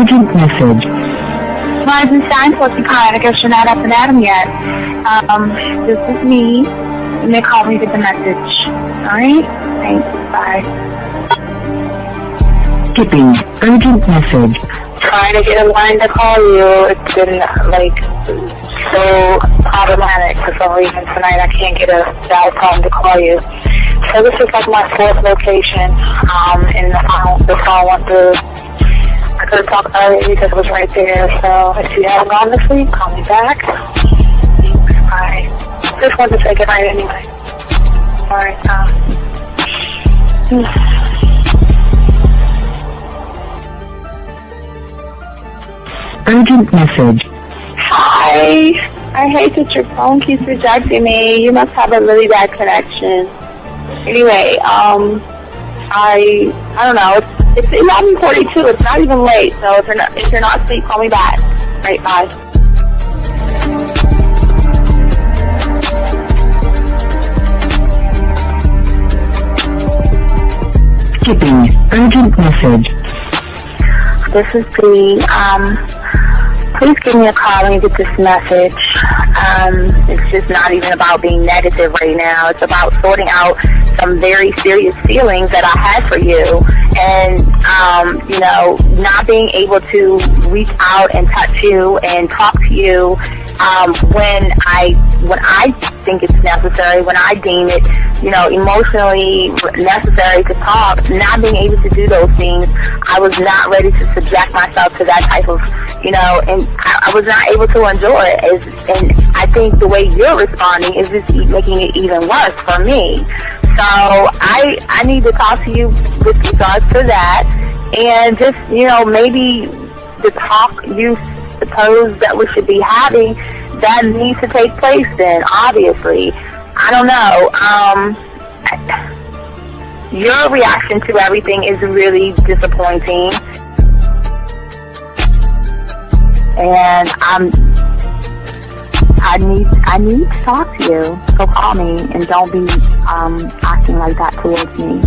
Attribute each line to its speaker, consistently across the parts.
Speaker 1: Urgent message.
Speaker 2: Blindsided, what's you calling? I guess you're not up and at 'em yet. This is me. You may call me with the message. Alright? Thanks. Bye.
Speaker 1: Skipping. Urgent message.
Speaker 2: Trying to get a line to call you. It's been, so problematic for some reason tonight. I can't get a dial tone to call you. So this is like my fourth location, and the phone went through. I could have talked earlier because it was right there. So if you haven't gone this week, call me back. Thanks. Bye. Just wanted to say goodnight anyway. Alright,
Speaker 1: Urgent message.
Speaker 2: Hi. I hate that your phone keeps rejecting me. You must have a really bad connection. Anyway, I don't know. It's 11:42. It's not even late. So if you're not asleep, call me back. Right, bye.
Speaker 1: Skipping. Urgent message.
Speaker 2: This is Bree. Please give me a call when you get this message. It's just not even about being negative right now. It's about sorting out some very serious feelings that I had for you, and not being able to reach out and touch you and talk to you when I think it's necessary, when I deem it, emotionally necessary to talk. Not being able to do those things, I was not ready to subject myself to that type of, and I was not able to endure it. And I think the way you're responding is just making it even worse for me. So I need to talk to you with regards to that, and just, maybe the talk you suppose that we should be having, that needs to take place then, obviously. I don't know. Your reaction to everything is really disappointing. And I need to talk to you. So call me and don't be acting like that towards me.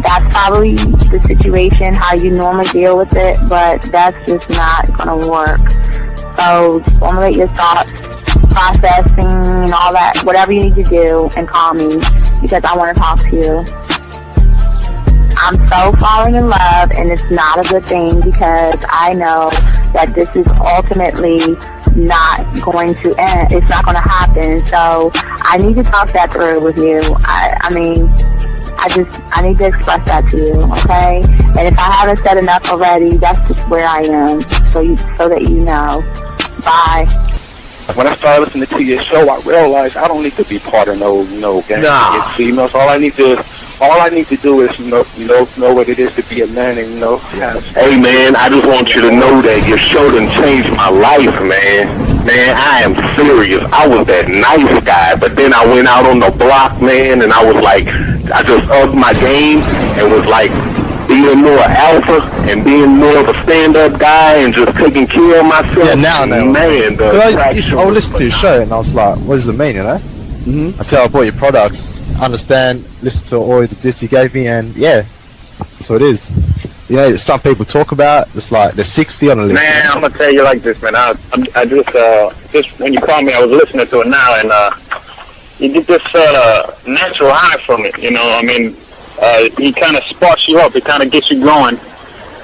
Speaker 2: That's probably the situation, how you normally deal with it, but that's just not going to work. So formulate your thoughts, processing and all that, whatever you need to do, and call me because I want to talk to you. I'm so falling in love, and it's not a good thing because I know that this is ultimately not going to end. It's not going to happen. So I need to talk that through with you. I need to express that to you, okay? And if I haven't said enough already, that's just where I am, so that you know. Bye.
Speaker 3: When I started listening to your show, I realized I don't need to be part of no gang against females. All I need to do is know what it is to be a man, and
Speaker 4: Hey man, I just want you to know that your show done changed my life, man. Man, I am serious. I was that nice guy, but then I went out on the block, man, and I was like, I just upped my game and was like being more alpha and being more of a stand-up guy and just taking care of myself.
Speaker 5: Yeah, now I know.
Speaker 4: Man,
Speaker 5: I listened to your show and I was like, what does it mean, Until I bought your products, understand, listen to all the diss you gave me, and yeah, that's what it is. Some people talk about, it's like they're 60 on the list.
Speaker 3: Man, I'm going to tell you like this, man. I just when you called me, I was listening to it now, and you get this natural high from it, He kind of sparks you up. It kind of gets you going,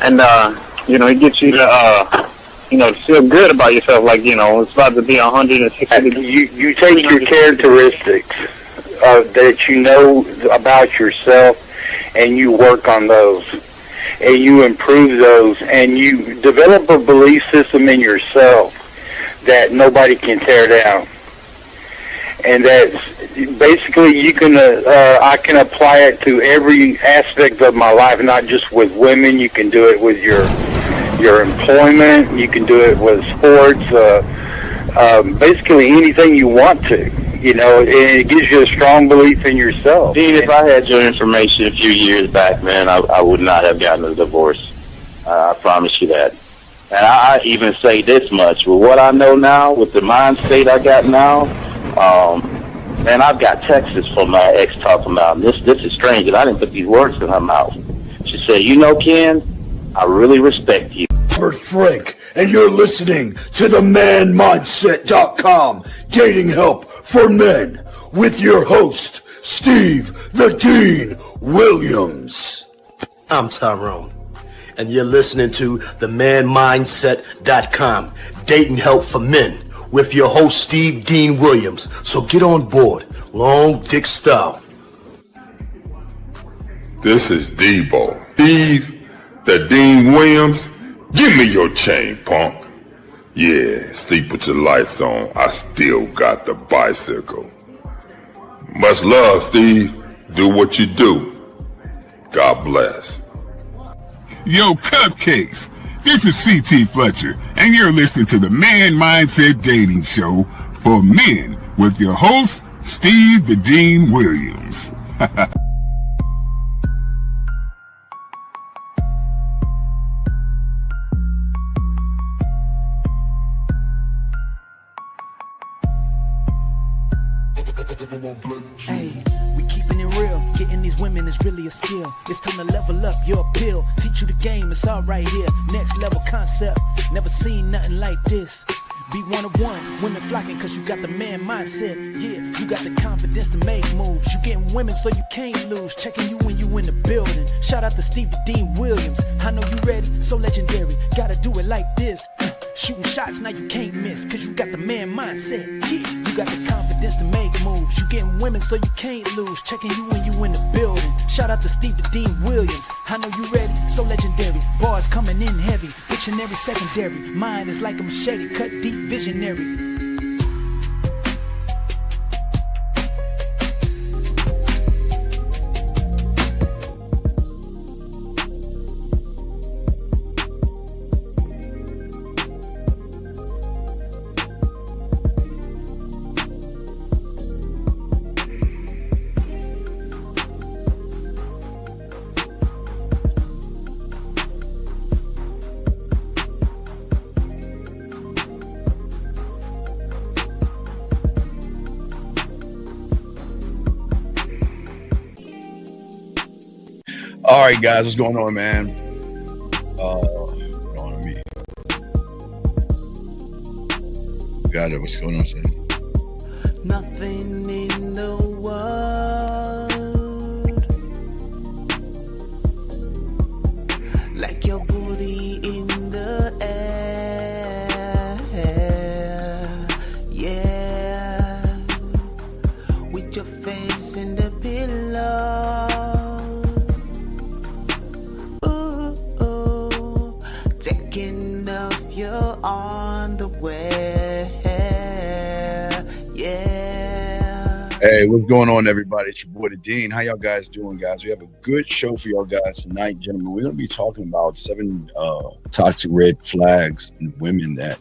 Speaker 3: and it gets you to feel good about yourself. Like it's about to be 160.
Speaker 6: You take your characteristics that you know about yourself, and you work on those, and you improve those, and you develop a belief system in yourself that nobody can tear down. And that's basically I can apply it to every aspect of my life, not just with women. You can do it with your employment. You can do it with sports. Basically anything you want to. And it gives you a strong belief in yourself.
Speaker 4: Dean, if I had your information a few years back, man, I would not have gotten a divorce. I promise you that. And I even say this much: with what I know now, with the mind state I got now. Man, I've got texts from my ex talking about this is strange, and I didn't put these words in her mouth. She said, Ken, I really respect you.
Speaker 7: Robert Frank, and you're listening to the manmindset.com dating help for men with your host, Steve the Dean Williams.
Speaker 8: I'm Tyrone, and you're listening to the manmindset.com dating help for men with your host, Steve Dean Williams. So get on board, long dick style.
Speaker 9: This is Debo. Steve the Dean Williams. Give me your chain, punk. Yeah, sleep with your lights on. I still got the bicycle. Much love, Steve. Do what you do. God bless.
Speaker 10: Yo, cupcakes. This is C.T. Fletcher, and you're listening to the Man Mindset Dating Show for men with your host, Steve the Dean Williams.
Speaker 11: Hey, we keeping it real. Getting these women is really a skill. It's time to level up your appeal. Teach you the game, it's all right here. Next level concept. Never seen nothing like this. Be one of one, women flocking cause you got the man mindset. Yeah, you got the confidence to make moves. You getting women so you can't lose. Checking you when you in the building. Shout out to Steve the Dean Williams. I know you ready, so legendary. Gotta do it like this. Shooting shots now you can't miss cause you got the man mindset. Yeah, you got the confidence to make moves. You getting women so you can't lose. Checking you when you in the building. Shout out to Steve the Dean Williams. I know you ready, so legendary. Bars coming in heavy, dictionary secondary. Mine is like a machete, cut deep, visionary.
Speaker 12: All right, guys, what's going on, man? What's going on with me? Got it. What's going on, son?
Speaker 11: Nothing in the world like your booty in the air. Yeah, with your face in the pillow. You're on the way, yeah.
Speaker 12: Hey, what's going on, everybody? It's your boy, the Dean. How y'all guys doing, guys? We have a good show for y'all guys tonight, gentlemen. We're going to be talking about 7 toxic red flags in women that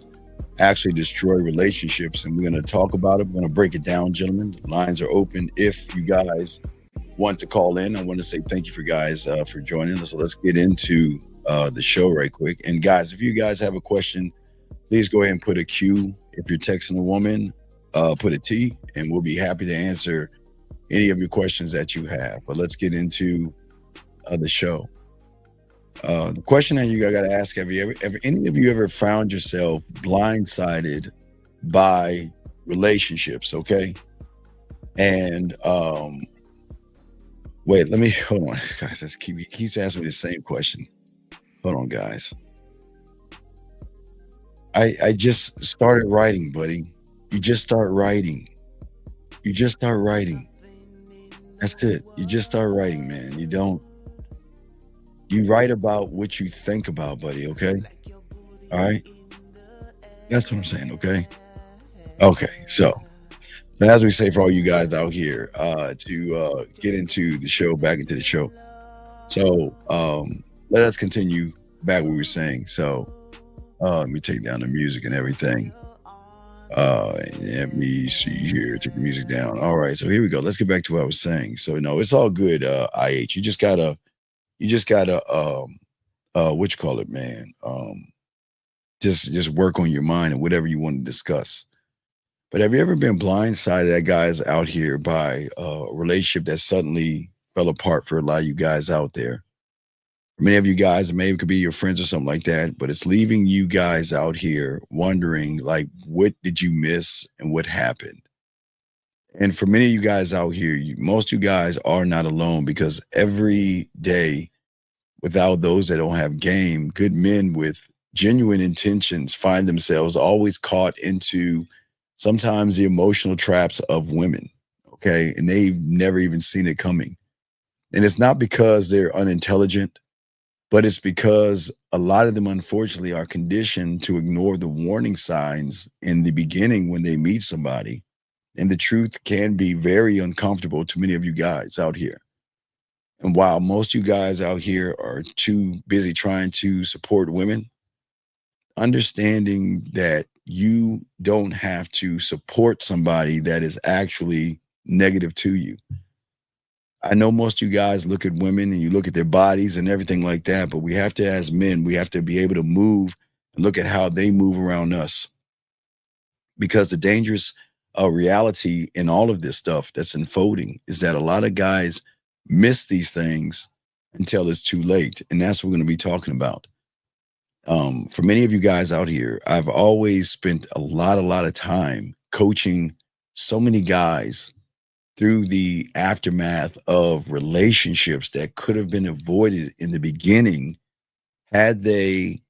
Speaker 12: actually destroy relationships, and we're going to talk about it. We're going to break it down, gentlemen. The lines are open. If you guys want to call in, I want to say thank you for guys for joining us. So let's get into the show right quick. And guys, if you guys have a question, please go ahead and put a Q. If you're texting a woman, put a T, and we'll be happy to answer any of your questions that you have. But let's get into the show. The question that you got to ask: have you ever any of you ever found yourself blindsided by relationships? Okay, and wait, let me hold on, guys. He keeps asking me the same question. Hold on, guys. I just started writing, buddy. You just start writing. You just start writing. That's it. You just start writing, man. You write about what you think about, buddy, okay? All right? That's what I'm saying, okay? Okay, so as we say for all you guys out here, to get into the show, back into the show. So let us continue back what we were saying. So let me take down the music and everything. Let me see here. Took the music down. All right, so here we go. Let's get back to what I was saying. So no, it's all good. IH, you just gotta what you call it, man? Just work on your mind and whatever you want to discuss. But have you ever been blindsided at guys out here by a relationship that suddenly fell apart for a lot of you guys out there? For many of you guys, maybe it could be your friends or something like that, but it's leaving you guys out here wondering, like, what did you miss and what happened? And for many of you guys out here, most of you guys are not alone, because every day, without those that don't have game, good men with genuine intentions find themselves always caught into sometimes the emotional traps of women. Okay. And they've never even seen it coming. And it's not because they're unintelligent, but it's because a lot of them, unfortunately, are conditioned to ignore the warning signs in the beginning when they meet somebody. And the truth can be very uncomfortable to many of you guys out here. And while most of you guys out here are too busy trying to support women, understanding that you don't have to support somebody that is actually negative to you. I know most of you guys look at women and you look at their bodies and everything like that, but we have to, as men, we have to be able to move and look at how they move around us. Because the dangerous reality in all of this stuff that's unfolding is that a lot of guys miss these things until it's too late. And that's what we're going to be talking about. For many of you guys out here, I've always spent a lot of time coaching so many guys through the aftermath of relationships that could have been avoided in the beginning had they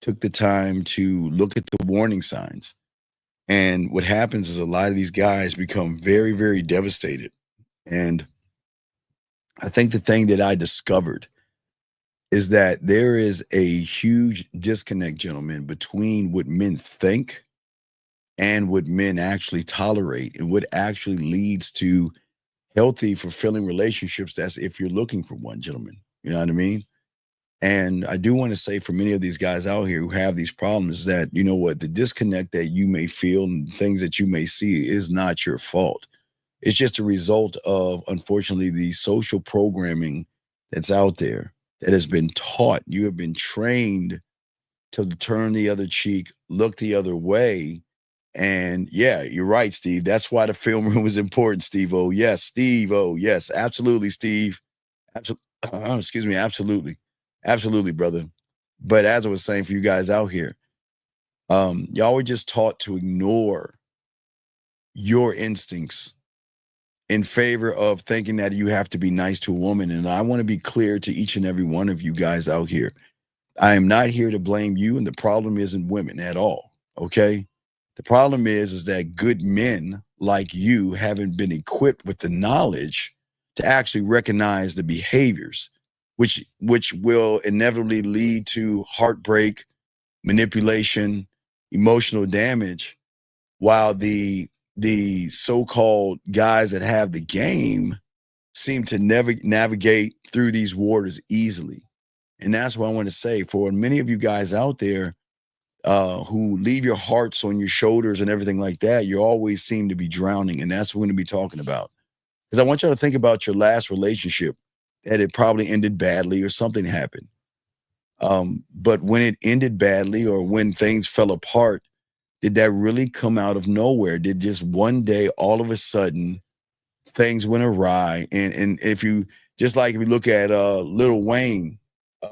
Speaker 12: took the time to look at the warning signs. And what happens is a lot of these guys become very, very devastated. And I think the thing that I discovered is that there is a huge disconnect, gentlemen, between what men think and what men actually tolerate, and what actually leads to healthy, fulfilling relationships. That's if you're looking for one, gentlemen. You know what I mean? And I do want to say, for many of these guys out here who have these problems, that, you know what, the disconnect that you may feel and things that you may see is not your fault. It's just a result of, unfortunately, the social programming that's out there that has been taught. You have been trained to turn the other cheek, look the other way. And yeah, you're right, Steve. That's why the film room is important, Steve. Oh, yes, Steve. Oh, yes, absolutely, Steve. Excuse me. Absolutely. Absolutely, brother. But as I was saying, for you guys out here, y'all were just taught to ignore your instincts in favor of thinking that you have to be nice to a woman. And I want to be clear to each and every one of you guys out here. I am not here to blame you, and the problem isn't women at all, okay? The problem is that good men like you haven't been equipped with the knowledge to actually recognize the behaviors, which will inevitably lead to heartbreak, manipulation, emotional damage, while the so-called guys that have the game seem to never navigate through these waters easily. And that's what I want to say, for many of you guys out there who leave your hearts on your shoulders and everything like that, you always seem to be drowning. And that's what we're going to be talking about. Because I want y'all to think about your last relationship, that it probably ended badly or something happened. But when it ended badly, or when things fell apart, did that really come out of nowhere? Did just one day, all of a sudden, things went awry? And if you, just like if you look at Lil Wayne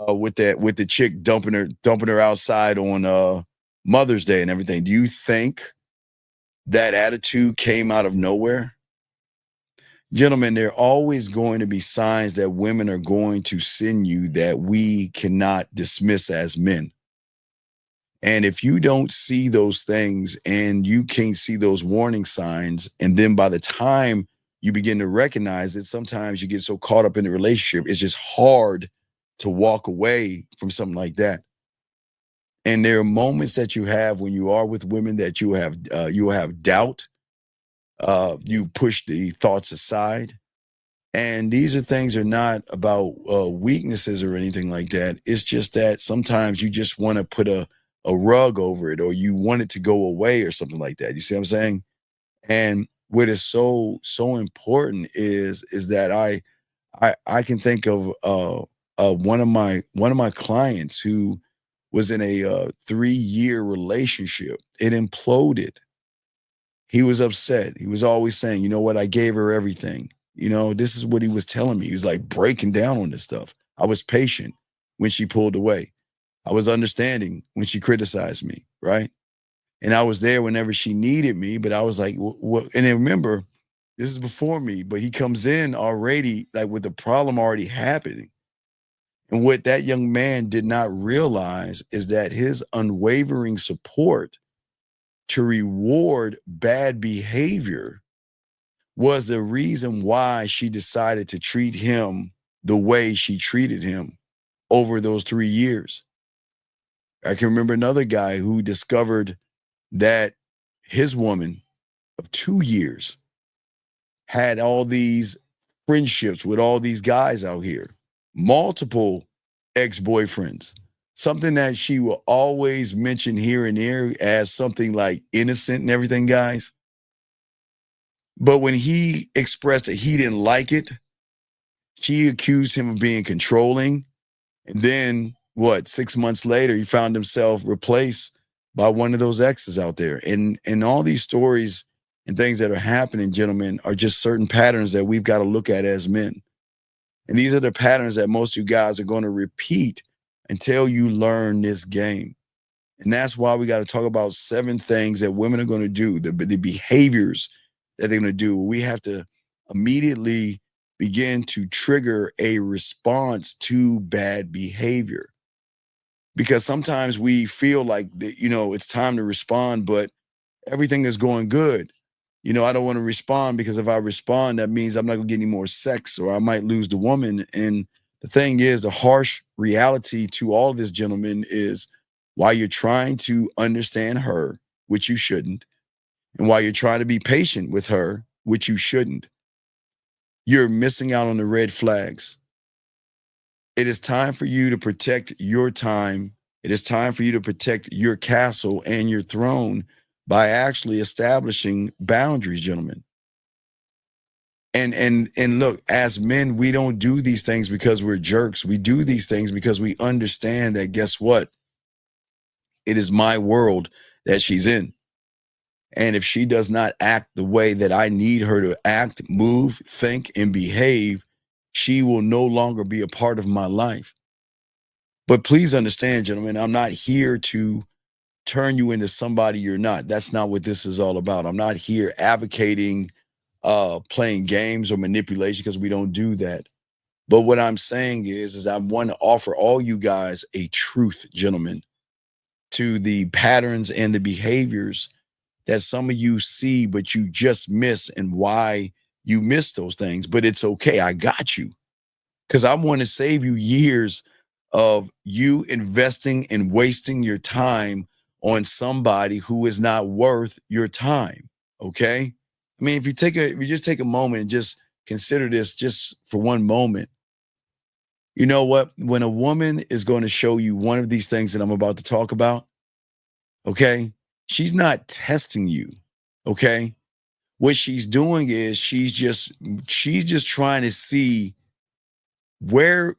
Speaker 12: with the chick dumping her outside on Mother's Day and everything, do you think that attitude came out of nowhere? Gentlemen, there are always going to be signs that women are going to send you that we cannot dismiss as men. And if you don't see those things and you can't see those warning signs, and then by the time you begin to recognize it, sometimes you get so caught up in the relationship, it's just hard to walk away from something like that. And there are moments that you have when you are with women that you have doubt. You push the thoughts aside. And these things are not about weaknesses or anything like that. It's just that sometimes you just want to put a rug over it, or you want it to go away or something like that. You see what I'm saying? And what is so important is that I can think of one of my clients who was in a 3-year relationship. It imploded. He was upset. He was always saying, you know what, I gave her everything. You know, this is what he was telling me. He was like breaking down on this stuff. I was patient. when she pulled away. I was understanding when she criticized me, right? And I was there whenever she needed me, but I was like, what? And then remember, this is before me, but he comes in already like with the problem already happening. And what that young man did not realize is that his unwavering support to reward bad behavior was the reason why she decided to treat him the way she treated him over those 3 years. I can remember another guy who discovered that his woman of 2 years had all these friendships with all these guys out here, multiple ex-boyfriends, something that she will always mention here and there as something like innocent and everything, guys. But when he expressed that he didn't like it, she accused him of being controlling. And then, 6 months later, he found himself replaced by one of those exes out there. And all these stories and things that are happening, gentlemen, are just certain patterns that we've got to look at as men. And these are the patterns that most of you guys are going to repeat until you learn this game. And that's why we got to talk about 7 things that women are going to do, the behaviors that they're going to do. We have to immediately begin to trigger a response to bad behavior. Because sometimes we feel like it's time to respond, but everything is going good. I don't want to respond because if I respond, that means I'm not going to get any more sex or I might lose the woman. And the thing is, the harsh reality to all of this, gentlemen, is while you're trying to understand her, which you shouldn't, and while you're trying to be patient with her, which you shouldn't, you're missing out on the red flags. It is time for you to protect your time. It is time for you to protect your castle and your throne by actually establishing boundaries, gentlemen. And look, as men, we don't do these things because we're jerks. We do these things because we understand that, guess what? It is my world that she's in. And if she does not act the way that I need her to act, move, think, and behave, she will no longer be a part of my life. But please understand, gentlemen, I'm not here to turn you into somebody you're not. That's not what this is all about. I'm not here advocating playing games or manipulation, because we don't do that. But what I'm saying is I want to offer all you guys a truth, gentlemen, to the patterns and the behaviors that some of you see, but you just miss, and why you miss those things. But it's okay. I got you, because I want to save you years of you investing and wasting your time on somebody who is not worth your time. Okay. I mean, if you just take a moment and just consider this just for one moment, you know what? When a woman is going to show you one of these things that I'm about to talk about, okay, she's not testing you. Okay. What she's doing is she's just trying to see where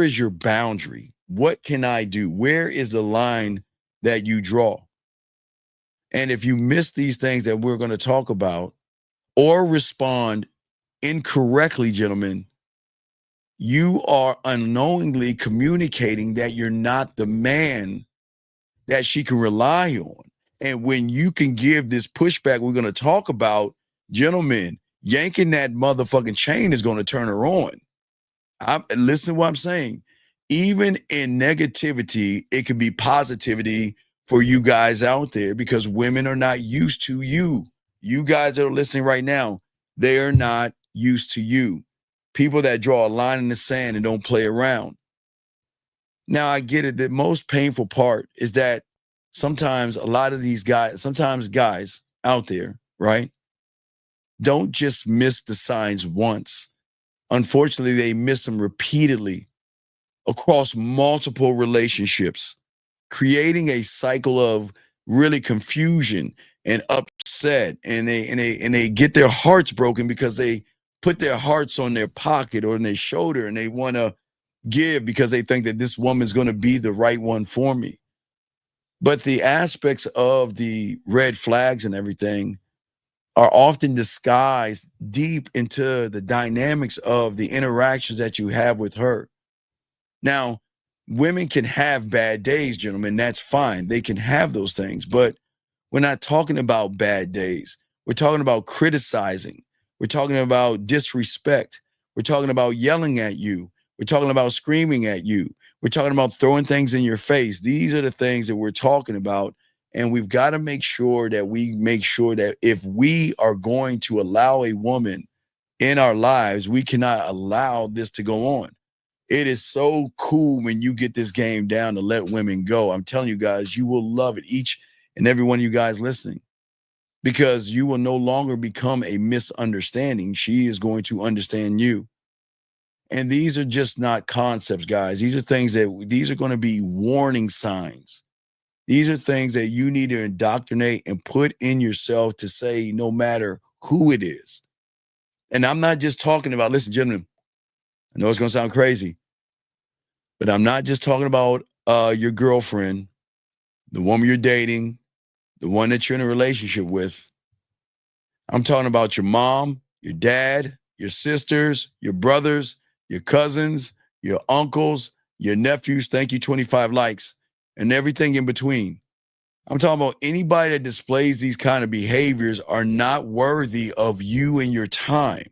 Speaker 12: is your boundary? What can I do? Where is the line that you draw? And if you miss these things that we're going to talk about or respond incorrectly, gentlemen, you are unknowingly communicating that you're not the man that she can rely on. And when you can give this pushback we're going to talk about, gentlemen, yanking that motherfucking chain is going to turn her on. Listen to what I'm saying. Even in negativity, it can be positivity for you guys out there, because women are not used to you. You guys that are listening right now, they are not used to you. People that draw a line in the sand and don't play around. Now, I get it. The most painful part is that sometimes a lot of these guys, guys out there, right, don't just miss the signs once. Unfortunately, they miss them repeatedly across multiple relationships, creating a cycle of really confusion and upset. And they get their hearts broken because they put their hearts on their pocket or on their shoulder, and they want to give because they think that this woman's going to be the right one for me. But the aspects of the red flags and everything are often disguised deep into the dynamics of the interactions that you have with her. Now, women can have bad days, gentlemen. That's fine. They can have those things, but we're not talking about bad days. We're talking about criticizing. We're talking about disrespect. We're talking about yelling at you. We're talking about screaming at you. We're talking about throwing things in your face. These are the things that we're talking about. And we've got to make sure that if we are going to allow a woman in our lives, we cannot allow this to go on. It is so cool when you get this game down to let women go. I'm telling you guys, you will love it. Each and every one of you guys listening, because you will no longer become a misunderstanding. She is going to understand you. And these are just not concepts, guys. These are these are going to be warning signs. These are things that you need to indoctrinate and put in yourself to say, no matter who it is. And I'm not just talking about, listen, gentlemen, I know it's going to sound crazy, but I'm not just talking about your girlfriend, the woman you're dating, the one that you're in a relationship with. I'm talking about your mom, your dad, your sisters, your brothers, your cousins, your uncles, your nephews. Thank you, 25 likes, and everything in between. I'm talking about anybody that displays these kind of behaviors are not worthy of you and your time.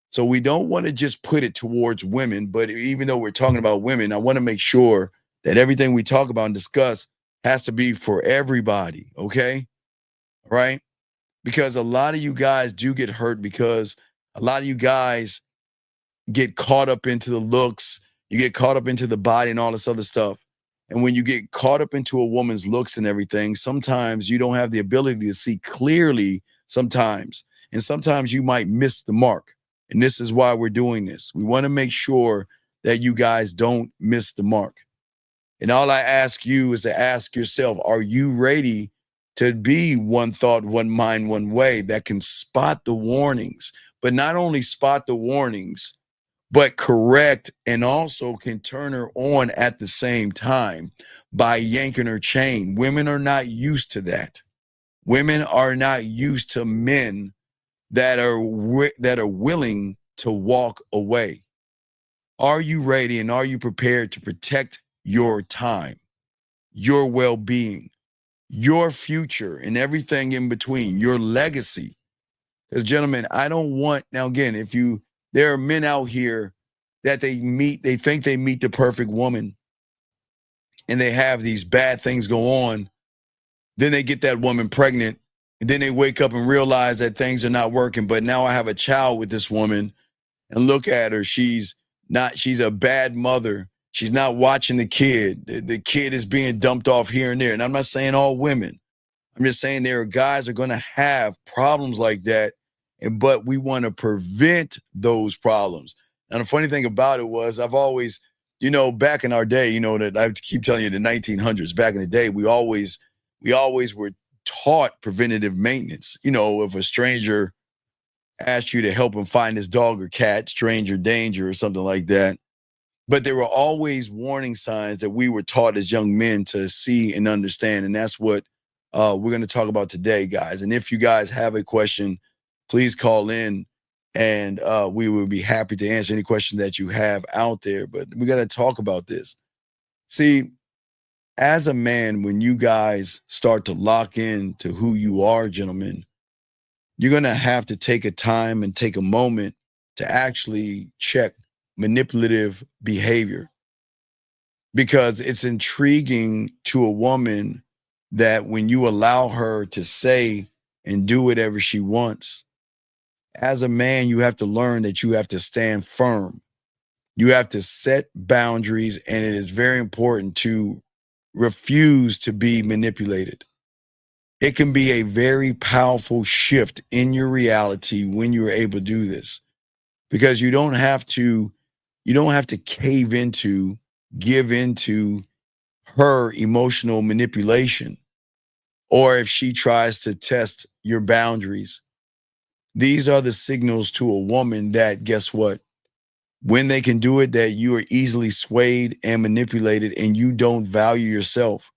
Speaker 12: So we don't want to just put it towards women, but even though we're talking about women, I want to make sure that everything we talk about and discuss has to be for everybody, okay? Right? Because a lot of you guys do get hurt because a lot of you guys get caught up into the looks, you get caught up into the body and all this other stuff. And when you get caught up into a woman's looks and everything, sometimes you don't have the ability to see clearly sometimes. And sometimes you might miss the mark. And this is why we're doing this. We want to make sure that you guys don't miss the mark. And all I ask you is to ask yourself, are you ready to be one thought, one mind, one way that can spot the warnings, but not only spot the warnings, but correct and also can turn her on at the same time by yanking her chain? Women are not used to that. Women are not used to men that are willing to walk away. Are you ready and are you prepared to protect your time, your well-being, your future, and everything in between, your legacy? Because, gentlemen, I don't want, now again, there are men out here that they think they meet the perfect woman and they have these bad things go on. Then they get that woman pregnant. And then they wake up and realize that things are not working. But now I have a child with this woman, and look at her. She's a bad mother. She's not watching the kid. The kid is being dumped off here and there. And I'm not saying all women. I'm just saying there are guys that are going to have problems like that. But we want to prevent those problems. And the funny thing about it was I've always, back in our day, that I keep telling you, the 1900s, back in the day, we always were taught preventative maintenance. If a stranger asked you to help him find his dog or cat, stranger danger or something like that. But there were always warning signs that we were taught as young men to see and understand. And that's what we're going to talk about today, guys. And if you guys have a question, please call in and we will be happy to answer any question that you have out there. But we got to talk about this. See, as a man, when you guys start to lock in to who you are, gentlemen, you're going to have to take a time and take a moment to actually check manipulative behavior, because it's intriguing to a woman that when you allow her to say and do whatever she wants, as a man, you have to learn that you have to stand firm. You have to set boundaries, and it is very important to refuse to be manipulated. It can be a very powerful shift in your reality when you're able to do this, because you don't have to give into her emotional manipulation, or if she tries to test your boundaries. These are the signals to a woman that, guess what? When they can do it, that you are easily swayed and manipulated and you don't value yourself.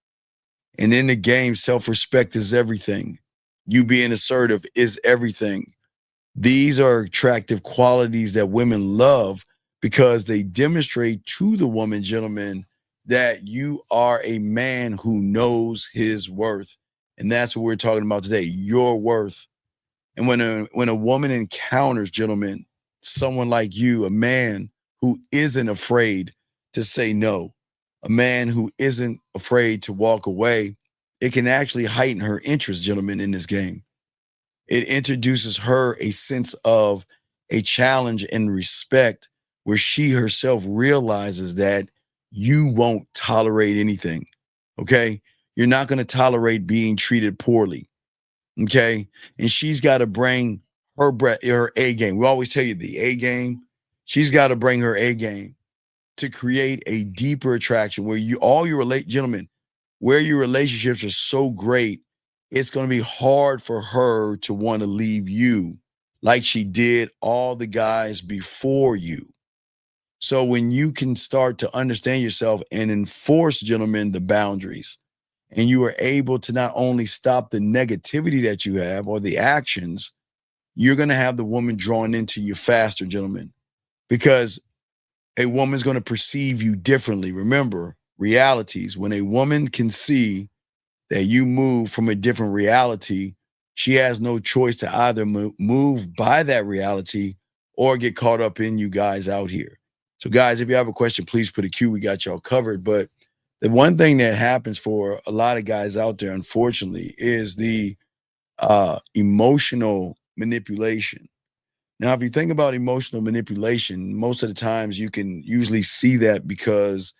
Speaker 12: And in the game, self-respect is everything. You being assertive is everything. These are attractive qualities that women love because they demonstrate to the woman, gentlemen, that you are a man who knows his worth. And that's what we're talking about today, your worth. And when a woman encounters, gentlemen, someone like you, a man who isn't afraid to say no, a man who isn't afraid to walk away, it can actually heighten her interest, gentlemen, in this game. It introduces her a sense of a challenge and respect where she herself realizes that you won't tolerate anything. Okay. You're not going to tolerate being treated poorly. Okay. And she's got to bring her A game. We always tell you the A game. She's got to bring her A game to create a deeper attraction where gentlemen, where your relationships are so great, it's going to be hard for her to want to leave you like she did all the guys before you. So when you can start to understand yourself and enforce, gentlemen, the boundaries, and you are able to not only stop the negativity that you have or the actions, you're going to have the woman drawn into you faster, gentlemen, because a woman's going to perceive you differently. Remember, realities. When a woman can see that you move from a different reality, she has no choice to either move by that reality or get caught up in you guys out here. So guys, if you have a question, please put a Q. We got y'all covered. But the one thing that happens for a lot of guys out there, unfortunately, is the emotional manipulation. Now, if you think about emotional manipulation, most of the times you can usually see that because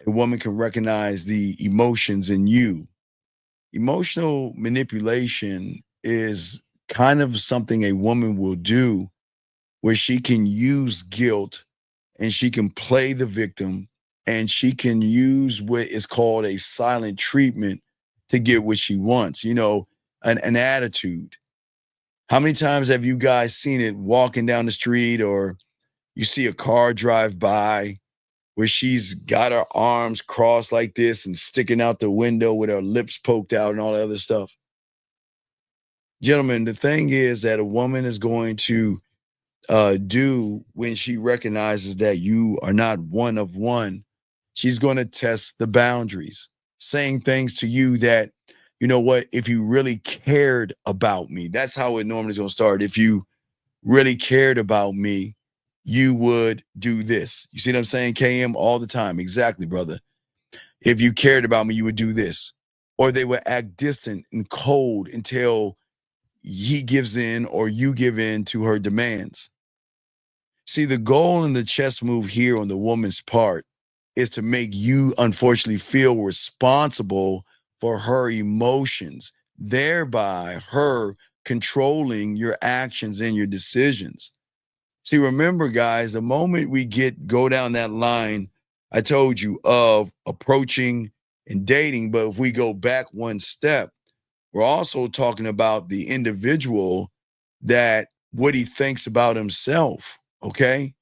Speaker 12: a woman can recognize the emotions in you. Emotional manipulation is kind of something a woman will do where she can use guilt and she can play the victim and she can use what is called a silent treatment to get what she wants, an attitude. How many times have you guys seen it walking down the street, or you see a car drive by where she's got her arms crossed like this and sticking out the window with her lips poked out and all that other stuff? Gentlemen, the thing is that a woman is going to do when she recognizes that you are not one of one, she's going to test the boundaries, saying things to you that, you know what, if you really cared about me, that's how it normally is going to start. If you really cared about me, you would do this. You see what I'm saying, KM? All the time. Exactly, brother. If you cared about me, you would do this. Or they would act distant and cold until he gives in or you give in to her demands. See, the goal in the chess move here on the woman's part is to make you, unfortunately, feel responsible for her emotions, thereby her controlling your actions and your decisions. See, remember, guys, the moment we go down that line, I told you, of approaching and dating, but if we go back one step, we're also talking about the individual, that what he thinks about himself, okay?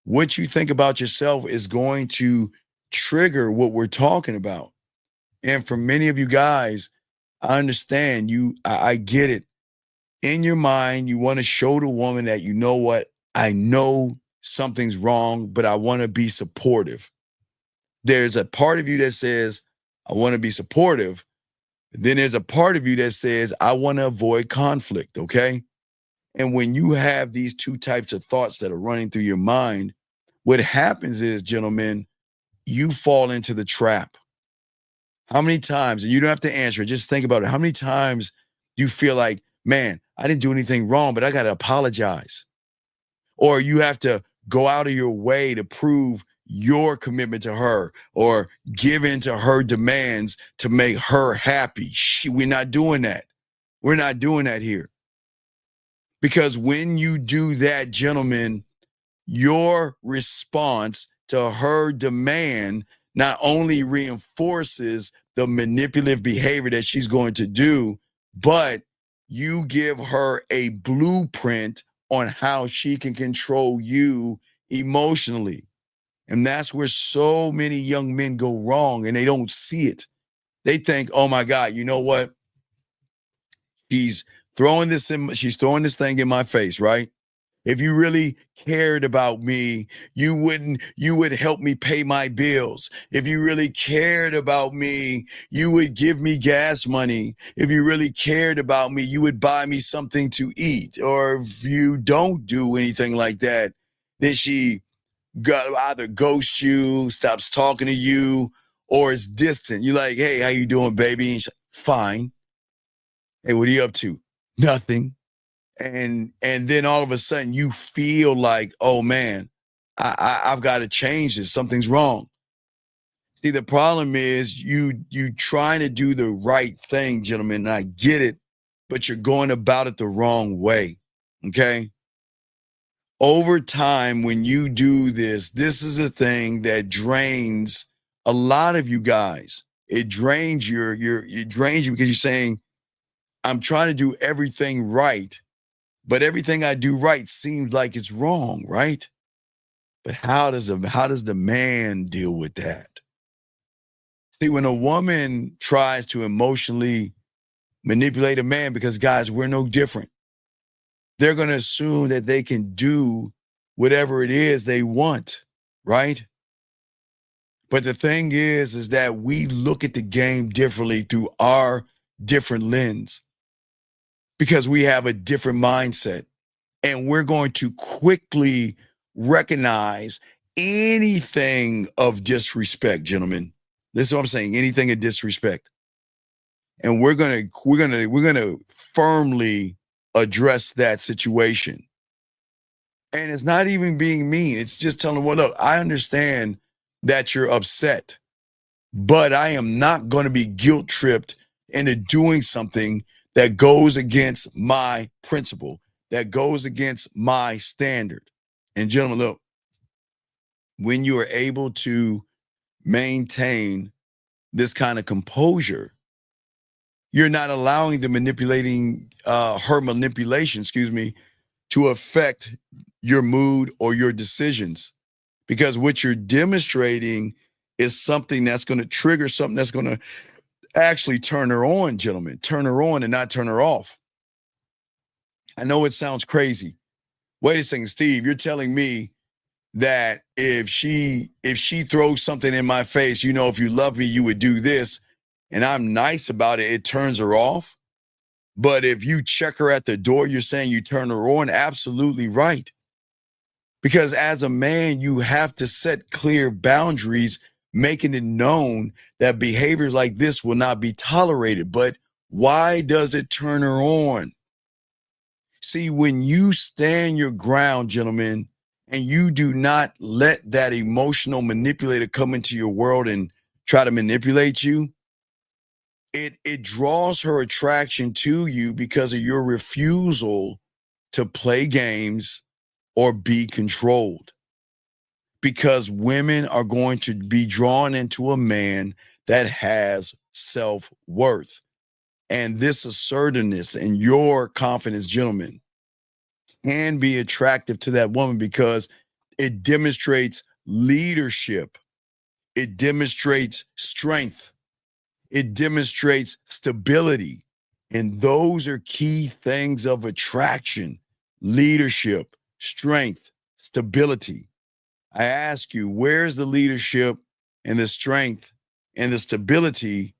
Speaker 12: What you think about yourself is going to trigger what we're talking about. And for many of you guys, I understand you, I get it. In your mind, you want to show the woman that, you know what, I know something's wrong, but I want to be supportive. There's a part of you that says, I want to be supportive. Then there's a part of you that says, I want to avoid conflict, okay? And when you have these two types of thoughts that are running through your mind, what happens is, gentlemen, you fall into the trap. How many times, and you don't have to answer it, just think about it. How many times do you feel like, man, I didn't do anything wrong, but I got to apologize? Or you have to go out of your way to prove your commitment to her or give in to her demands to make her happy. We're not doing that. We're not doing that here. Because when you do that, gentlemen, your response to her demand not only reinforces the manipulative behavior that she's going to do, but you give her a blueprint on how she can control you emotionally. And that's where so many young men go wrong, and they don't see it. They think, oh my God, you know what? She's throwing this thing in my face, right? If you really cared about me, you would help me pay my bills. If you really cared about me, you would give me gas money. If you really cared about me, you would buy me something to eat. Or if you don't do anything like that, then she either ghosts you, stops talking to you, or is distant. You're like, hey, how you doing, baby? And she's like, fine. Hey, what are you up to? Nothing. And then all of a sudden you feel like, oh man, I've got to change this. Something's wrong. See, the problem is you trying to do the right thing, gentlemen, and I get it, but you're going about it the wrong way. Okay. Over time, when you do this is a thing that drains a lot of you guys. It drains it drains you because you're saying, I'm trying to do everything right, but everything I do right seems like it's wrong, right? But how does the man deal with that? See, when a woman tries to emotionally manipulate a man, because guys, we're no different, they're going to assume that they can do whatever it is they want, right? But the thing is that we look at the game differently through our different lens because we have a different mindset. And we're going to quickly recognize anything of disrespect, gentlemen. This is what I'm saying, anything of disrespect. And we're gonna firmly address that situation. And it's not even being mean. It's just telling them, well, look, I understand that you're upset, but I am not going to be guilt tripped into doing something that goes against my principle, that goes against my standard. And gentlemen, look, when you are able to maintain this kind of composure, you're not allowing the her manipulation, to affect your mood or your decisions. Because what you're demonstrating is something that's going to trigger something that's going to actually turn her on, gentlemen. Turn her on and not turn her off. I know it sounds crazy. Wait a second, Steve, you're telling me that if she throws something in my face, if you love me, you would do this, and I'm nice about it, it turns her off. But if you check her at the door, you're saying you turn her on? Absolutely right. Because as a man, you have to set clear boundaries, making it known that behaviors like this will not be tolerated. But why does it turn her on? See, when you stand your ground, gentlemen, and you do not let that emotional manipulator come into your world and try to manipulate you, it draws her attraction to you because of your refusal to play games or be controlled. Because women are going to be drawn into a man that has self-worth. And this assertiveness and your confidence, gentlemen, can be attractive to that woman because it demonstrates leadership. It demonstrates strength. It demonstrates stability. And those are key things of attraction: leadership, strength, stability. I ask you, where's the leadership and the strength and the stability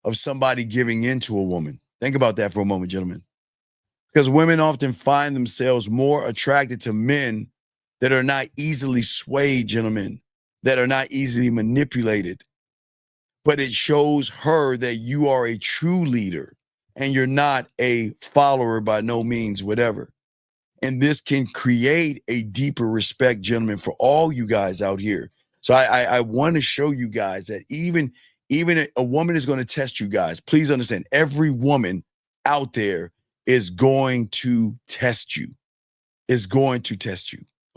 Speaker 12: of somebody giving into a woman? Think about that for a moment, gentlemen. Because women often find themselves more attracted to men that are not easily swayed, gentlemen, that are not easily manipulated. But it shows her that you are a true leader and you're not a follower by no means, whatever. And this can create a deeper respect, gentlemen, for all you guys out here. So I want to show you guys that even a woman is going to test you guys. Please understand, every woman out there is going to test you,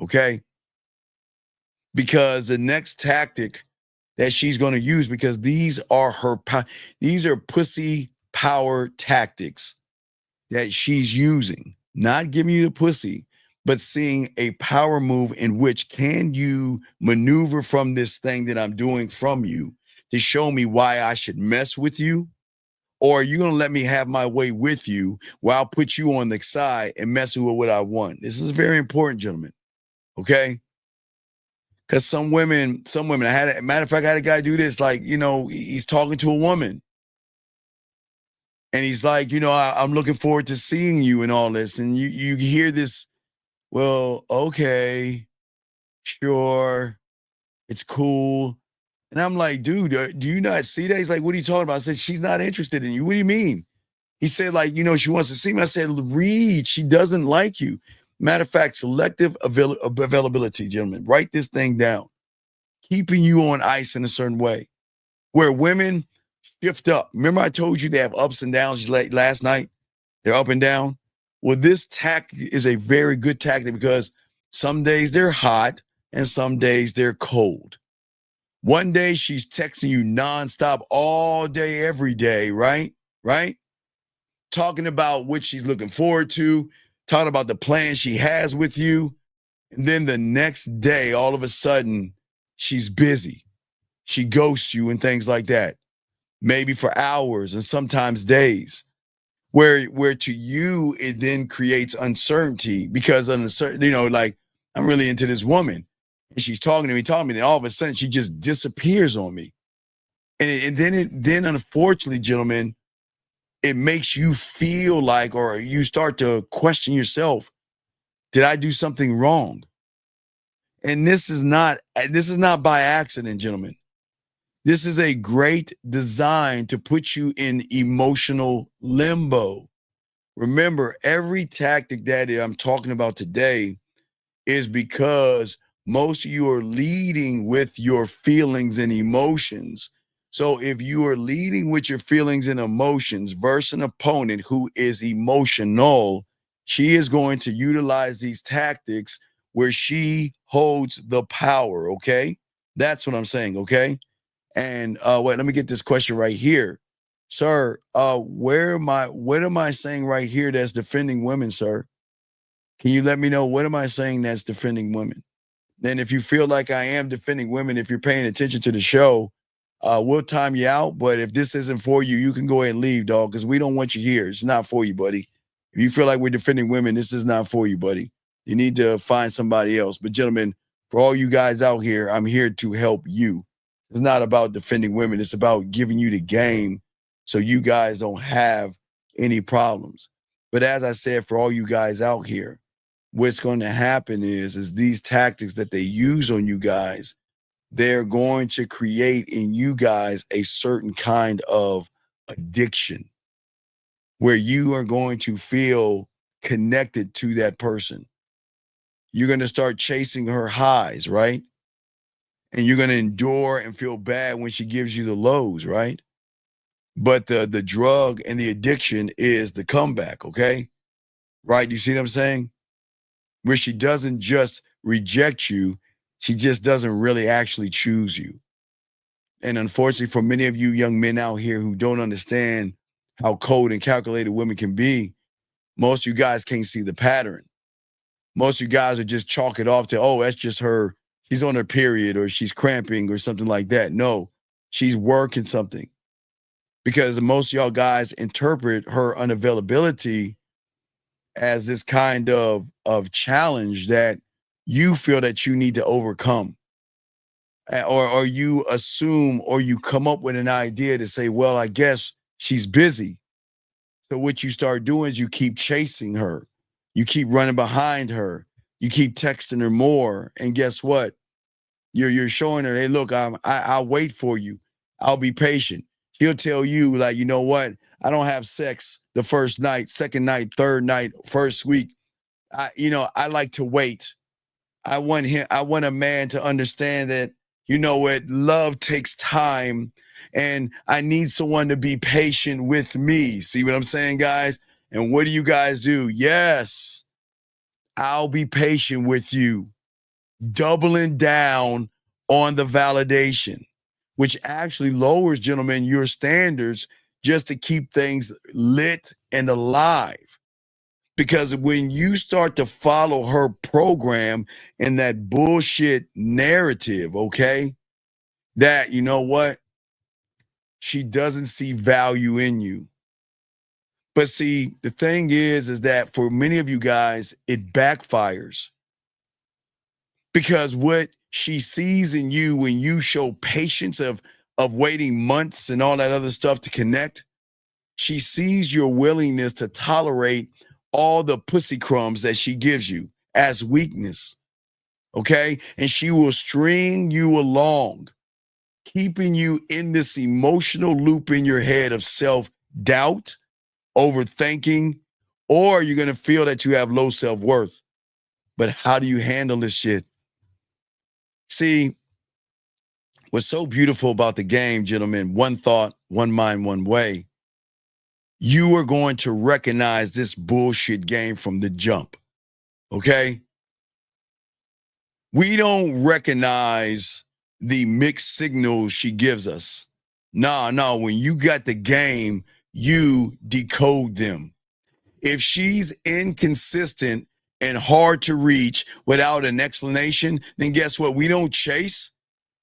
Speaker 12: okay? Because the next tactic that she's going to use, because these are pussy power tactics that she's using, not giving you the pussy, but seeing a power move in which can you maneuver from this thing that I'm doing from you to show me why I should mess with you, Or are you going to let me have my way with you while I'll put you on the side and mess with what I want? This is very important, gentlemen. Okay? Because some women, matter of fact, I had a guy do this, like, he's talking to a woman. And he's like, I'm looking forward to seeing you and all this. And you hear this, well, okay, sure, it's cool. And I'm like, dude, do you not see that? He's like, what are you talking about? I said, she's not interested in you. What do you mean? He said, like, she wants to see me. I said, read, she doesn't like you. Matter of fact, selective availability, gentlemen. Write this thing down. Keeping you on ice in a certain way. Where women shift up. Remember I told you they have ups and downs last night? They're up and down. Well, this tactic is a very good tactic because some days they're hot and some days they're cold. One day she's texting you nonstop all day, every day, right? Right? Talking about what she's looking forward to, talking about the plan she has with you. And then the next day, all of a sudden, she's busy. She ghosts you and things like that. Maybe for hours and sometimes days. Where to you, it then creates uncertainty because like, I'm really into this woman. And she's talking to me, and all of a sudden she just disappears on me. And then unfortunately, gentlemen, it makes you feel like, or you start to question yourself, did I do something wrong? And this is not by accident, gentlemen. This is a great design to put you in emotional limbo. Remember, every tactic that I'm talking about today is because most of you are leading with your feelings and emotions. So if you are leading with your feelings and emotions versus an opponent who is emotional, she is going to utilize these tactics where she holds the power, okay? That's what I'm saying, okay? And wait, let me get this question right here. Sir, what am I saying right here that's defending women, sir? Can you let me know what am I saying that's defending women? And if you feel like I am defending women, if you're paying attention to the show, we'll time you out. But if this isn't for you, you can go ahead and leave, dog, because we don't want you here. It's not for you, buddy. If you feel like we're defending women, this is not for you, buddy. You need to find somebody else. But gentlemen, for all you guys out here, I'm here to help you. It's not about defending women. It's about giving you the game so you guys don't have any problems. But as I said, for all you guys out here, what's going to happen is these tactics that they use on you guys, they're going to create in you guys a certain kind of addiction where you are going to feel connected to that person. You're going to start chasing her highs, right? And you're going to endure and feel bad when she gives you the lows, right? But the drug and the addiction is the comeback, okay? Right? You see what I'm saying? Where she doesn't just reject you, she just doesn't really actually choose you. And unfortunately, for many of you young men out here who don't understand how cold and calculated women can be, most of you guys can't see the pattern. Most of you guys are just chalk it off to, oh, that's just her. She's on her period or she's cramping or something like that. No, she's working something. Because most of y'all guys interpret her unavailability as this kind of challenge that you feel that you need to overcome. Or you assume or you come up with an idea to say, well, I guess she's busy. So what you start doing is you keep chasing her. You keep running behind her. You keep texting her more. And guess what? You're showing her, hey, look, I'll wait for you. I'll be patient. She'll tell you, like, you know what? I don't have sex the first night, second night, third night, first week. I like to wait. I want a man to understand that, you know what, love takes time and I need someone to be patient with me. See what I'm saying, guys? And what do you guys do? Yes, I'll be patient with you. Doubling down on the validation, which actually lowers, gentlemen, your standards just to keep things lit and alive. Because when you start to follow her program and that bullshit narrative, okay, that, you know what, She doesn't see value in you. But see, the thing is that for many of you guys, it backfires. Because what she sees in you when you show patience of waiting months and all that other stuff to connect, she sees your willingness to tolerate all the pussy crumbs that she gives you as weakness. Okay? And she will string you along, keeping you in this emotional loop in your head of self-doubt, overthinking, or you're going to feel that you have low self-worth. But how do you handle this shit? See, what's so beautiful about the game, gentlemen, one thought, one mind, one way, you are going to recognize this bullshit game from the jump, okay? We don't recognize the mixed signals she gives us. No, when you got the game, you decode them. If she's inconsistent and hard to reach without an explanation, then guess what? We don't chase.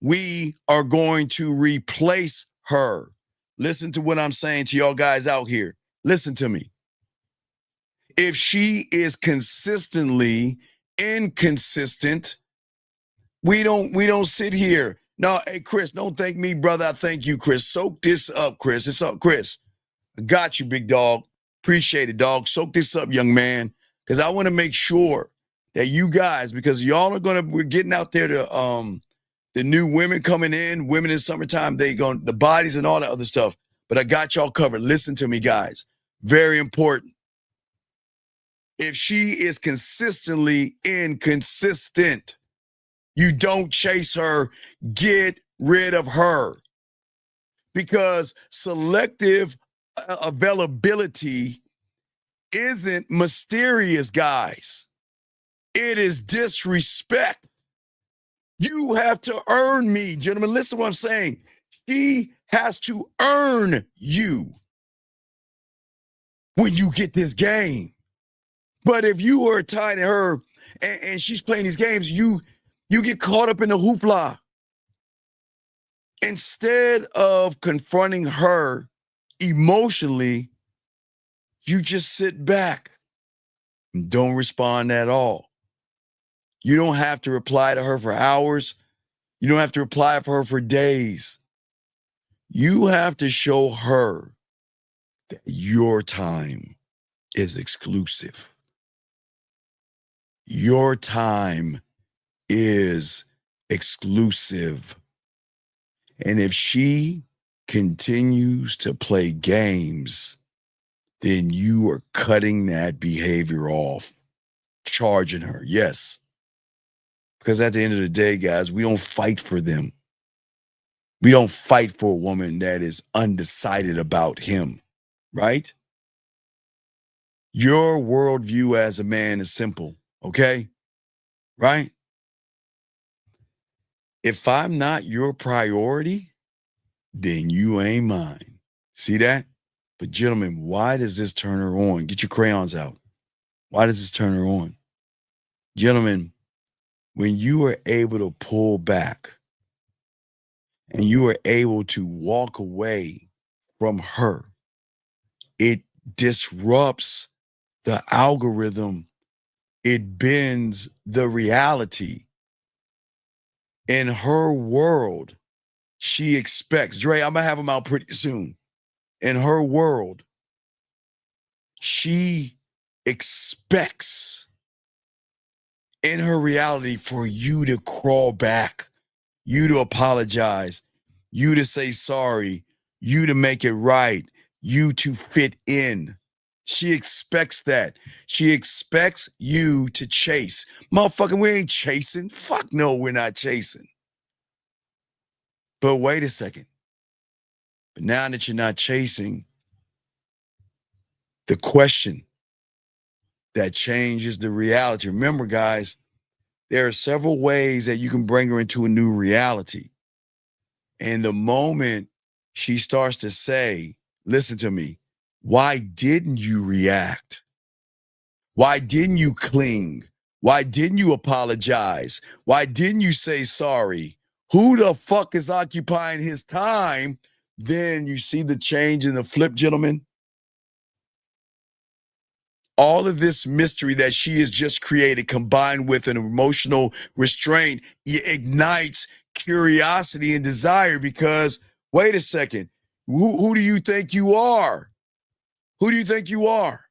Speaker 12: We are going to replace her. Listen to what I'm saying to y'all guys out here. Listen to me. If she is consistently inconsistent, we don't sit here. No, hey, Chris, don't thank me, brother. I thank you, Chris. Soak this up, Chris. It's up, Chris. I got you, big dog. Appreciate it, dog. Soak this up, young man, because I want to make sure that you guys, because y'all are we're getting out there to the new women coming in, women in summertime, the bodies and all that other stuff. But I got y'all covered. Listen to me, guys. Very important. If she is consistently inconsistent, you don't chase her, get rid of her. Because selective availability isn't mysterious, guys. It is disrespect. You have to earn me, gentlemen. Listen to what I'm saying. She has to earn you when you get this game. But if you are tied to her and she's playing these games, you get caught up in the hoopla. Instead of confronting her emotionally, you just sit back and don't respond at all. You don't have to reply to her for hours. You don't have to reply for her for days. You have to show her that your time is exclusive. Your time is exclusive. And if she continues to play games, then you are cutting that behavior off, charging her. Yes. Because at the end of the day, guys, we don't fight for them. We don't fight for a woman that is undecided about him, right? Your worldview as a man is simple, okay? Right? If I'm not your priority, then you ain't mine. See that? But gentlemen, why does this turn her on? Get your crayons out. Why does this turn her on? Gentlemen, when you are able to pull back and you are able to walk away from her, it disrupts the algorithm. It bends the reality. In her world, she expects, Dre, I'm going to have him out pretty soon. In her world, she expects in her reality for you to crawl back, you to apologize, you to say sorry, you to make it right, you to fit in. She expects that. She expects you to chase. Motherfucker, we ain't chasing. Fuck no, we're not chasing. But wait a second. But now that you're not chasing, the question that changes the reality. Remember, guys, there are several ways that you can bring her into a new reality. And the moment she starts to say, listen to me, why didn't you react? Why didn't you cling? Why didn't you apologize? Why didn't you say sorry? Who the fuck is occupying his time then you see the change in the flip, gentlemen. All of this mystery that she has just created, combined with an emotional restraint, ignites curiosity and desire because, wait a second, who do you think you are? Who do you think you are?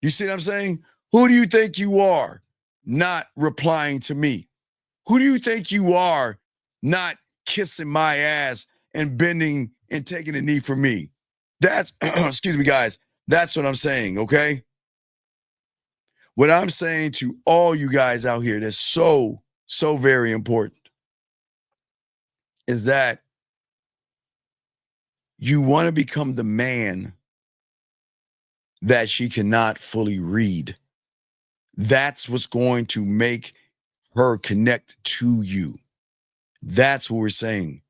Speaker 12: You see what I'm saying? Who do you think you are not replying to me? Who do you think you are not kissing my ass and bending and taking a knee for me? That's, excuse me, guys, that's what I'm saying, okay? What I'm saying to all you guys out here that's so very important is that you want to become the man that she cannot fully read. That's what's going to make her connect to you. That's what we're saying.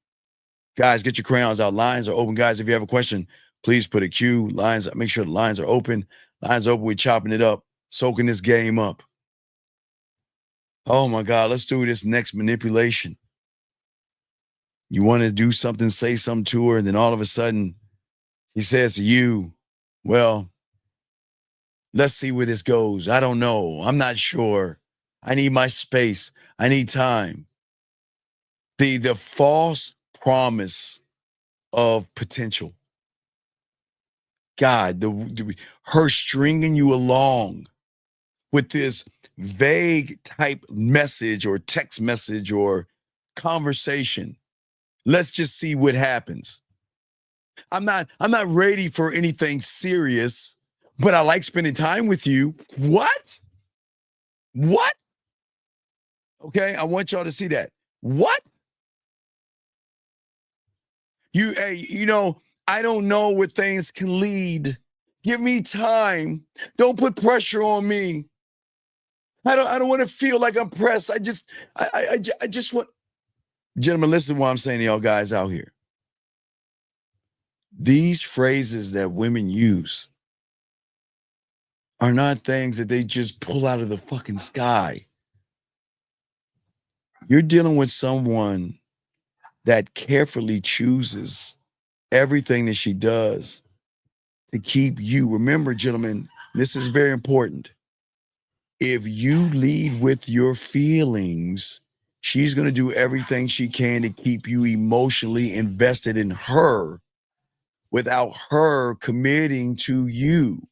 Speaker 12: Guys, get your crayons out. Lines are open. Guys, if you have a question, please put a Q. Lines, make sure the lines are open. Lines open, we're chopping it up, soaking this game up. Oh my God, let's do this next manipulation. You want to do something, say something to her, and then all of a sudden he says to you, well, let's see where this goes. I don't know. I'm not sure. I need my space. I need time. The false promise of potential. God, her stringing you along with this vague type message or text message or conversation. Let's just see what happens. I'm not ready for anything serious, but I like spending time with you. What? What? Okay, I want y'all to see that. What? I don't know where things can lead. Give me time. Don't put pressure on me. I don't want to feel like I'm pressed. I just want. Gentlemen, listen to what I'm saying to y'all guys out here. These phrases that women use are not things that they just pull out of the fucking sky. You're dealing with someone that carefully chooses everything that she does to keep you. Remember, gentlemen, this is very important. If you lead with your feelings, she's going to do everything she can to keep you emotionally invested in her without her committing to you,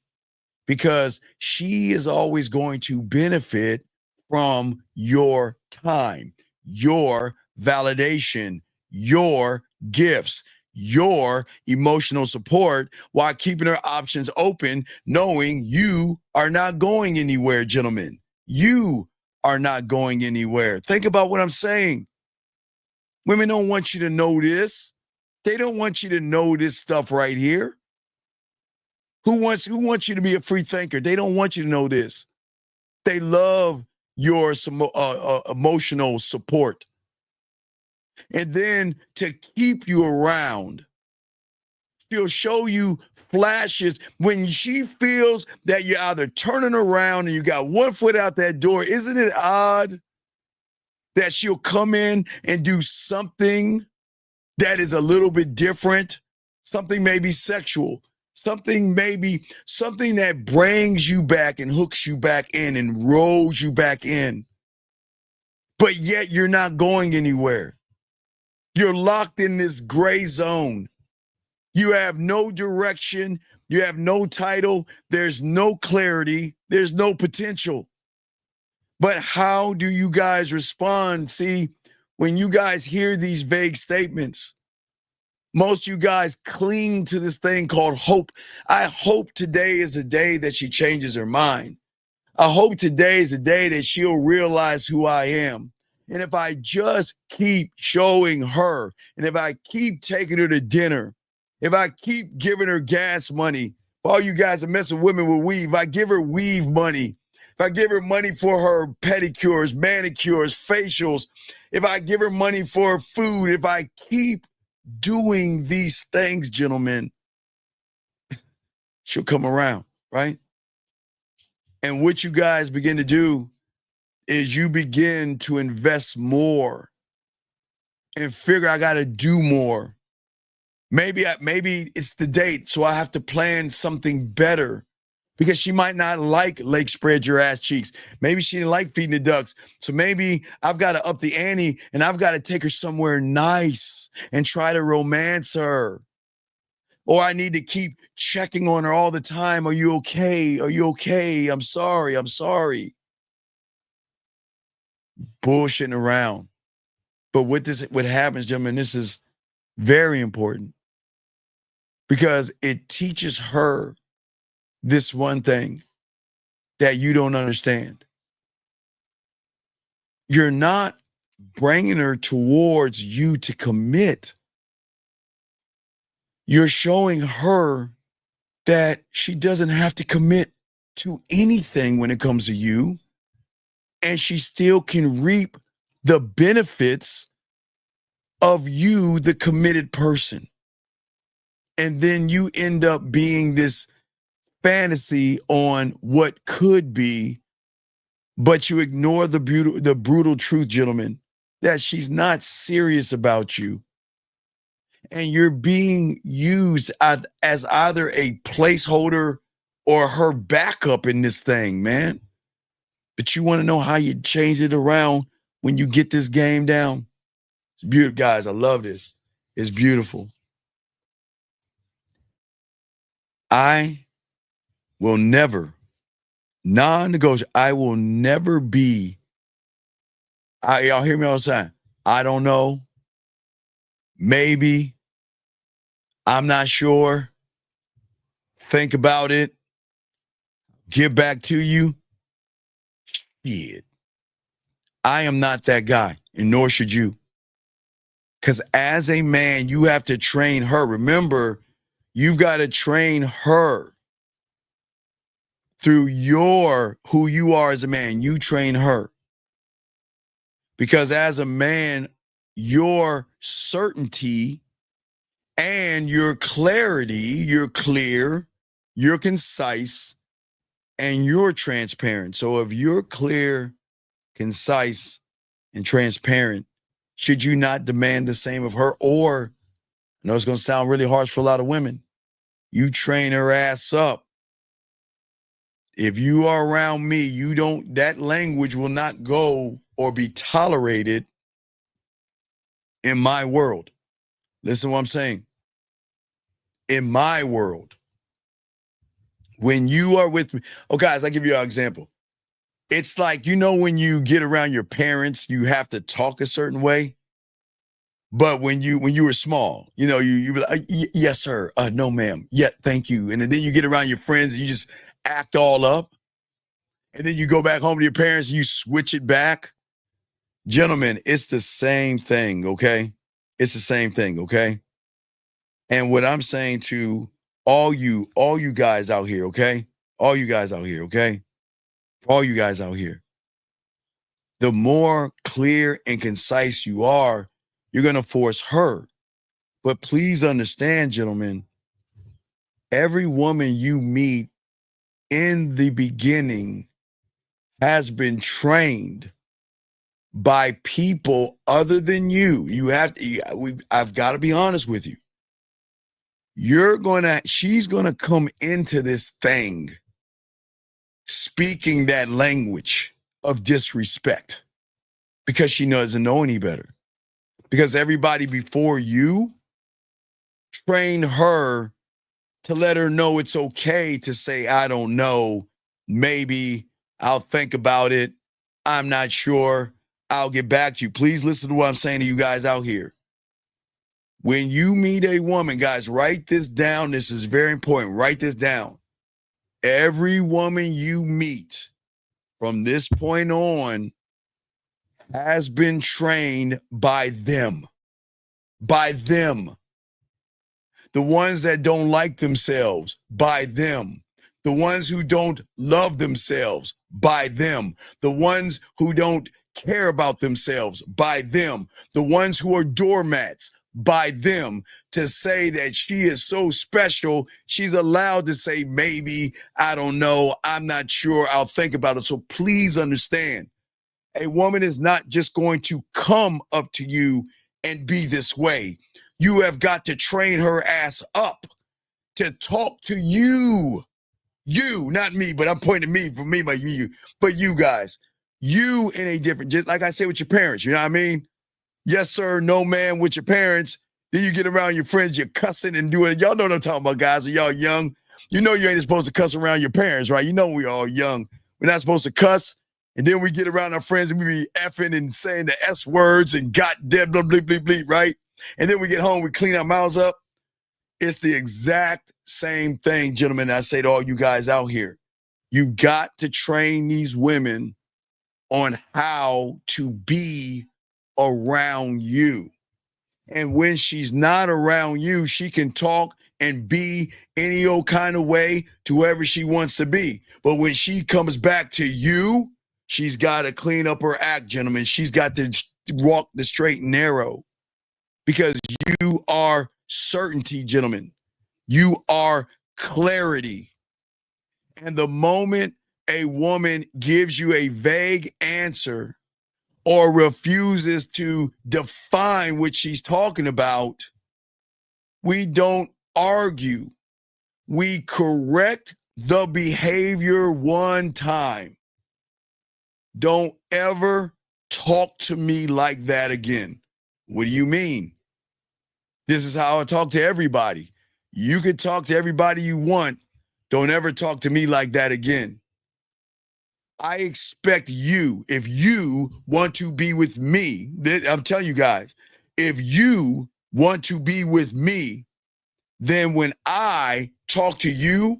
Speaker 12: because she is always going to benefit from your time, your validation, your gifts, your emotional support, while keeping her options open, knowing you are not going anywhere, gentlemen. You are not going anywhere. Think about what I'm saying. Women don't want you to know this. They don't want you to know this stuff right here. Who wants you to be a free thinker? They don't want you to know this. They love your emotional support. And then to keep you around, she'll show you flashes when she feels that you're either turning around and you got one foot out that door. Isn't it odd that she'll come in and do something that is a little bit different? Something maybe sexual, something that brings you back and hooks you back in and rolls you back in. But yet you're not going anywhere. You're locked in this gray zone. You have no direction. You have no title. There's no clarity. There's no potential. But how do you guys respond? See, when you guys hear these vague statements, most of you guys cling to this thing called hope. I hope today is a day that she changes her mind. I hope today is a day that she'll realize who I am. And if I just keep showing her, and if I keep taking her to dinner, if I keep giving her gas money, all you guys are messing with women with weave, I give her weave money. If I give her money for her pedicures, manicures, facials, if I give her money for food, if I keep doing these things, gentlemen, she'll come around, right? And what you guys begin to do is you begin to invest more and figure I got to do more. Maybe it's the date, so I have to plan something better because she might not like Lake Spread Your Ass Cheeks. Maybe she didn't like Feeding the Ducks. So maybe I've got to up the ante and I've got to take her somewhere nice and try to romance her. Or I need to keep checking on her all the time. Are you okay? Are you okay? I'm sorry. I'm sorry. Bullshitting around. But what happens, gentlemen, this is very important because it teaches her this one thing that you don't understand. You're not bringing her towards you to commit. You're showing her that she doesn't have to commit to anything when it comes to you, and she still can reap the benefits of you, the committed person. And then you end up being this fantasy on what could be, but you ignore the brutal truth, gentlemen, that she's not serious about you. And you're being used as either a placeholder or her backup in this thing, man. But you want to know how you change it around when you get this game down? It's beautiful, guys. I love this. It's beautiful. I will never, non-negotiable, I will never be, y'all hear me all the time. I don't know. Maybe. I'm not sure. Think about it. Get back to you. Shit. I am not that guy, and nor should you. Because as a man, you have to train her. Remember, you've got to train her through who you are as a man. You train her. Because as a man, your certainty and your clarity, you're clear, you're concise, and you're transparent. So if you're clear, concise, and transparent, should you not demand the same of her? Or, I know it's going to sound really harsh for a lot of women, you train her ass up. If you are around me, that language will not go or be tolerated in my world. Listen to what I'm saying. In my world, when you are with me, guys, I'll give you an example. It's like, when you get around your parents, you have to talk a certain way. But when you were small, you be like, yes, sir. No, ma'am. Yeah, thank you. And then you get around your friends and you just act all up. And then you go back home to your parents and you switch it back. Gentlemen, it's the same thing, okay? It's the same thing, okay? And what I'm saying to all you guys out here, okay? All you guys out here, okay? For all you guys out here, the more clear and concise you are, you're going to force her. But please understand, gentlemen, every woman you meet in the beginning has been trained by people other than you. I've got to be honest with you. She's going to come into this thing speaking that language of disrespect because she doesn't know any better. Because everybody before you trained her to let her know it's okay to say, I don't know, maybe, I'll think about it, I'm not sure, I'll get back to you. Please listen to what I'm saying to you guys out here. When you meet a woman, guys, write this down. This is very important. Write this down. Every woman you meet from this point on has been trained by them. By them. The ones that don't like themselves, by them. The ones who don't love themselves, by them. The ones who don't care about themselves, by them. The ones who are doormats, by them. To say that she is so special, she's allowed to say, maybe, I don't know, I'm not sure, I'll think about it. So please understand, a woman is not just going to come up to you and be this way. You have got to train her ass up to talk to you. You, not me, but I'm pointing to me, for me, like you, but you guys. You in a different, just like I say with your parents, you know what I mean? Yes, sir, no, man, with your parents. Then you get around your friends, you're cussing and doing it. Y'all know what I'm talking about, guys. When y'all young, you know you ain't supposed to cuss around your parents, right? You know we all young. We're not supposed to cuss. And then we get around our friends and we be effing and saying the S words and goddamn blah, blah, blah, blah, right? And then we get home, we clean our mouths up. It's the exact same thing, gentlemen. I say to all you guys out here, you got to train these women on how to be around you. And when she's not around you, she can talk and be any old kind of way to whoever she wants to be. But when she comes back to you, she's got to clean up her act, gentlemen. She's got to walk the straight and narrow, because you are certainty, gentlemen. You are clarity. And the moment a woman gives you a vague answer or refuses to define what she's talking about, we don't argue. We correct the behavior one time. Don't ever talk to me like that again. What do you mean? This is how I talk to everybody. You can talk to everybody you want. Don't ever talk to me like that again. I expect you, if you want to be with me, I'm telling you guys, if you want to be with me, then when I talk to you,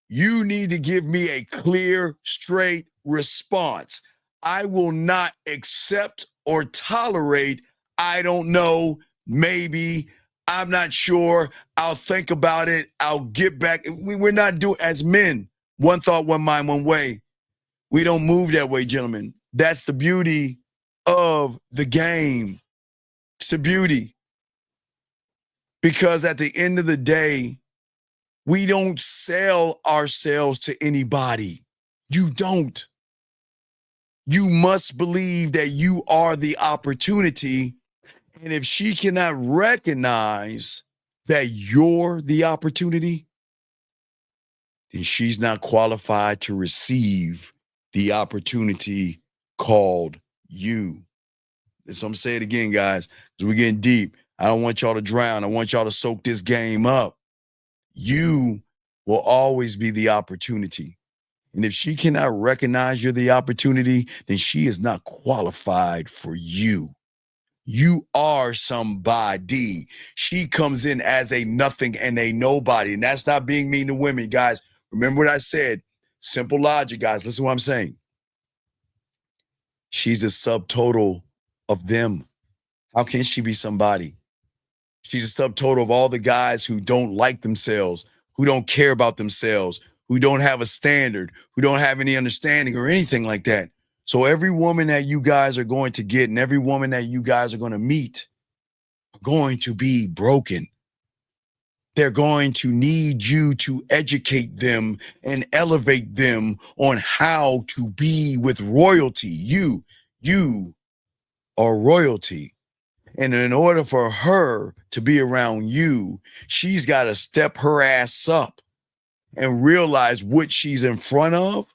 Speaker 12: you need to give me a clear, straight response. I will not accept or tolerate, I don't know, maybe, I'm not sure, I'll think about it, I'll get back. We're not doing, as men, one thought, one mind, one way. We don't move that way, gentlemen. That's the beauty of the game. It's the beauty. Because at the end of the day, we don't sell ourselves to anybody. You don't. You must believe that you are the opportunity. And if she cannot recognize that you're the opportunity, then she's not qualified to receive the opportunity called you. So I'm saying it again, guys, because we're getting deep. I don't want y'all to drown. I want y'all to soak this game up. You will always be the opportunity. And if she cannot recognize you're the opportunity, then she is not qualified for you. You are somebody. She comes in as a nothing and a nobody. And that's not being mean to women, guys. Remember what I said. Simple logic, guys. Listen to what I'm saying. She's a subtotal of them. How can she be somebody? She's a subtotal of all the guys who don't like themselves, who don't care about themselves, who don't have a standard, who don't have any understanding or anything like that. So every woman that you guys are going to get and every woman that you guys are going to meet are going to be broken. They're going to need you to educate them and elevate them on how to be with royalty. You are royalty. And in order for her to be around you, she's got to step her ass up and realize what she's in front of,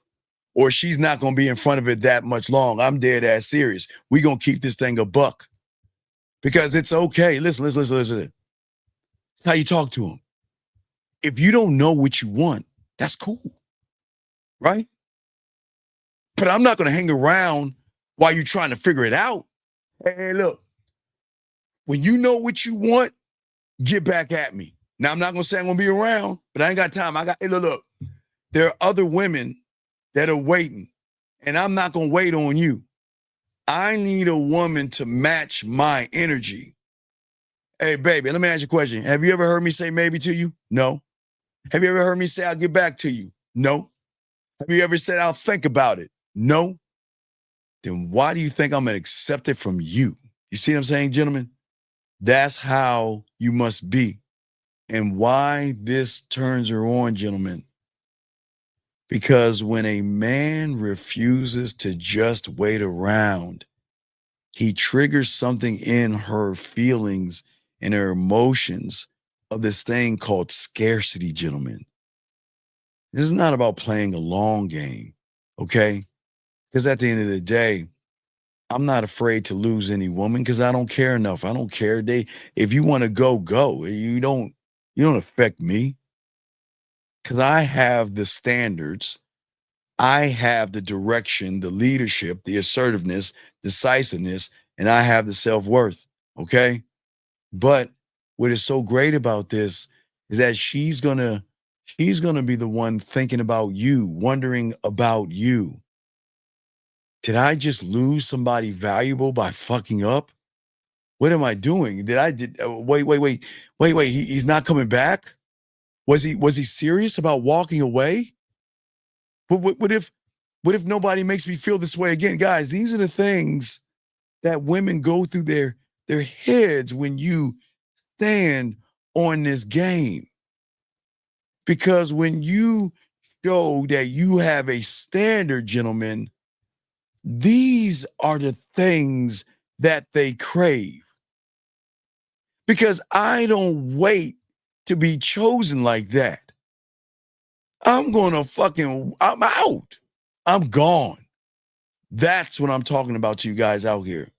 Speaker 12: or she's not going to be in front of it that much long. I'm dead ass serious. We're going to keep this thing a buck because it's okay. Listen. It's how you talk to them. If you don't know what you want, that's cool, right? But I'm not going to hang around while you're trying to figure it out. Hey, look, when you know what you want, get back at me. Now, I'm not going to say I'm going to be around, but I ain't got time. Hey, look, there are other women that are waiting, and I'm not going to wait on you. I need a woman to match my energy. Hey, baby, let me ask you a question. Have you ever heard me say maybe to you? No. Have you ever heard me say I'll get back to you? No. Have you ever said I'll think about it? No. Then why do you think I'm going to accept it from you? You see what I'm saying, gentlemen? That's how you must be. And why this turns her on, gentlemen. Because when a man refuses to just wait around, he triggers something in her feelings and her emotions of this thing called scarcity, gentlemen. This is not about playing a long game, okay? Because at the end of the day, I'm not afraid to lose any woman because I don't care enough. I don't care. If you want to go, go. You don't affect me. Because I have the standards, I have the direction, the leadership, the assertiveness, decisiveness, and I have the self-worth. Okay. But what is so great about this is that she's gonna be the one thinking about you, wondering about you. Did I just lose somebody valuable by fucking up? What am I doing? Wait. He's not coming back? Was he serious about walking away? What if nobody makes me feel this way again? Guys, these are the things that women go through their heads when you stand on this game. Because when you show that you have a standard, gentlemen, these are the things that they crave. Because I don't wait to be chosen like that. I'm out. I'm gone. That's what I'm talking about to you guys out here.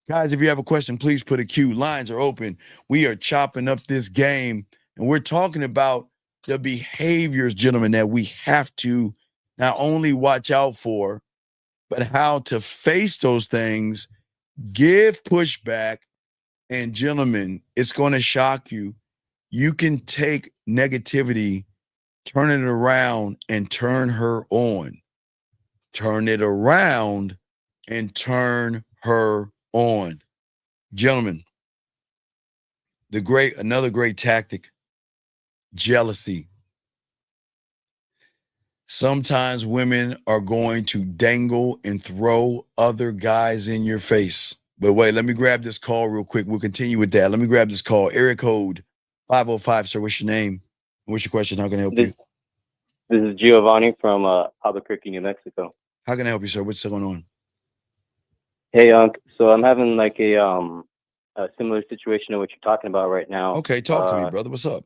Speaker 12: Guys, if you have a question, please put a Q. Lines are open. We are chopping up this game, and we're talking about the behaviors, gentlemen, that we have to not only watch out for, but how to face those things, give pushback, and gentlemen, it's going to shock you. You can take negativity, turn it around, and turn her on. Turn it around and turn her on. Gentlemen, another great tactic, jealousy. Sometimes women are going to dangle and throw other guys in your face. But wait, let me grab this call real quick. We'll continue with that. Let me grab this call. Area code 505, sir. What's your name? What's your question? How can I help you?
Speaker 13: This is Giovanni from Albuquerque, New Mexico.
Speaker 12: How can I help you, sir? What's going on?
Speaker 13: Hey, so I'm having like a similar situation to what you're talking about right now.
Speaker 12: Okay, talk to me, brother. What's up?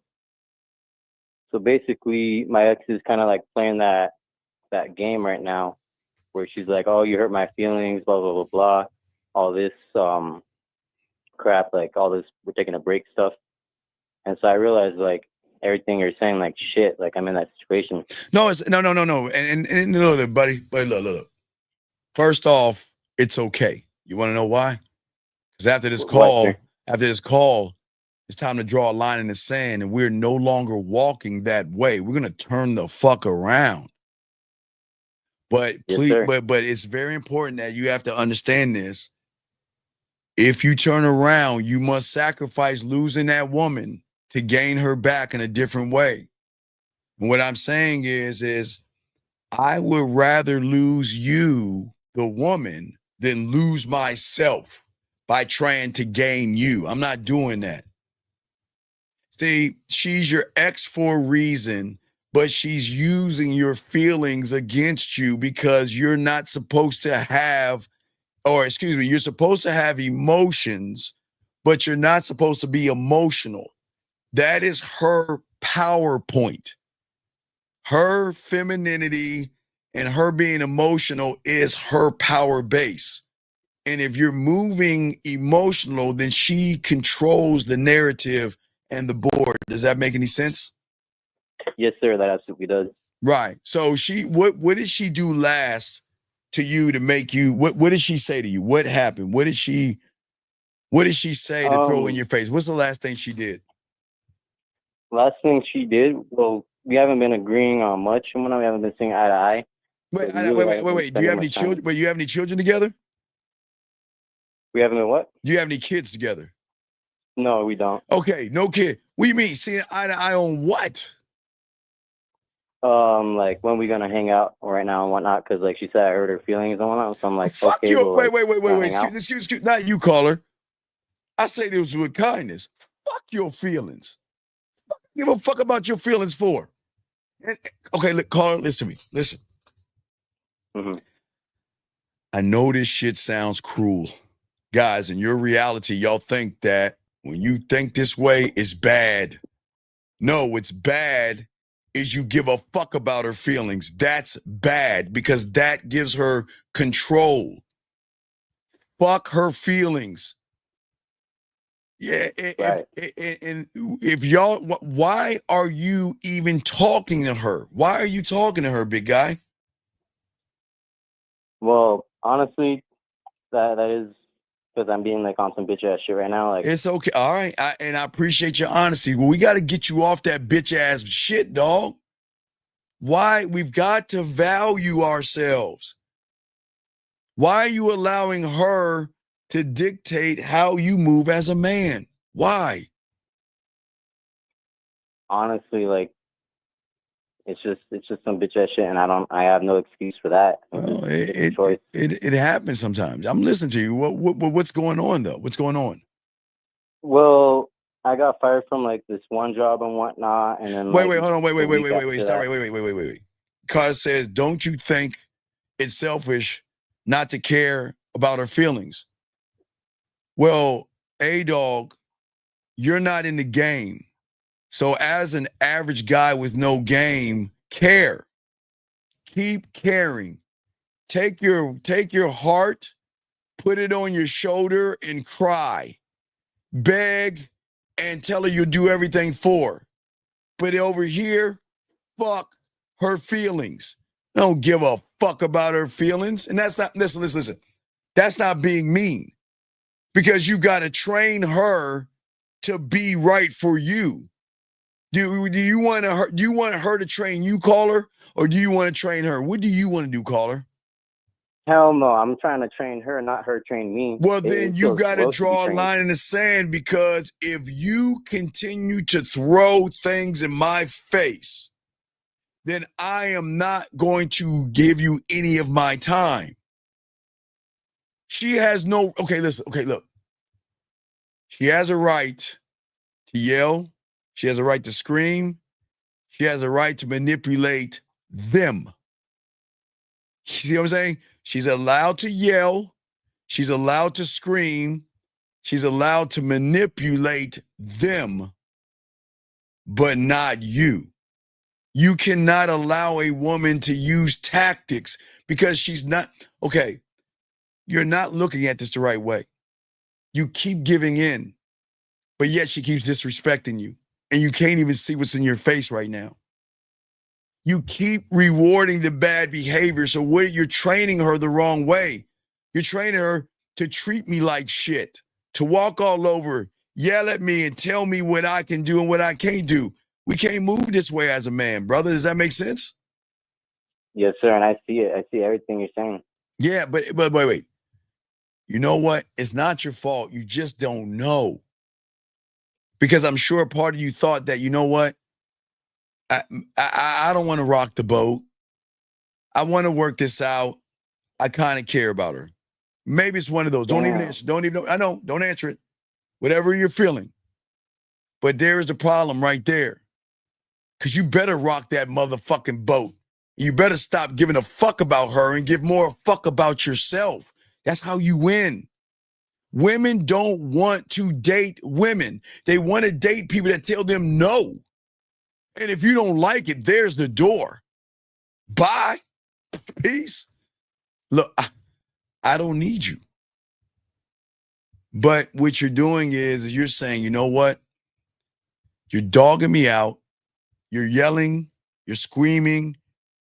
Speaker 13: So basically, my ex is kind of like playing that game right now, where she's like, "Oh, you hurt my feelings," blah blah blah blah, all this crap, like all this we're taking a break stuff. And so I realized like everything you're saying, like shit, like I'm in that situation.
Speaker 12: No, it's no. And look, buddy, but look. First off, it's okay. You want to know why? Because after this call, it's time to draw a line in the sand, and we're no longer walking that way. We're gonna turn the fuck around. But please, but it's very important that you have to understand this. If you turn around, you must sacrifice losing that woman to gain her back in a different way. And what I'm saying is I would rather lose you, the woman, than lose myself by trying to gain you. I'm not doing that. See, she's your ex for a reason, but she's using your feelings against you because you're not supposed to have, you're supposed to have emotions, but you're not supposed to be emotional. That is her PowerPoint. Her femininity and her being emotional is her power base. And if you're moving emotional, then she controls the narrative and the board. Does that make any sense?
Speaker 13: Yes, sir. That absolutely does.
Speaker 12: Right. So what did she do last to you to make you, what did she say to you? What happened? What did she say to throw in your face? What's the last thing she did?
Speaker 13: Last thing she did, well, we haven't been agreeing on much, and we haven't been seeing eye to eye.
Speaker 12: Wait. Do you have any children? Wait, you have any children together?
Speaker 13: We haven't been what?
Speaker 12: Do you have any kids together?
Speaker 13: No, we don't.
Speaker 12: Okay, no kid. What do you mean? Seeing eye to eye on what?
Speaker 13: Like when we gonna hang out right now and whatnot? Because like she said, I hurt her feelings and whatnot. So I'm like,
Speaker 12: fuck
Speaker 13: okay,
Speaker 12: you.
Speaker 13: well,
Speaker 12: Wait. Excuse. Not you, caller. I say this with kindness. Fuck your feelings. Give a fuck about your feelings for. Okay, look, caller, listen to me. Listen.
Speaker 13: Mm-hmm.
Speaker 12: I know this shit sounds cruel. Guys, in your reality, y'all think that When you think this way, it's bad. No, what's bad is you give a fuck about her feelings. That's bad because that gives her control. Fuck her feelings. Yeah,
Speaker 13: Right.
Speaker 12: and if y'all, why are you even talking to her? Why are you talking to her, big guy?
Speaker 13: Well, honestly, that is because I'm being like on some bitch ass shit right now. Like,
Speaker 12: It's okay. All right. And I appreciate your honesty. Well, we got to get you off that bitch ass shit, dog. Why? We've got to value ourselves. Why are you allowing her to dictate how you move as a man? Why?
Speaker 13: honestly, like, it's just some bitch ass shit, and I have no excuse for that.
Speaker 12: Well,
Speaker 13: It's a choice.
Speaker 12: it happens sometimes. I'm listening to you. What's going on though? What's going on?
Speaker 13: Well, I got fired from like this one job and whatnot, and then
Speaker 12: Wait,
Speaker 13: like,
Speaker 12: hold on.
Speaker 13: a week after
Speaker 12: Stop.
Speaker 13: that-
Speaker 12: Wait. Cause says, don't you think it's selfish not to care about her feelings? Well, dog, you're not in the game. So as an average guy with no game, care. Keep caring. Take your heart, put it on your shoulder and cry. Beg and tell her you'll do everything for her. But over here, fuck her feelings. Don't give a fuck about her feelings. And that's not, listen. That's not being mean. Because you got to train her to be right for you. Do you want her to train you, caller, or do you want to train her? What do you want to do, caller?
Speaker 13: Hell no, I'm trying to train her, not her train me.
Speaker 12: Well, then you got to
Speaker 13: gross be
Speaker 12: draw a
Speaker 13: trained.
Speaker 12: line in the sand, because if you continue to throw things in my face, then I am not going to give you any of my time. She has no, look. She has a right to yell. She has a right to scream. She has a right to manipulate them. You see what I'm saying? She's allowed to yell. She's allowed to scream. She's allowed to manipulate them, but not you. You cannot allow a woman to use tactics because she's not, okay, you're not looking at this the right way. You keep giving in, but yet she keeps disrespecting you. And you can't even see what's in your face right now. You keep rewarding the bad behavior. So you're training her the wrong way. You're training her to treat me like shit, to walk all over, yell at me and tell me what I can do and what I can't do. We can't move this way as a man, brother. Does that make sense?
Speaker 13: Yes, sir, and I see it. I see everything you're saying.
Speaker 12: Yeah, but wait. You know what? It's not your fault. You just don't know. Because I'm sure part of you thought that, you know what? I don't want to rock the boat. I want to work this out. I kind of care about her. Maybe it's one of those. Don't even answer. I know. Don't answer it. Whatever you're feeling. But there is a problem right there. Because you better rock that motherfucking boat. You better stop giving a fuck about her and give more fuck about yourself. That's how you win. Women don't want to date women. They want to date people that tell them no. And if you don't like it, there's the door. Bye. Peace. Look, I don't need you. But what you're doing is you're saying, you know what? You're dogging me out. You're yelling. You're screaming.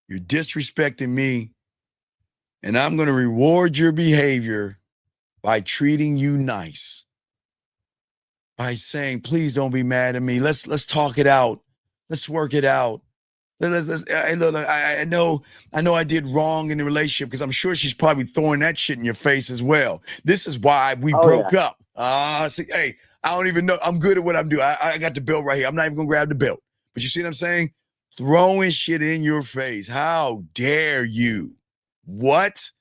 Speaker 12: You're disrespecting me. And I'm going to reward your behavior by treating you nice. By saying, please don't be mad at me. Let's talk it out. Let's work it out. I know I did wrong in the relationship, because I'm sure she's probably throwing that shit in your face as well. This is why we broke up. See, hey, I don't even know. I'm good at what I'm doing. I got the belt right here. I'm not even going to grab the belt. But you see what I'm saying? Throwing shit in your face. How dare you? What?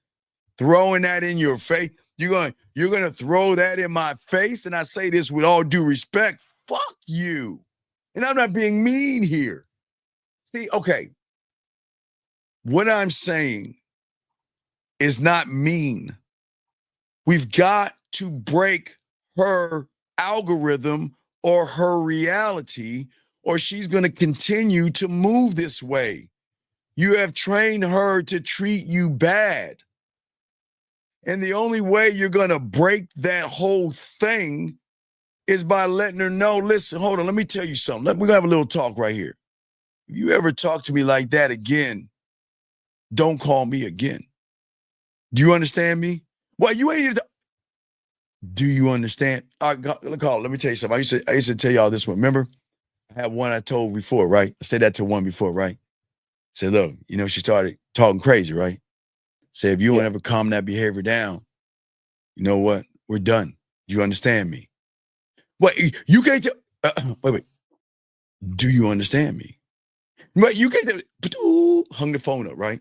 Speaker 12: Throwing that in your face? You're going to throw that in my face? And I say this with all due respect. Fuck you. And I'm not being mean here. See, okay. What I'm saying is not mean. We've got to break her
Speaker 7: algorithm or her reality, or she's going to continue to move this way. You have trained her to treat you bad. And the only way you're going to break that whole thing is by letting her know, listen, hold on, let me tell you something. We're going to have a little talk right here. If you ever talk to me like that again, don't call me again. Do you understand me? Well, you ain't even. Do you understand? All right, call. Let me tell you something. I used to tell y'all this one. Remember, I had one I told before, right? I said that to one before, right? I said, look, she started talking crazy, right? Say, if you don't ever calm that behavior down, you know what? We're done. Do you understand me? What? You can't tell. Wait. Do you understand me? But you can't tell. Hung the phone up, right?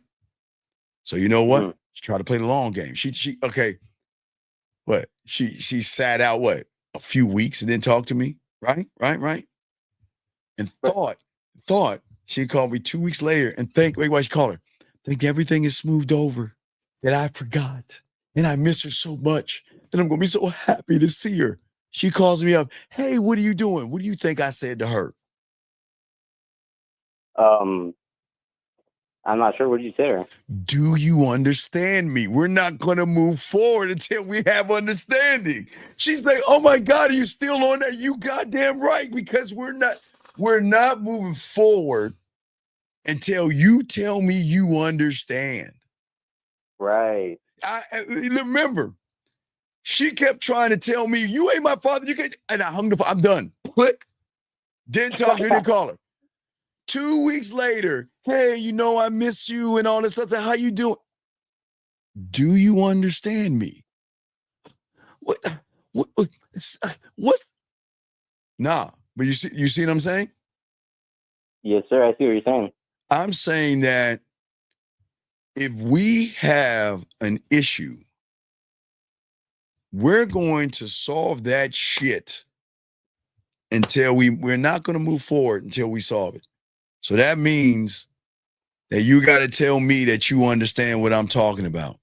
Speaker 7: So you know what? She tried to play the long game. She okay. What? She sat out what? A few weeks and then talked to me, right? And thought she called me 2 weeks later and wait, why she called her? Think everything is smoothed over, that I forgot. And I miss her so much that I'm gonna be so happy to see her. She calls me up, hey, what are you doing? What do you think I said to her?
Speaker 13: I'm not sure what you said.
Speaker 7: Do you understand me? We're not going to move forward until we have understanding. She's like, oh my God, are you still on that? You goddamn right, because we're not moving forward until you tell me you understand.
Speaker 13: Right.
Speaker 7: I remember, she kept trying to tell me, you ain't my father. You can't. And I hung the phone. I'm done. Click. Didn't talk to her, didn't call her. 2 weeks later, hey, I miss you and all this stuff. How you doing? Do you understand me? What? Nah, but you see what I'm saying?
Speaker 13: Yes, sir. I see what you're saying.
Speaker 7: I'm saying that if we have an issue, we're going to solve that shit until we're not going to move forward until we solve it. So that means that you got to tell me that you understand what I'm talking about.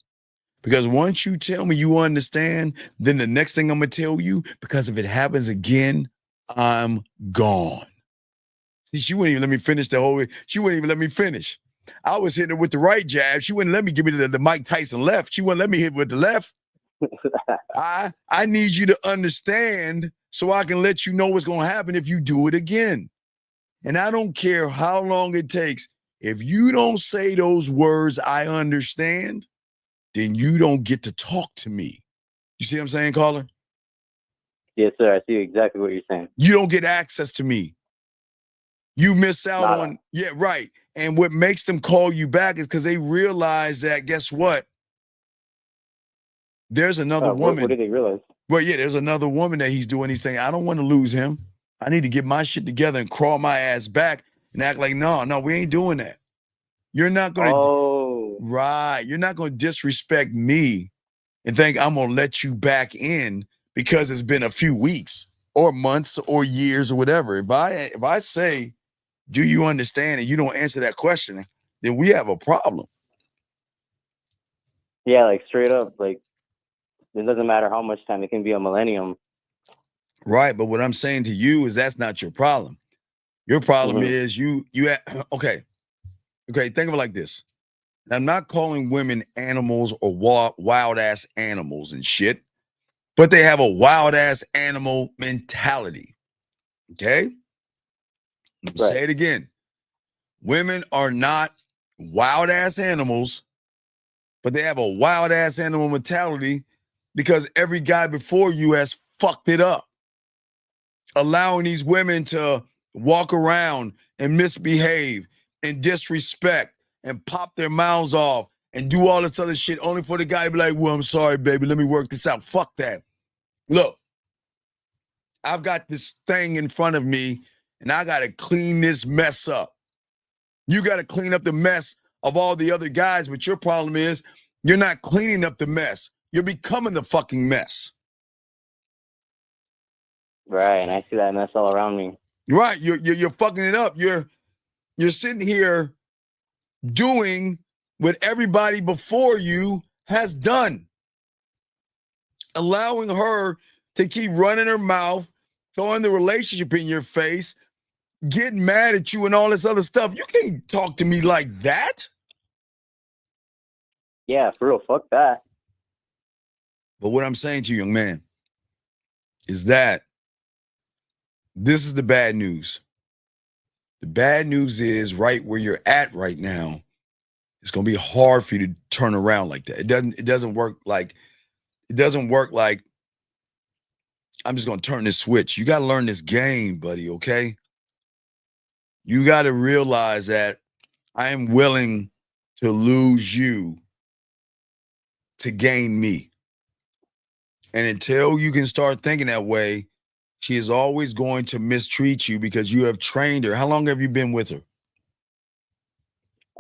Speaker 7: Because once you tell me you understand, then the next thing I'm going to tell you, because if it happens again, I'm gone. See, she wouldn't even let me finish she wouldn't even let me finish. I was hitting her with the right jab. She wouldn't let me give me the Mike Tyson left. She wouldn't let me hit with the left. I need you to understand so I can let you know what's going to happen if you do it again. And I don't care how long it takes. If you don't say those words, I understand, then you don't get to talk to me. You see what I'm saying, caller?
Speaker 13: Yes, sir. I see exactly what you're saying.
Speaker 7: You don't get access to me. You miss out on, yeah, right. And what makes them call you back is because they realize that, guess what? There's another woman.
Speaker 13: What did they realize?
Speaker 7: Well, yeah, there's another woman that he's doing these things. I don't want to lose him. I need to get my shit together and crawl my ass back and act like, no, we ain't doing that. You're not going to, right. You're not going to disrespect me and think I'm going to let you back in because it's been a few weeks or months or years or whatever. If I say, do you understand? And you don't answer that question, then we have a problem.
Speaker 13: Yeah, like straight up, like it doesn't matter how much time, it can be a millennium.
Speaker 7: Right, but what I'm saying to you is that's not your problem. Your problem is okay, think of it like this. I'm not calling women animals or wild ass animals and shit, but they have a wild ass animal mentality. Okay? Let me say it again. Women are not wild ass animals, but they have a wild ass animal mentality because every guy before you has fucked it up. Allowing these women to walk around and misbehave and disrespect and pop their mouths off and do all this other shit only for the guy to be like, well, I'm sorry, baby, let me work this out. Fuck that. Look, I've got this thing in front of me and I got to clean this mess up. You got to clean up the mess of all the other guys, but your problem is you're not cleaning up the mess. You're becoming the fucking mess.
Speaker 13: Right, and I see that mess all around me.
Speaker 7: Right, you're fucking it up. You're sitting here doing what everybody before you has done, allowing her
Speaker 12: to keep running her mouth, throwing the relationship in your face, getting mad at you and all this other stuff. You can't talk to me like that.
Speaker 13: Yeah, for real. Fuck that.
Speaker 12: But what I'm saying to you, young man, is that this is the bad news. The bad news is right where you're at right now, it's going to be hard for you to turn around like that. It doesn't work like I'm just going to turn this switch. You got to learn this game, buddy, okay? You got to realize that I am willing to lose you to gain me. And until you can start thinking that way, she is always going to mistreat you because you have trained her. How long have you been with her?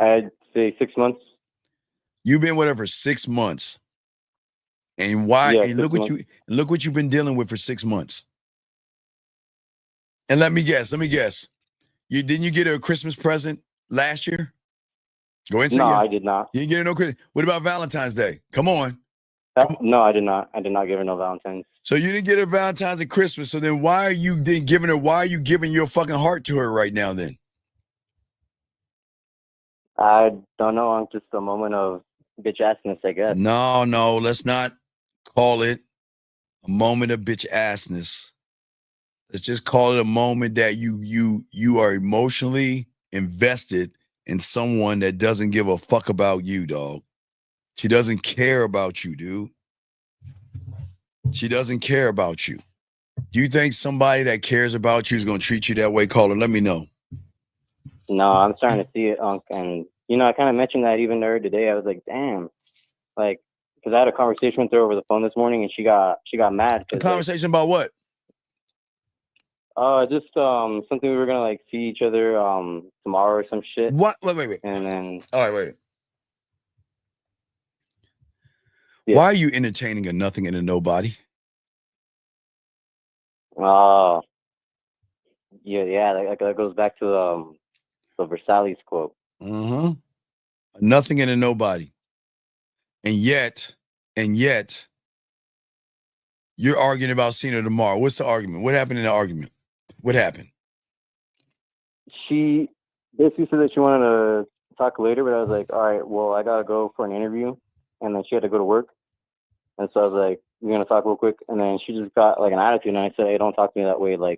Speaker 13: I'd say 6 months.
Speaker 12: You've been with her for 6 months. And why?
Speaker 13: Yeah,
Speaker 12: and look what you've been dealing with for 6 months. And let me guess. Didn't you get her a Christmas present last year? Go ahead and say
Speaker 13: No,
Speaker 12: yeah.
Speaker 13: I did not.
Speaker 12: You didn't get her no Christmas. What about Valentine's Day? Come on.
Speaker 13: No, I did not. I did not give her no Valentine's.
Speaker 12: So you didn't get her Valentine's and Christmas. So then why are you giving your fucking heart to her right now then?
Speaker 13: I don't know. I'm just a moment of bitch assness, I guess.
Speaker 12: No, let's not call it a moment of bitch assness. Let's just call it a moment that you are emotionally invested in someone that doesn't give a fuck about you, dog. She doesn't care about you, dude. She doesn't care about you. Do you think somebody that cares about you is going to treat you that way? Caller, let me know.
Speaker 13: No, I'm starting to see it, Unc. And, I kind of mentioned that even to her today. I was like, damn. Like, because I had a conversation with her over the phone this morning, and she got mad.
Speaker 12: A conversation about what?
Speaker 13: Just something we were going to, see each other tomorrow or some shit.
Speaker 12: What? Wait.
Speaker 13: And then...
Speaker 12: All right, wait.
Speaker 13: Yeah.
Speaker 12: Why are you entertaining a nothing and a nobody?
Speaker 13: Yeah, that goes back to the Versailles quote.
Speaker 12: Mm-hmm. A nothing and a nobody. And yet, you're arguing about seeing her tomorrow. What's the argument? What happened in the argument? What happened?
Speaker 13: She basically said that she wanted to talk later, but I was like, all right, well, I got to go for an interview. And then she had to go to work. And so I was like, we're going to talk real quick. And then she just got an attitude. And I said, hey, don't talk to me that way. I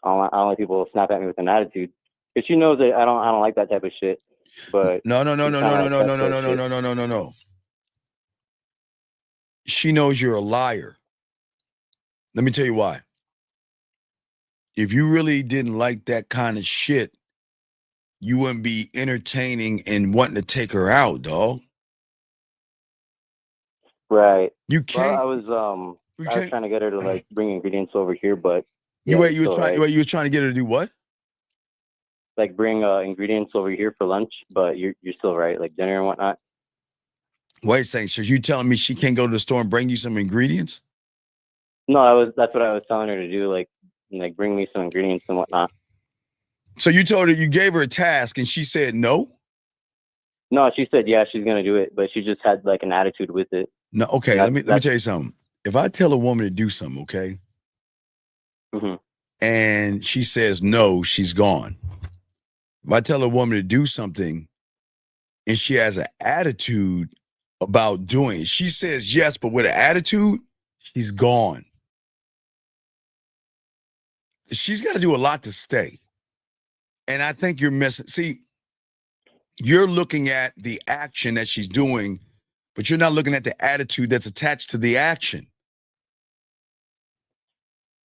Speaker 13: don't like people snap at me with an attitude. Because she knows that I don't like that type of shit. But
Speaker 12: No. She knows you're a liar. Let me tell you why. If you really didn't like that kind of shit, you wouldn't be entertaining and wanting to take her out, dog.
Speaker 13: Right.
Speaker 12: You can't.
Speaker 13: Well, I was trying to get her to bring ingredients over here, but
Speaker 12: you were trying to get her to do what?
Speaker 13: Bring ingredients over here for lunch, but you're still right, dinner and whatnot.
Speaker 12: Wait a second. So you telling me she can't go to the store and bring you some ingredients?
Speaker 13: No, that's what I was telling her to do, bring me some ingredients and whatnot.
Speaker 12: So you told her, you gave her a task and she said no?
Speaker 13: No, she said yeah, she's gonna do it, but she just had an attitude with it.
Speaker 12: No, okay. Let me tell you something. If I tell a woman to do something, okay,
Speaker 13: mm-hmm.
Speaker 12: and she says no, she's gone. If I tell a woman to do something and she has an attitude about doing it, she says yes, but with an attitude, she's gone. She's got to do a lot to stay. And I think you're missing. See, you're looking at the action that she's doing, but you're not looking at the attitude that's attached to the action.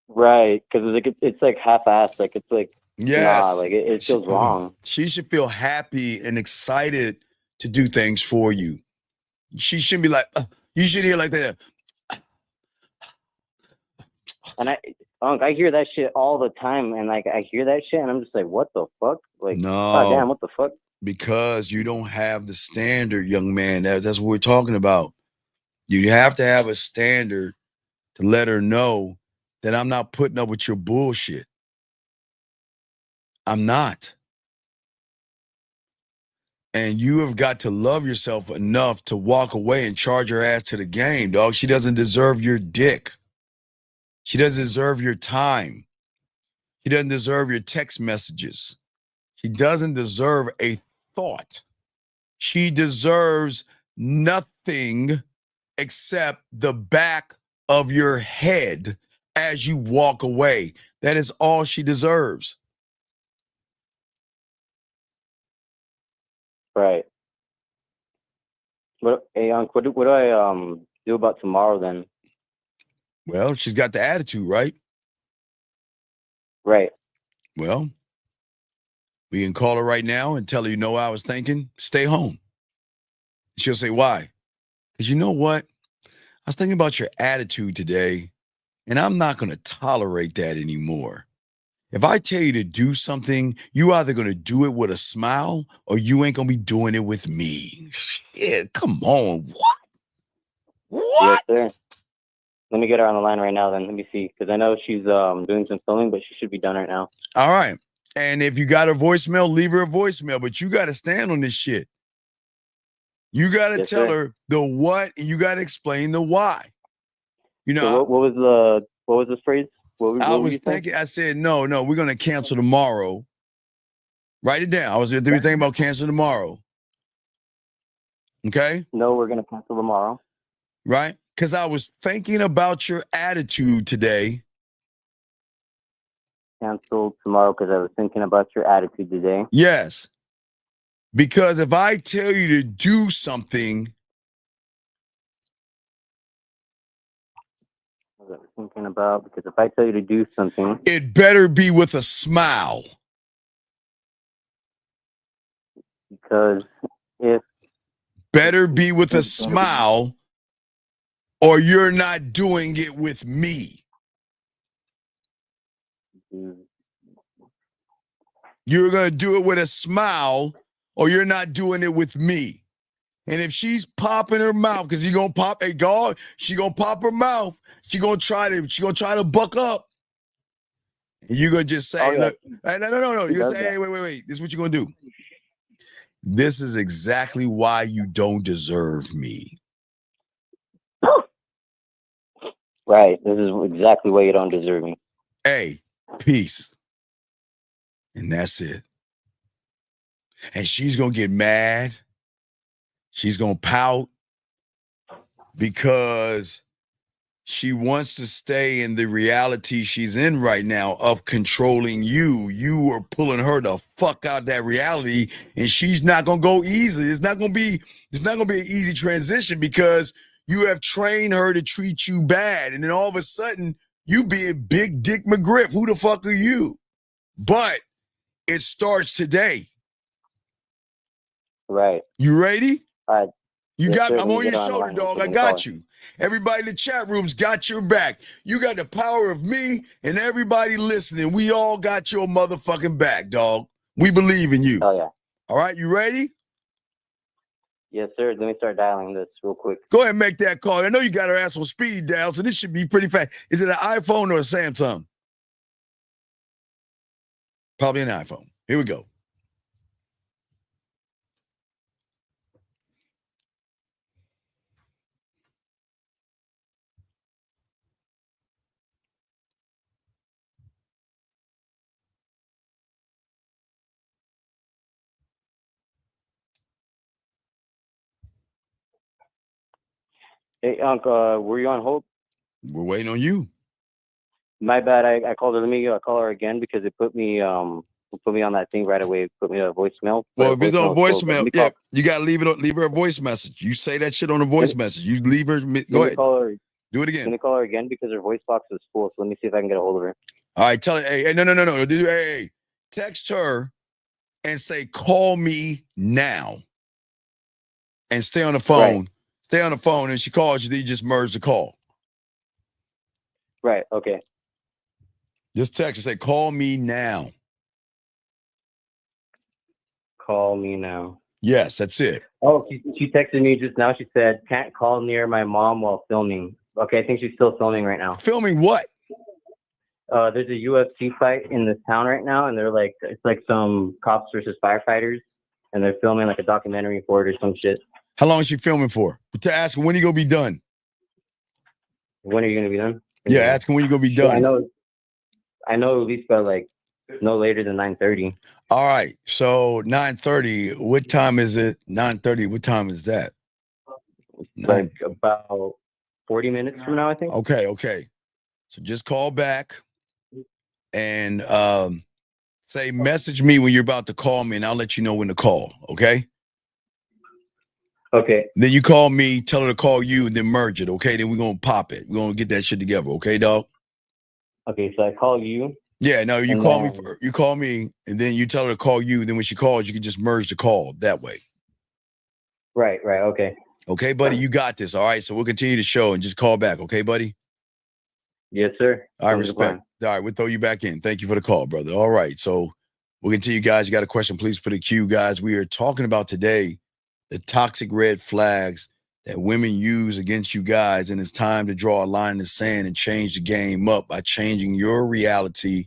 Speaker 13: Right, because it's half-assed.
Speaker 12: Yeah,
Speaker 13: nah, it feels wrong.
Speaker 12: She should feel happy and excited to do things for you. She shouldn't be you should hear like that.
Speaker 13: And I hear that shit all the time, and I hear that shit, and I'm just like, what the fuck?
Speaker 12: No,
Speaker 13: God damn, what the fuck?
Speaker 12: Because you don't have the standard, young man. That's what we're talking about. You have to have a standard to let her know that I'm not putting up with your bullshit. I'm not. And you have got to love yourself enough to walk away and charge her ass to the game, dog. She doesn't deserve your dick. She doesn't deserve your time. She doesn't deserve your text messages. She doesn't deserve a thought. She deserves nothing except the back of your head as you walk away. That is all she deserves.
Speaker 13: Right. Hey, Unc, what do I do about tomorrow then?
Speaker 12: Well, she's got the attitude, right?
Speaker 13: Right.
Speaker 12: Well, we can call her right now and tell her, you know what I was thinking? Stay home. She'll say, why? Because you know what? I was thinking about your attitude today, and I'm not going to tolerate that anymore. If I tell you to do something, you either going to do it with a smile or you ain't going to be doing it with me. Shit, come on. What?
Speaker 13: Yes, sir. Let me get her on the line right now then. Let me see. Because I know she's doing some filming, but she should be done right now.
Speaker 12: All right. And if you got a voicemail, leave her a voicemail. But you got to stand on this shit. You got to tell her the what, and you got to explain the why. You know,
Speaker 13: so what was the phrase?
Speaker 12: I was thinking, I said, no, we're going to cancel tomorrow. Write it down. I was thinking about cancel tomorrow. Okay?
Speaker 13: No, we're going to cancel tomorrow.
Speaker 12: Right? Because I was thinking about your attitude today.
Speaker 13: Cancel tomorrow because I was thinking about your attitude today.
Speaker 12: Yes. Because if I tell you to do something,
Speaker 13: I was thinking about, because if I tell you to do something,
Speaker 12: it better be with a smile.
Speaker 13: Because if
Speaker 12: better be with a smile, or you're not doing it with me. You're going to do it with a smile, or you're not doing it with me. And if she's popping her mouth, because you're going to pop a guard, she going to pop her mouth. She going to try to buck up. And you're going to just say, look, hey, no. You say, hey, wait. This is what you're going to do. This is exactly why you don't deserve me.
Speaker 13: Right. This is exactly why you don't deserve me.
Speaker 12: Hey, peace. And that's it. And she's going to get mad. She's going to pout because she wants to stay in the reality she's in right now of controlling you. You are pulling her the fuck out that reality, and she's not going to go easy. It's not going to be an easy transition because you have trained her to treat you bad. And then all of a sudden you being Big Dick McGriff. Who the fuck are you? But it starts today.
Speaker 13: Right.
Speaker 12: You ready?
Speaker 13: All right.
Speaker 12: You got me. I'm on your shoulder, dog. I got you. Everybody in the chat room's got your back. You got the power of me and everybody listening. We all got your motherfucking back, dog. We believe in you.
Speaker 13: Oh, yeah.
Speaker 12: All right, you ready?
Speaker 13: Yes, sir. Let me start dialing this real quick.
Speaker 12: Go ahead and make that call. I know you got her ass on speed dial, so this should be pretty fast. Is it an iPhone or a Samsung? Probably an iPhone. Here we go.
Speaker 13: Hey, Unc, were you on hold?
Speaker 12: We're waiting on you.
Speaker 13: My bad. I called her. Let me call her again because it put me on that thing right away. It put me a voicemail.
Speaker 12: Well, if it's on voicemail, yeah, you gotta leave her a voice message. You say that shit on a voice message. You leave her. Go ahead.
Speaker 13: Call her.
Speaker 12: Do it again.
Speaker 13: Let me call her again because her voice box is full. So let me see if I can get a hold of her.
Speaker 12: All right, tell her. Hey, no. Hey, text her and say, "Call me now," and stay on the phone. Right. Stay on the phone, and she calls you. Then you just merge the call.
Speaker 13: Right. Okay.
Speaker 12: Just text her. Say, "Call me now."
Speaker 13: Call me now.
Speaker 12: Yes, that's it.
Speaker 13: Oh, she texted me just now. She said, "Can't call near my mom while filming." Okay, I think she's still filming right now.
Speaker 12: Filming what?
Speaker 13: There's a UFC fight in this town right now, and it's like some cops versus firefighters, and they're filming like a documentary for it or some shit.
Speaker 12: How long is she filming for? To ask when are you gonna be done?
Speaker 13: When are you gonna be done?
Speaker 12: Yeah, ask him when you're gonna be done.
Speaker 13: I know at least by like no later than 9:30.
Speaker 12: All right, so 9:30. What time is it? 9:30. What time is that?
Speaker 13: Like about 40 minutes from now, I think.
Speaker 12: Okay. So just call back and say message me when you're about to call me, and I'll let you know when to call. Okay.
Speaker 13: Okay.
Speaker 12: Then you call me, tell her to call you, and then merge it. Okay. Then we're gonna pop it. We're gonna get that shit together. Okay, dog.
Speaker 13: Okay, so I call you.
Speaker 12: Yeah, no, you call me. You call me, and then you tell her to call you. And then when she calls, you can just merge the call that way.
Speaker 13: Right. Okay.
Speaker 12: Okay, buddy, you got this. All right, so we'll continue the show and just call back. Okay, buddy.
Speaker 13: Yes, sir.
Speaker 12: All right, respect. All right, we'll throw you back in. Thank you for the call, brother. All right, so we'll continue, guys. You got a question? Please put a Q, guys. We are talking about today the toxic red flags that women use against you guys, and it's time to draw a line in the sand and change the game up by changing your reality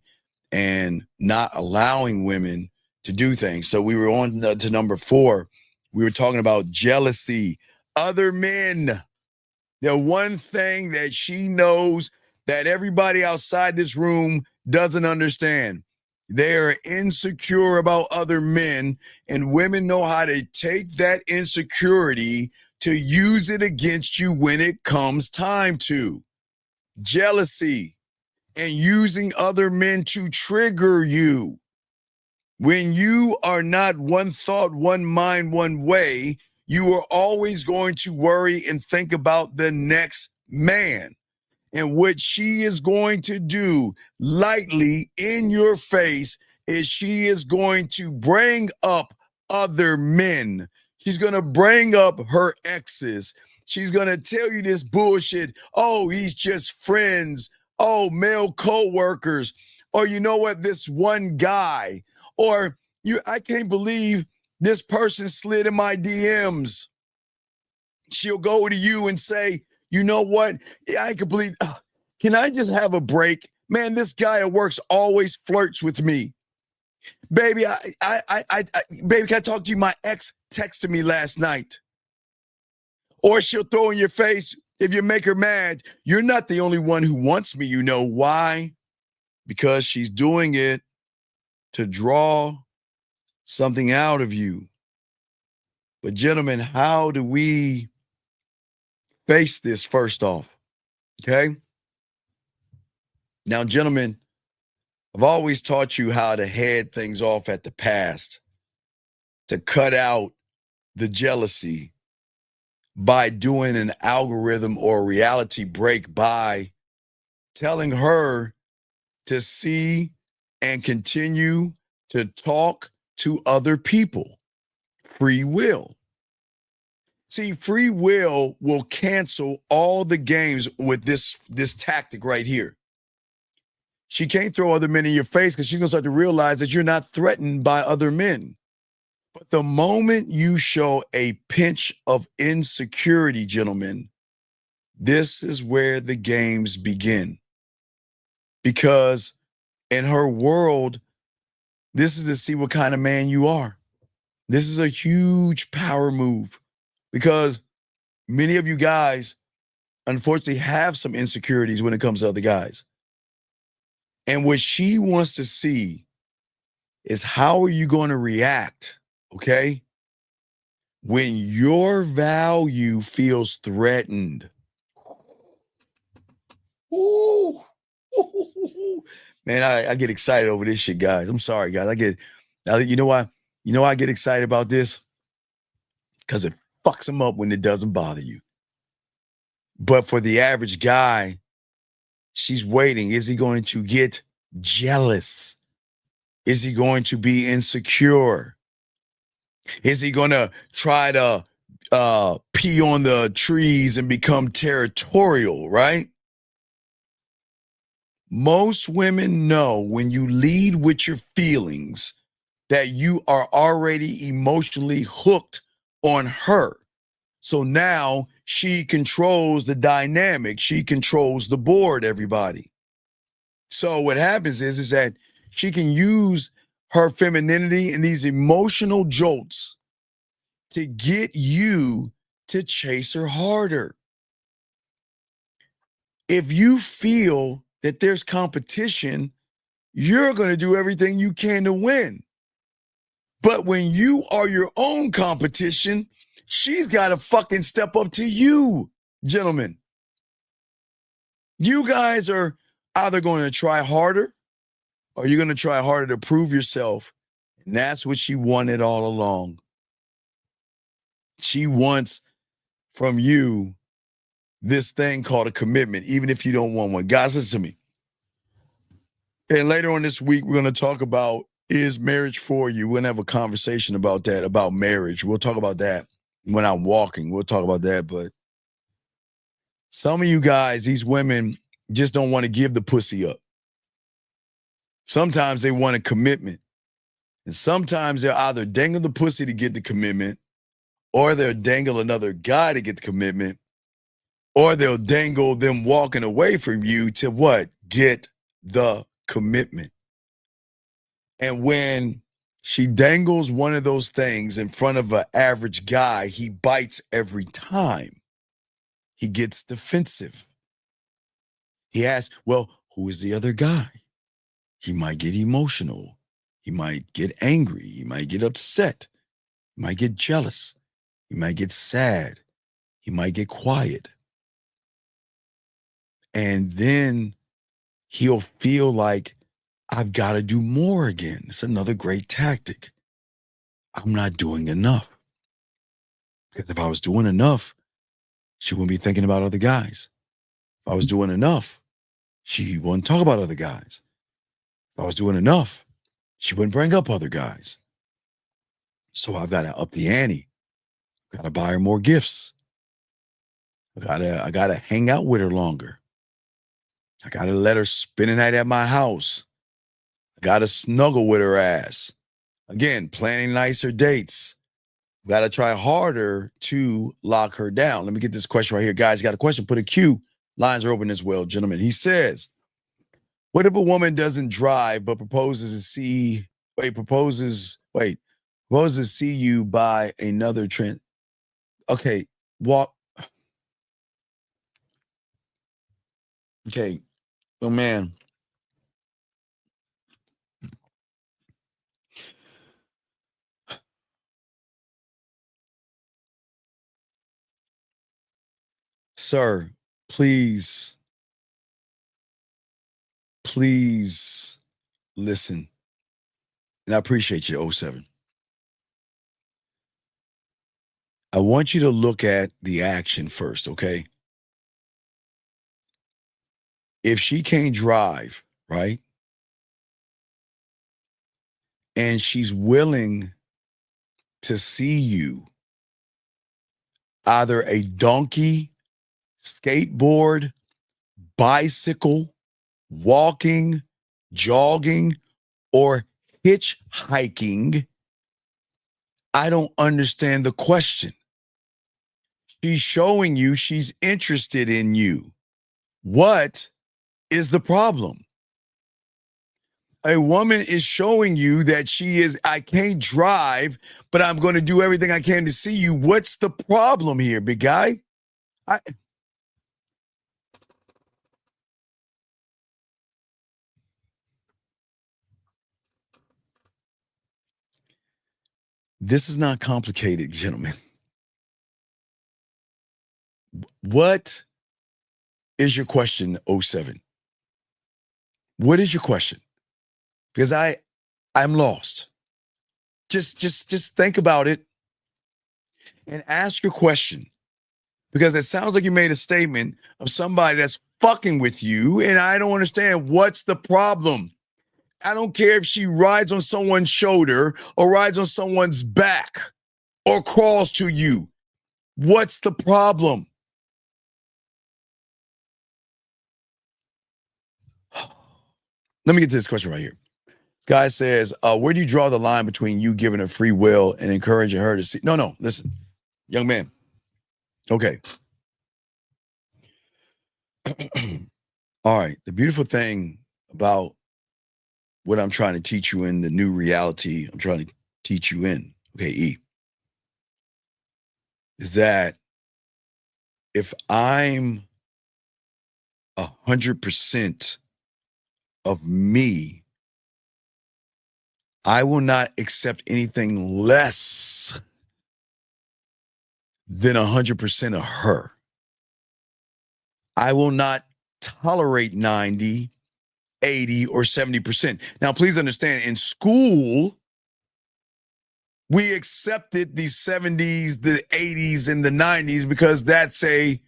Speaker 12: and not allowing women to do things. So we were on to number 4. We were talking about jealousy. Other men. The one thing that she knows that everybody outside this room doesn't understand. They are insecure about other men, and women know how to take that insecurity to use it against you when it comes time to. Jealousy and using other men to trigger you. When you are not one thought, one mind, one way, you are always going to worry and think about the next man. And what she is going to do lightly in your face is she is going to bring up other men. She's going to bring up her exes. She's going to tell you this bullshit. Oh, he's just friends. Oh, male co-workers. Or you know what? This one guy. Or I can't believe this person slid in my DMs. She'll go to you and say, you know what? I can believe. Can I just have a break? Man, this guy at work's always flirts with me. Baby, baby, can I talk to you? My ex texted me last night. Or she'll throw in your face, if you make her mad, you're not the only one who wants me. You know why? Because she's doing it to draw something out of you. But gentlemen, how do we face this first off? Okay? Now, gentlemen, I've always taught you how to head things off at the past, to cut out the jealousy by doing an algorithm or a reality break by telling her to see and continue to talk to other people. Free will. See, free will cancel all the games with this tactic right here. She can't throw other men in your face because she's going to start to realize that you're not threatened by other men. But the moment you show a pinch of insecurity, gentlemen, this is where the games begin. Because in her world, this is to see what kind of man you are. This is a huge power move because many of you guys, unfortunately, have some insecurities when it comes to other guys. And what she wants to see is how are you going to react, okay, when your value feels threatened. Ooh. Man, I get excited over this shit, guys. I'm sorry, guys. You know why? You know why I get excited about this? Because it fucks them up when it doesn't bother you. But for the average guy, she's waiting. Is he going to get jealous? Is he going to be insecure? Is he going to try to pee on the trees and become territorial, right? Most women know when you lead with your feelings that you are already emotionally hooked on her. So now she controls the dynamic. She controls the board, everybody. So what happens is that she can use her femininity and these emotional jolts to get you to chase her harder. if you feel that there's competition, you're going to do everything you can to win. But when you are your own competition, she's got to fucking step up to you, gentlemen. You guys are either going to try harder or you're going to try harder to prove yourself. And that's what she wanted all along. She wants from you this thing called a commitment, even if you don't want one. Guys, listen to me. And later on this week, we're going to talk about, is marriage for you? We're going to have a conversation about that, about marriage. We'll talk about that when I'm walking. We'll talk about that. But some of you guys, these women, just don't want to give the pussy up. Sometimes they want a commitment. And sometimes they'll either dangle the pussy to get the commitment, or they'll dangle another guy to get the commitment, or they'll dangle them walking away from you to what? Get the commitment. And when she dangles one of those things in front of an average guy, he bites every time. He gets defensive. He asks, well, who is the other guy? He might get emotional. He might get angry. He might get upset. He might get jealous. He might get sad. He might get quiet. And then he'll feel like, I've got to do more again. It's another great tactic. I'm not doing enough. Because if I was doing enough, she wouldn't be thinking about other guys. If I was doing enough, she wouldn't talk about other guys. If I was doing enough, she wouldn't bring up other guys. So I've got to up the ante. Got to buy her more gifts. I gotta hang out with her longer. I got to let her spend the night at my house. I got to snuggle with her ass. Again, planning nicer dates. Got to try harder to lock her down. Let me get this question right here. Guys, got a question? Put a Q. Lines are open as well, gentlemen. He says, what if a woman doesn't drive but proposes to see you by another trend? Okay, walk. Okay, oh man. Sir, please listen. And I appreciate you, 07. I want you to look at the action first, okay? If she can't drive, right? And she's willing to see you, either a donkey, skateboard, bicycle, walking, jogging, or hitchhiking, I don't understand the question. She's showing you she's interested in you. What is the problem? A woman is showing you that I can't drive, but I'm going to do everything I can to see you. What's the problem here, big guy? This is not complicated, gentlemen. What is your question, 07? What is your question? Because I'm lost. Just think about it and ask your question. Because it sounds like you made a statement of somebody that's fucking with you, and I don't understand what's the problem. I don't care if she rides on someone's shoulder or rides on someone's back or crawls to you. What's the problem? Let me get to this question right here. This guy says, where do you draw the line between you giving her free will and encouraging her to see? No, listen, young man. Okay. All right. The beautiful thing about what I'm trying to teach you in the new reality I'm trying to teach you in, okay, E, is that if I'm 100% of me, I will not accept anything less than 100% of her. I will not tolerate 90, 80, or 70%. Now, please understand, in school, we accepted the 70s, the 80s, and the 90s because that's a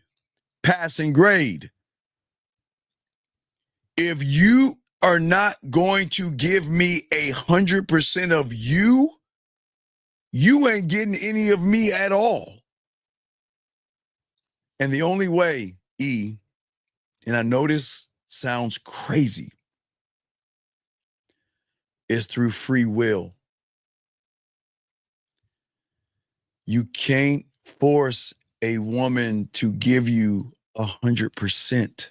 Speaker 12: passing grade. If you are not going to give me 100% of you, you ain't getting any of me at all. And the only way, E, and I know this sounds crazy, is through free will. You can't force a woman to give you 100%.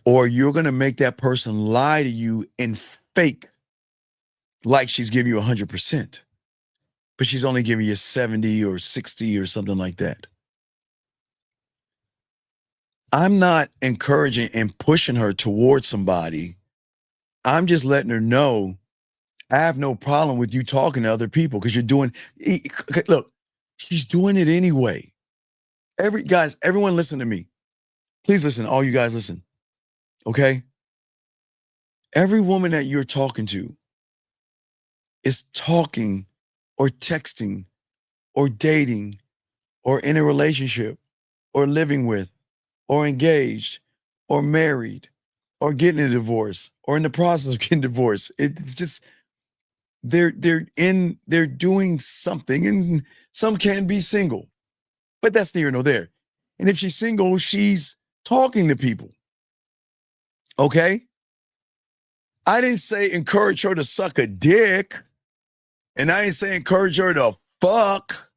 Speaker 12: Or you're going to make that person lie to you and fake like she's giving you 100%. But she's only giving you 70 or 60 or something like that. I'm not encouraging and pushing her towards somebody. I'm just letting her know I have no problem with you talking to other people because you're doing, look, she's doing it anyway. Everyone listen to me. Please listen, all you guys listen, okay? Every woman that you're talking to is talking or texting or dating or in a relationship or living with or engaged or married or getting a divorce or in the process of getting divorced. It's just, they're doing something, and some can be single, but that's neither nor there. And if she's single, she's talking to people. Okay? I didn't say encourage her to suck a dick, and I didn't say encourage her to fuck.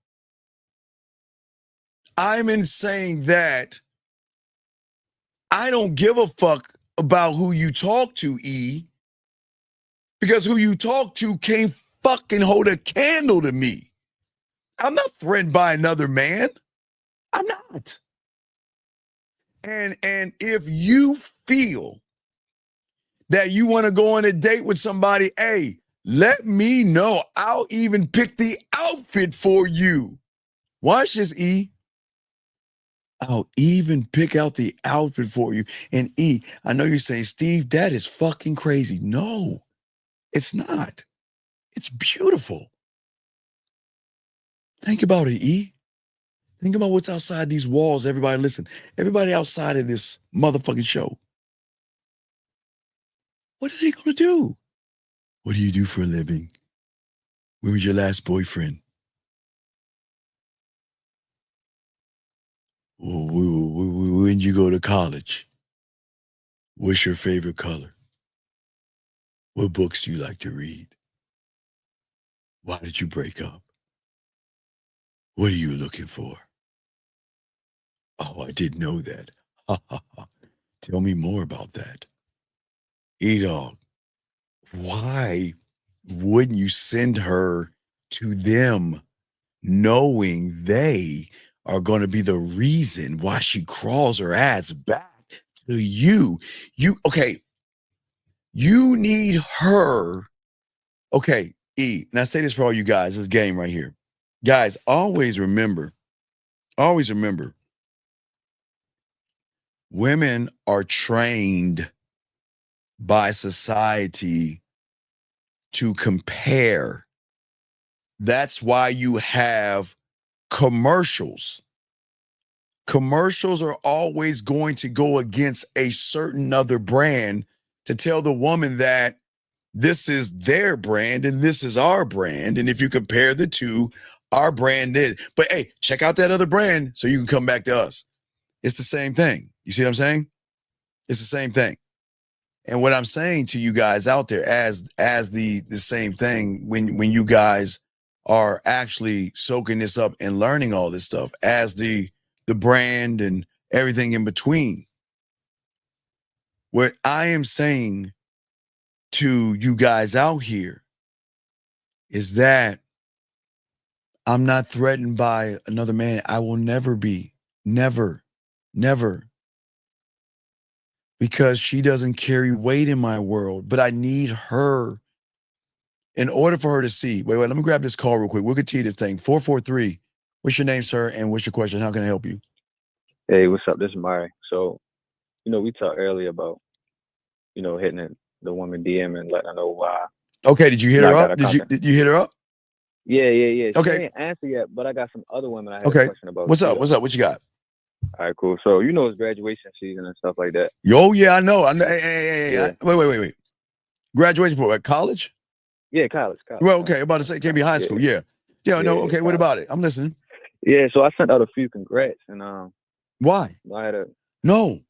Speaker 12: I'm in saying that I don't give a fuck about who you talk to, E, because who you talk to can't fucking hold a candle to me. I'm not threatened by another man. I'm not. And if you feel that you want to go on a date with somebody, hey, let me know. I'll even pick the outfit for you. Watch this, E. I'll even pick out the outfit for you. And E, I know you're saying, Steve, that is fucking crazy. No, it's not. It's beautiful. Think about it, E. Think about what's outside these walls. Everybody listen. Everybody outside of this motherfucking show. What are they going to do? What do you do for a living? When was your last boyfriend? When did you go to college? What's your favorite color? What books do you like to read? Why did you break up? What are you looking for? Oh, I didn't know that. Ha ha ha. Tell me more about that. E-Dog, why wouldn't you send her to them knowing they are going to be the reason why she crawls her ass back to you? Okay, you need her. Okay, E, and I say this for all you guys, this game right here. Guys, always remember, women are trained by society to compare. That's why you have commercials. Commercials are always going to go against a certain other brand to tell the woman that this is their brand and this is our brand. And if you compare the two, our brand is, but hey, check out that other brand so you can come back to us. It's the same thing. You see what I'm saying? It's the same thing. And what I'm saying to you guys out there as the same thing, when you guys are actually soaking this up and learning all this stuff as the brand and everything in between, what I am saying to you guys out here is that I'm not threatened by another man. I will never be. Never. because she doesn't carry weight in my world, but I need her in order for her to see. Wait, let me grab this call real quick. We'll continue this thing. 443. What's your name, sir? And what's your question? How can I help you?
Speaker 14: Hey, what's up? This is Mari. So, we talked earlier about, hitting the woman DM and letting her know why.
Speaker 12: Okay, did you hit her up? Did you hit her up?
Speaker 14: Yeah. She
Speaker 12: Okay.
Speaker 14: didn't answer yet, but I got some other women I had
Speaker 12: Okay.
Speaker 14: a question about.
Speaker 12: What's up? What you got?
Speaker 14: All right, cool. So, it's graduation season and stuff like that.
Speaker 12: Yo, yeah, I know. Hey.
Speaker 14: Yeah.
Speaker 12: Wait. Graduation for what? College?
Speaker 14: Yeah, college.
Speaker 12: Well, okay, about to say it can't be high school. Yeah. No, okay, what about it? I'm listening.
Speaker 14: Yeah, so I sent out a few congrats and
Speaker 12: Why?
Speaker 14: I had a
Speaker 12: No.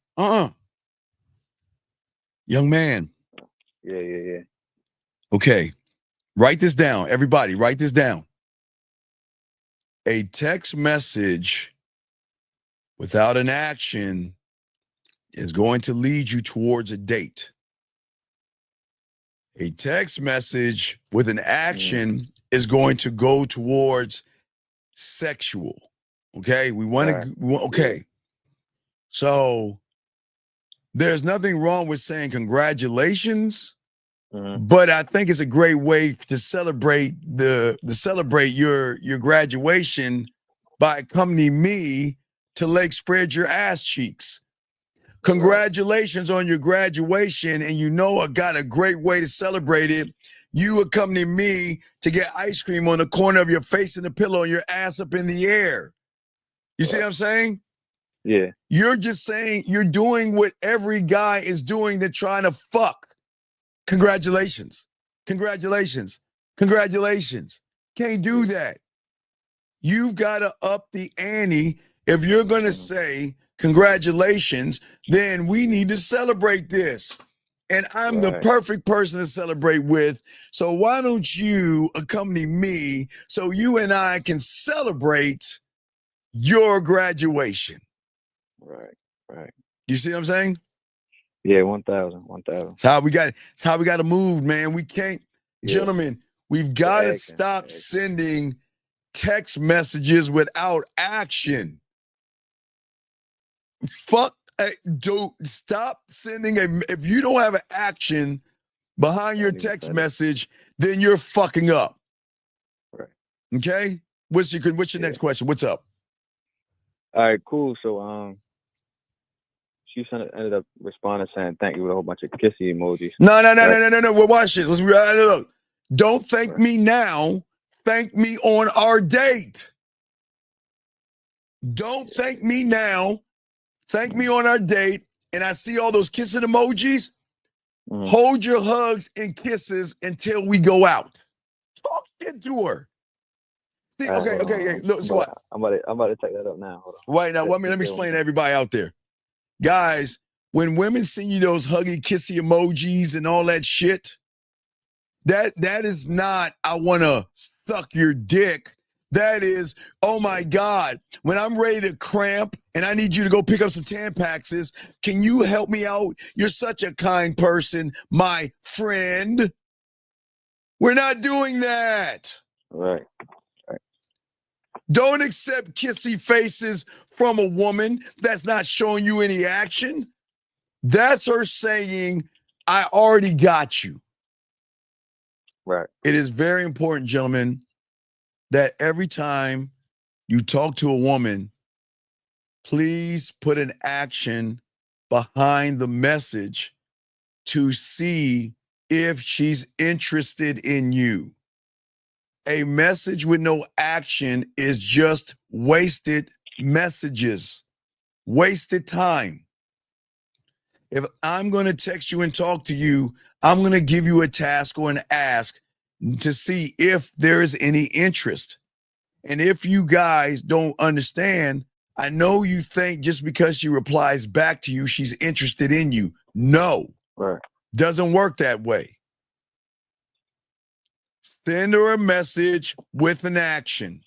Speaker 12: Young man.
Speaker 14: Yeah.
Speaker 12: Okay. Write this down. Everybody, write this down. A text message without an action is going to lead you towards a date. A text message with an action is going to go towards sexual. Okay? We want to, okay. So there's nothing wrong with saying congratulations, but I think it's a great way to celebrate celebrate your graduation by accompanying me to Lake Spread Your Ass Cheeks. Congratulations on your graduation, and I got a great way to celebrate it. You accompany me to get ice cream on the corner of your face and the pillow and your ass up in the air. You see what I'm saying?
Speaker 14: Yeah.
Speaker 12: You're just saying you're doing what every guy is doing. They're trying to fuck. Congratulations. Can't do that. You've got to up the ante. If you're going to say congratulations, then we need to celebrate this. And I'm the perfect person to celebrate with. So why don't you accompany me so you and I can celebrate your graduation?
Speaker 14: Right.
Speaker 12: You see what I'm saying?
Speaker 14: Yeah, 1,000.
Speaker 12: It's how we got to move, man. We can't, gentlemen, we've got to stop sending text messages without action. Stop sending if you don't have an action behind your text message, then you're fucking up.
Speaker 14: Right.
Speaker 12: Okay? What's your next question? What's up?
Speaker 14: All right, cool. So she ended up responding saying thank you with a whole bunch of kissy emojis.
Speaker 12: No. Well, watch this. Let's look. Don't thank me now. Thank me on our date. Don't thank me now. Thank me on our date. And I see all those kissing emojis. Hold your hugs and kisses until we go out. Talk shit to her. See, okay. Look, so what?
Speaker 14: I'm about to take that up now. Hold on.
Speaker 12: Right now, let me explain to everybody out there. Guys, when women send you those huggy, kissy emojis and all that shit, that is not, I want to suck your dick. That is, oh my God, when I'm ready to cramp and I need you to go pick up some Tampaxes, can you help me out? You're such a kind person, my friend. We're not doing that.
Speaker 14: Right.
Speaker 12: Don't accept kissy faces from a woman that's not showing you any action. That's her saying, I already got you.
Speaker 14: Right.
Speaker 12: It is very important, gentlemen, that every time you talk to a woman, please put an action behind the message to see if she's interested in you. A message with no action is just wasted messages, wasted time. If I'm going to text you and talk to you, I'm going to give you a task or an ask to see if there is any interest. And if you guys don't understand, I know you think just because she replies back to you, she's interested in you. No, doesn't work that way. Send her a message with an action.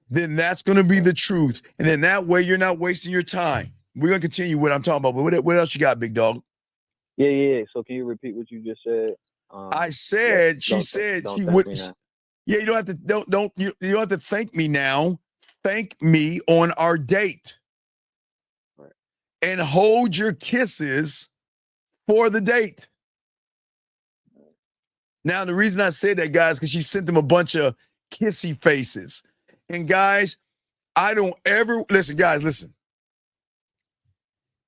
Speaker 12: Then that's going to be the truth. And then that way you're not wasting your time. We're going to continue what I'm talking about. But what else you got, big dog?
Speaker 14: Yeah. So can you repeat what you just said?
Speaker 12: I said, she said she would. Yeah, you don't have to you don't have to thank me now. Thank me on our date.
Speaker 14: Right.
Speaker 12: and hold your kisses for the date. Now, the reason I said that, guys, because she sent them a bunch of kissy faces. And guys, I don't ever, listen, guys, listen.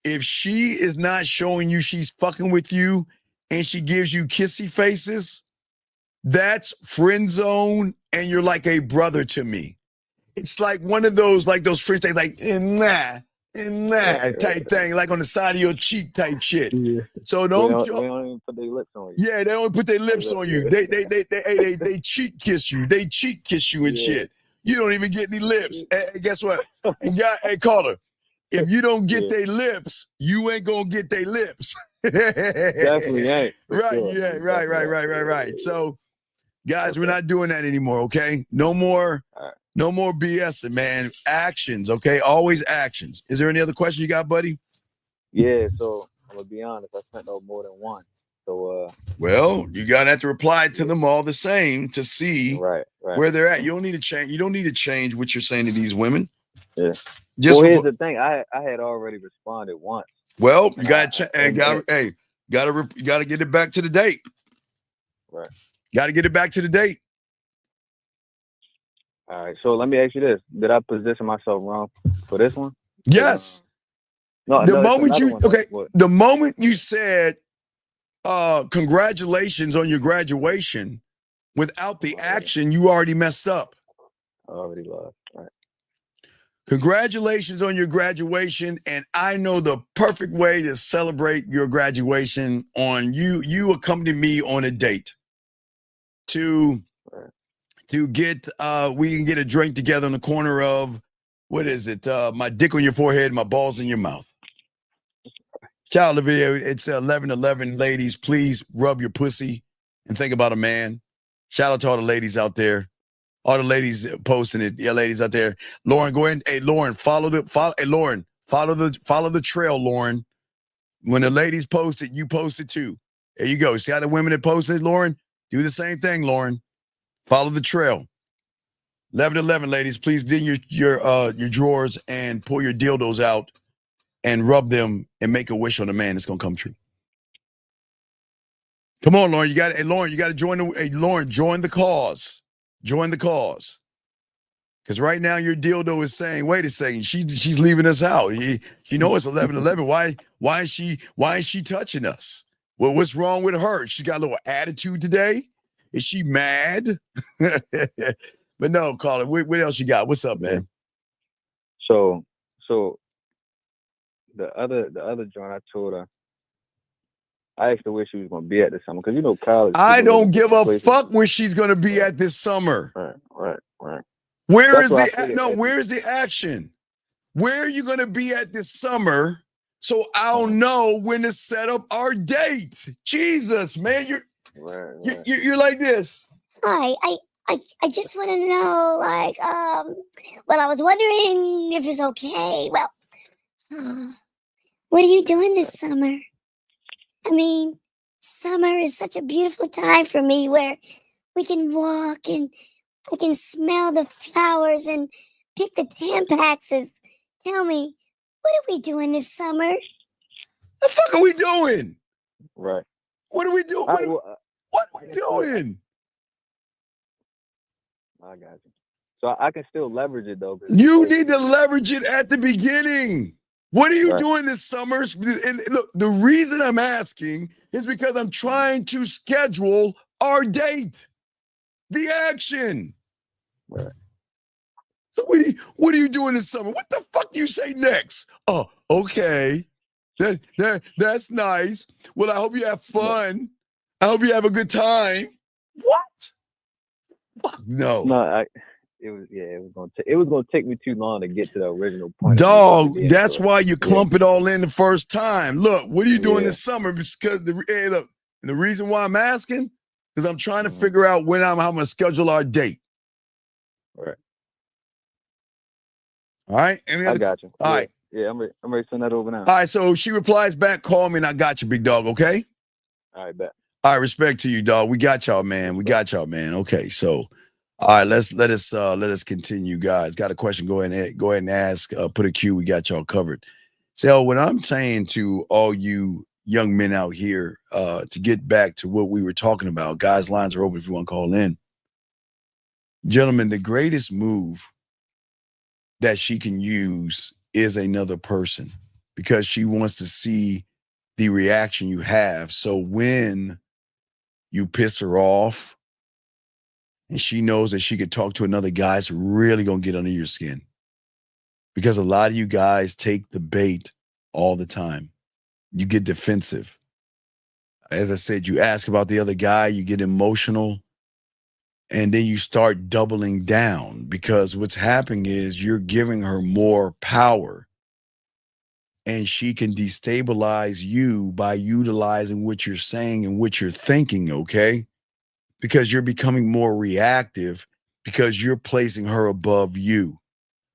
Speaker 12: If she is not showing you she's fucking with you and she gives you kissy faces, that's friend zone, and you're like a brother to me. It's like one of those, like those friends that like, nah type thing, like on the side of your cheek type shit. Yeah. So
Speaker 14: They don't even put their lips on you.
Speaker 12: Yeah, they don't put their lips on you. They cheek kiss you. They cheek kiss you and shit. You don't even get any lips. And guess what? And hey, caller, if you don't get their lips, you ain't gonna get their lips.
Speaker 14: Definitely ain't.
Speaker 12: Right,
Speaker 14: Sure.
Speaker 12: yeah, right. So, guys, we're not doing that anymore, okay? No more BSing, man. Actions, okay? Always actions. Is there any other question you got, buddy?
Speaker 14: Yeah, so I'm gonna be honest, I sent out more than one. So
Speaker 12: well, you gotta have to reply to them all the same to see where they're at. You don't need to change. You don't need to change what you're saying to these women.
Speaker 14: Yeah. Here's the thing. I had already responded once.
Speaker 12: Well, you gotta get it back to the date.
Speaker 14: Right.
Speaker 12: Got to get it back to the date.
Speaker 14: All right. So let me ask you this: did I position myself wrong for this one?
Speaker 12: Yes. The moment you said congratulations on your graduation without the action, you already messed up.
Speaker 14: I already lost. All right.
Speaker 12: Congratulations on your graduation, and I know the perfect way to celebrate your graduation on you accompany me on a date to get we can get a drink together in the corner of, what is it? My dick on your forehead, my balls in your mouth. Shout out the video. It's 11:11. Ladies, please rub your pussy and think about a man. Shout out to all the ladies out there. All the ladies posting it. Yeah, ladies out there. Lauren, go ahead. Hey, Lauren, follow the trail, Lauren. When the ladies post it, you post it too. There you go. See how the women that posted, Lauren? Do the same thing, Lauren. Follow the trail. 11:11, ladies, please dig your drawers and pull your dildos out and rub them and make a wish on a man. It's gonna come true. Come on, Lauren. You got to join join the cause. Join the cause. Because right now your dildo is saying, wait a second, she's leaving us out. She know it's 11:11. Why is she touching us? Well, what's wrong with her? She got a little attitude today. Is she mad? But no, caller, what else you got? What's up, man?
Speaker 14: So the other joint, I told her, I asked her where she was going to be at this summer, because college.
Speaker 12: I don't give a fuck where she's going to be at this summer.
Speaker 14: Right.
Speaker 12: Where's the action? Where are you going to be at this summer? So I'll know when to set up our date. Jesus, man, you're like this.
Speaker 15: Hi, I just want to know, I was wondering if it's okay. Well, what are you doing this summer? I mean, summer is such a beautiful time for me where we can walk and I can smell the flowers and pick the Tampaxes. Tell me, what are we doing this summer?
Speaker 12: The fuck are we doing?
Speaker 14: Right.
Speaker 12: What are we doing? What are we doing?
Speaker 14: I got you. So I can still leverage it, though.
Speaker 12: You need to leverage it at the beginning. What are you doing this summer? And look, the reason I'm asking is because I'm trying to schedule our date. The action.
Speaker 14: Right.
Speaker 12: What are you doing this summer? What the fuck do you say next? Oh, okay. That's nice. Well, I hope you have fun. I hope you have a good time. What? Fuck no.
Speaker 14: No, it was gonna take me too long to get to the original point.
Speaker 12: Dog, that's why you clump it all in the first time. Look, what are you doing this summer? Because the reason why I'm asking is I'm trying to figure out when I'm going to schedule our date.
Speaker 14: All right.
Speaker 12: All right.
Speaker 14: I got you.
Speaker 12: All right.
Speaker 14: Yeah, I'm ready to send that over now.
Speaker 12: All right. So she replies back, call me, and I got you, big dog. Okay.
Speaker 14: All right, bet.
Speaker 12: All right. Respect to you, dog. We got y'all, man. Okay. So, all right. Let us continue, guys. Got a question? Go ahead and ask. Put a Q. We got y'all covered. So what I'm saying to all you young men out here, to get back to what we were talking about, guys, lines are open if you want to call in. Gentlemen, the greatest move that she can use is another person, because she wants to see the reaction you have. So when you piss her off and she knows that she could talk to another guy, it's really going to get under your skin, because a lot of you guys take the bait all the time. You get defensive. As I said, you ask about the other guy, you get emotional, and then you start doubling down, because what's happening is you're giving her more power, and she can destabilize you by utilizing what you're saying and what you're thinking, okay? Because you're becoming more reactive, because you're placing her above you.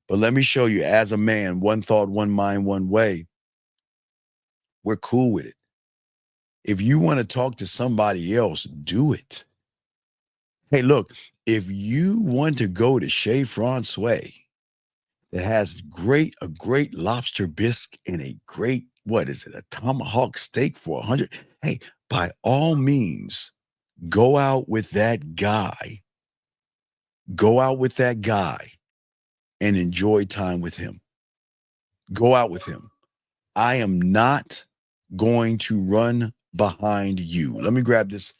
Speaker 12: But let me show you, as a man, one thought, one mind, one way. We're cool with it. If you want to talk to somebody else, do it. Hey, look, if you want to go to Chez Francois that has a great lobster bisque and a great, a tomahawk steak for 100, hey, by all means, go out with that guy. Go out with that guy and enjoy time with him. Go out with him. I am not going to run behind you. Let me grab this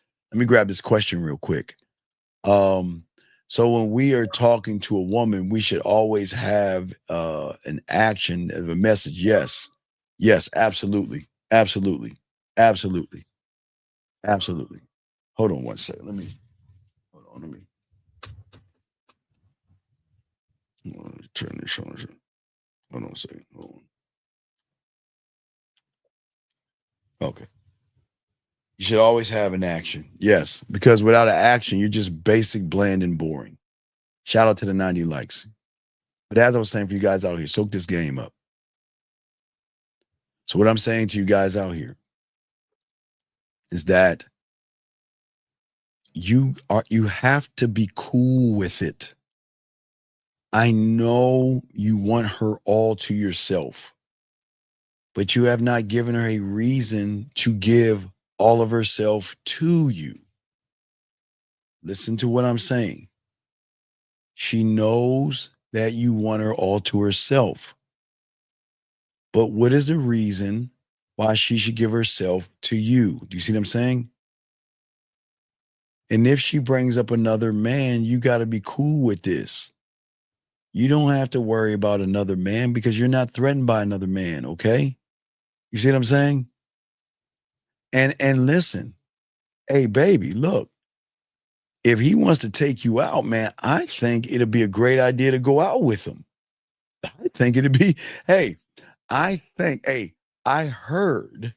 Speaker 12: question real quick. So when we are talking to a woman, we should always have an action of a message. Yes, absolutely. Absolutely. Hold on one second. Let me turn this on. Hold on a second. Hold on. Okay. You should always have an action. Yes, because without an action, you're just basic, bland, and boring. Shout out to the 90 likes. But as I was saying for you guys out here, soak this game up. So what I'm saying to you guys out here is that you have to be cool with it. I know you want her all to yourself, but you have not given her a reason to give all of herself to you. Listen to what I'm saying. She knows that you want her all to herself. But what is the reason why she should give herself to you? Do you see what I'm saying? And if she brings up another man, you got to be cool with this. You don't have to worry about another man, because you're not threatened by another man, okay? You see what I'm saying? And listen, hey, baby, look, if he wants to take you out, man, I think it'd be a great idea to go out with him. I think it'd be, I heard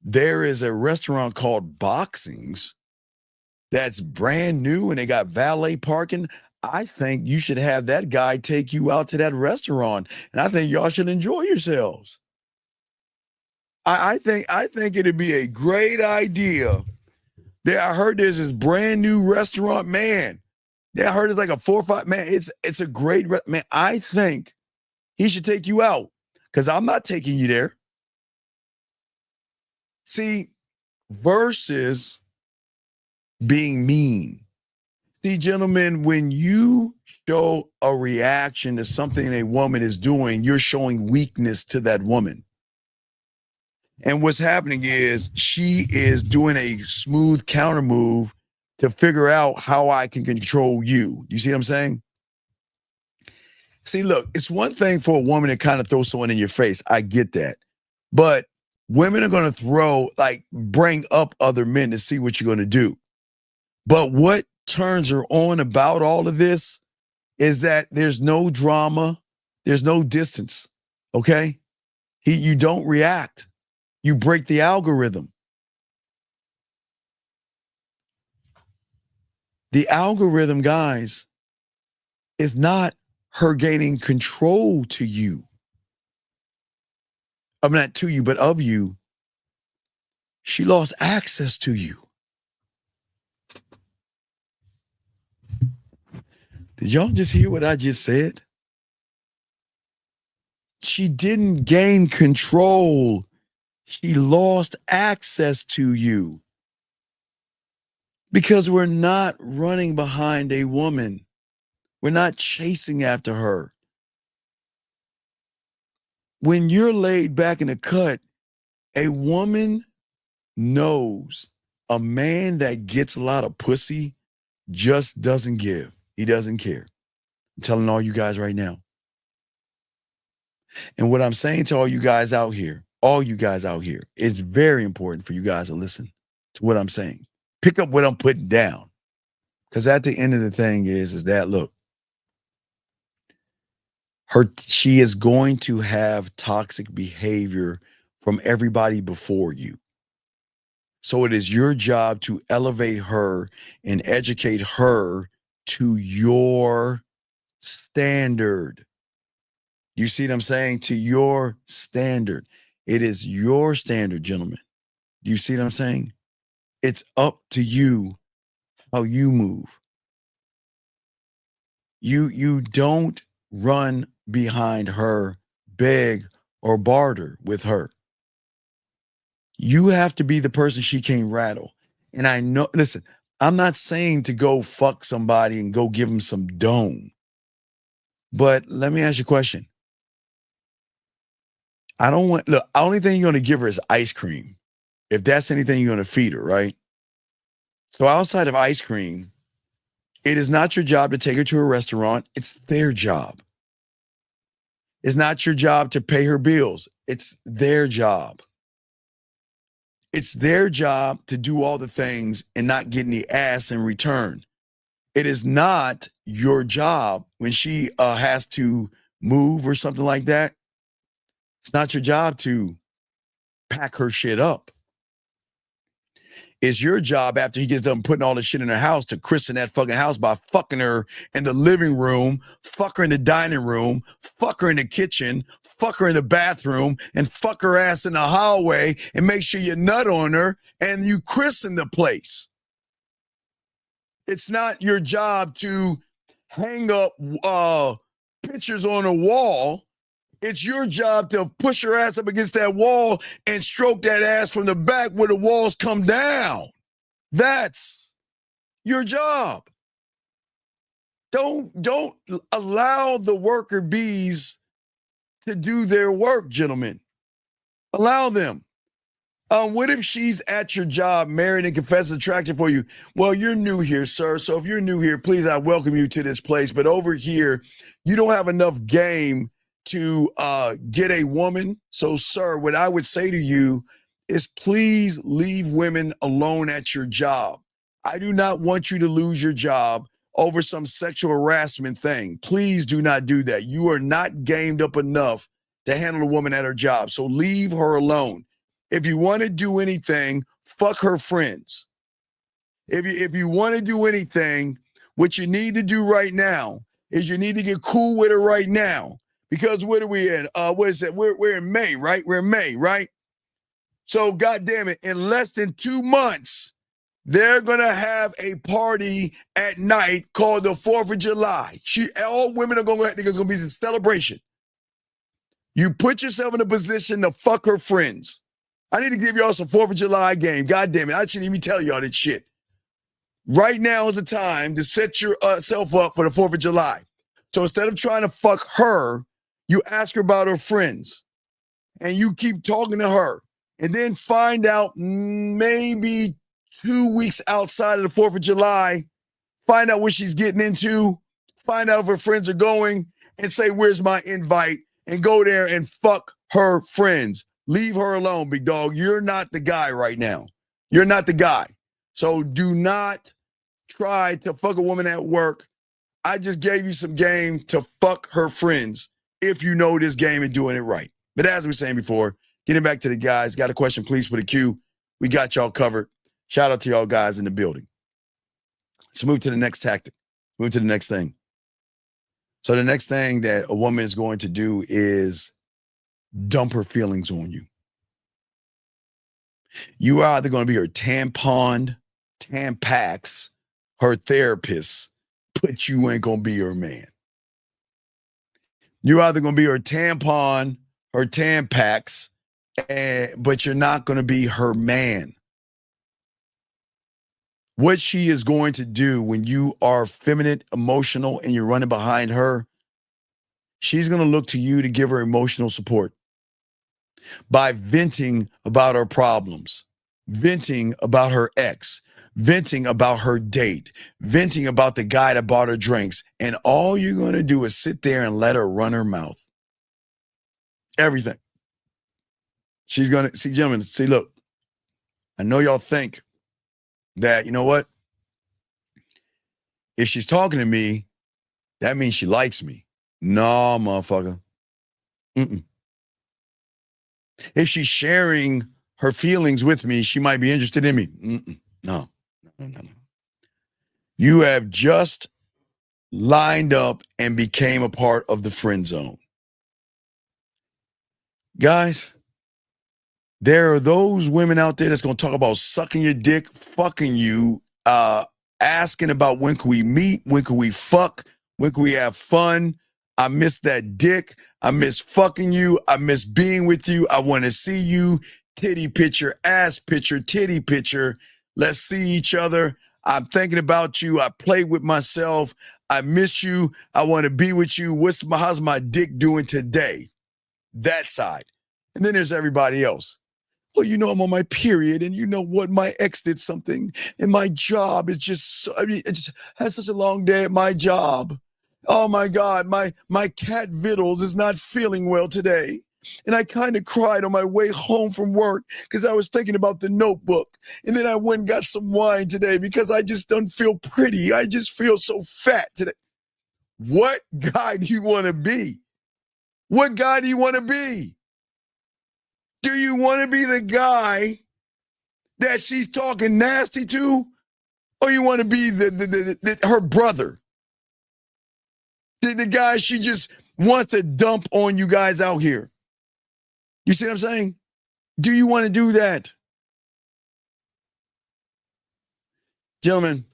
Speaker 12: there is a restaurant called Boxings that's brand new and they got valet parking. I think you should have that guy take you out to that restaurant, and I think y'all should enjoy yourselves. I think it'd be a great idea. I heard there's this brand new restaurant, man. I heard it's like a 4 or 5, man. It's a great man. I think he should take you out, because I'm not taking you there. See, versus being mean. See, gentlemen, when you show a reaction to something a woman is doing, you're showing weakness to that woman. And what's happening is she is doing a smooth counter move to figure out how I can control you. You see what I'm saying? See, look, it's one thing for a woman to kind of throw someone in your face. I get that. But women are going to bring up other men to see what you're going to do. But what turns her on about all of this is that there's no drama. There's no distance. Okay? You don't react. You break the algorithm. The algorithm, guys, is not her gaining control to you. I'm not to you, but of you. She lost access to you. Did y'all just hear what I just said? she didn't gain control. She lost access to you. Because we're not running behind a woman. We're not chasing after her. When you're laid back in the cut, a woman knows a man that gets a lot of pussy just doesn't give. He doesn't care. I'm telling all you guys right now. And what I'm saying to all you guys out here, it's very important for you guys to listen to what I'm saying. Pick up what I'm putting down. Because at the end of the thing is that, look, she is going to have toxic behavior from everybody before you. So it is your job to elevate her and educate her to your standard. You see what I'm saying? To your standard. It is your standard, gentlemen. Do you see what I'm saying? It's up to you how you move. You don't run behind her, beg or barter with her. You have to be the person she can't rattle. And I know, listen, I'm not saying to go fuck somebody and go give them some dome. But let me ask you a question. The only thing you're going to give her is ice cream. If that's anything you're going to feed her, right? So outside of ice cream, it is not your job to take her to a restaurant. It's their job. It's not your job to pay her bills. It's their job. It's their job to do all the things and not get any ass in return. It is not your job when she has to move or something like that. It's not your job to pack her shit up. It's your job after he gets done putting all the shit in her house to christen that fucking house by fucking her in the living room, fuck her in the dining room, fuck her in the kitchen, fuck her in the bathroom, and fuck her ass in the hallway and make sure you nut on her and you christen the place. It's not your job to hang up pictures on a wall. It's your job to push her ass up against that wall and stroke that ass from the back where the walls come down. That's your job. Don't allow the worker bees to do their work, gentlemen. Allow them. What if she's at your job, married and confessed attraction for you? Well, you're new here, sir. So if you're new here, please, I welcome you to this place. But over here, you don't have enough game to get a woman. So, sir, what I would say to you is please leave women alone at your job. I do not want you to lose your job over some sexual harassment thing. Please do not do that. You are not gamed up enough to handle a woman at her job. So leave her alone. If you want to do anything, fuck her friends. If you want to do anything, what you need to do right now is you need to get cool with her right now. Because what are we in? What is it? We're in May, right? We're in May, right? So, goddamn it, in less than 2 months, they're gonna have a party at night called the 4th of July. All women are gonna go. There's gonna be some celebration. You put yourself in a position to fuck her friends. I need to give y'all some 4th of July game. God damn it, I shouldn't even tell y'all this shit. Right now is the time to set yourself up for the 4th of July. So instead of trying to fuck her, you ask her about her friends and you keep talking to her and then find out maybe 2 weeks outside of the 4th of July, find out what she's getting into, find out if her friends are going and say, where's my invite? And go there and fuck her friends. Leave her alone, big dog. You're not the guy right now. You're not the guy. So do not try to fuck a woman at work. I just gave you some game to fuck her friends if you know this game and doing it right. But as we were saying before, getting back to the guys, got a question, please put a Q. We got y'all covered. Shout out to y'all guys in the building. Let's move to the next tactic. Move to the next thing. So the next thing that a woman is going to do is dump her feelings on you. You are either going to be her tampon, Tampax, her therapist, but you ain't going to be her man. You're either going to be her tampon her Tampax, but you're not going to be her man. What she is going to do when you are feminine, emotional, and you're running behind her, she's going to look to you to give her emotional support by venting about her problems, venting about her ex, venting about her date, venting about the guy that bought her drinks. And all you're going to do is sit there and let her run her mouth. Everything. She's going to, see, gentlemen, see, look, I know y'all think that, you know what? If she's talking to me, that means she likes me. No, motherfucker. Mm-mm. If she's sharing her feelings with me, she might be interested in me. Mm-mm. No. You have just lined up and became a part of the friend zone. Guys, there are those women out there that's going to talk about sucking your dick, fucking you, asking about when can we meet, when can we fuck, when can we have fun. I miss that dick. I miss fucking you. I miss being with you. I want to see you. Titty picture, ass picture, titty picture. Let's see each other. I'm thinking about you. I play with myself. I miss you. I want to be with you. How's my dick doing today? That side. And then there's everybody else. Well, you know, I'm on my period, and you know what? My ex did something, and my job is just, it just had such a long day at my job. Oh my God, my cat Vittles is not feeling well today. And I kind of cried on my way home from work because I was thinking about The Notebook. And then I went and got some wine today because I just don't feel pretty. I just feel so fat today. What guy do you want to be? What guy do you want to be? Do you want to be the guy that she's talking nasty to? Or you want to be her brother? The guy she just wants to dump on you guys out here. You see what I'm saying? Do you want to do that? Gentlemen,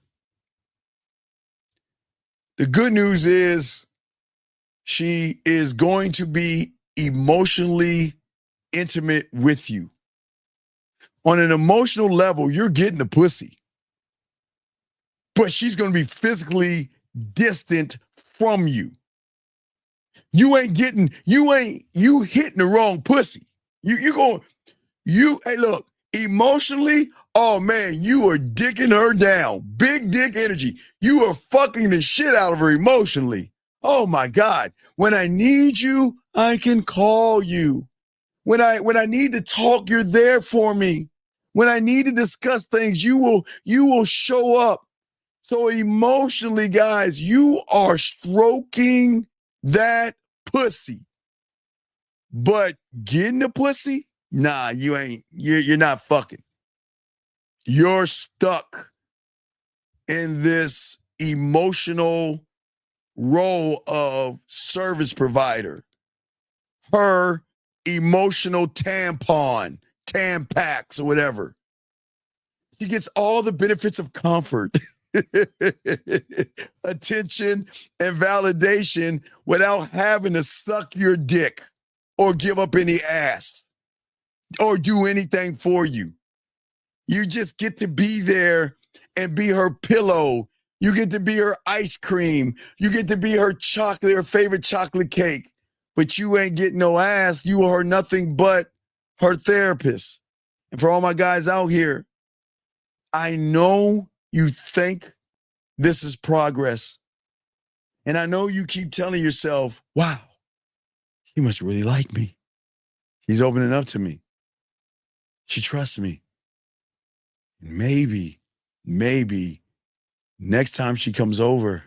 Speaker 12: the good news is she is going to be emotionally intimate with you. On an emotional level, you're getting the pussy. But she's going to be physically distant from you. You hitting the wrong pussy. Hey, look, emotionally, oh man, you are dicking her down. Big dick energy. You are fucking the shit out of her emotionally. Oh my God. When I need you, I can call you. When I need to talk, you're there for me. When I need to discuss things, you will show up. So emotionally, guys, you are stroking that pussy. But getting the pussy? Nah, you ain't. You're not fucking. You're stuck in this emotional role of service provider. Her emotional tampon, Tampax, or whatever. She gets all the benefits of comfort, attention, and validation without having to suck your dick or give up any ass or do anything for you. You just get to be there and be her pillow. You get to be her ice cream. You get to be her chocolate, her favorite chocolate cake. But you ain't getting no ass. You are nothing but her therapist. And for all my guys out here, I know you think this is progress. And I know you keep telling yourself, wow, she must really like me. She's opening up to me. She trusts me. Maybe next time she comes over,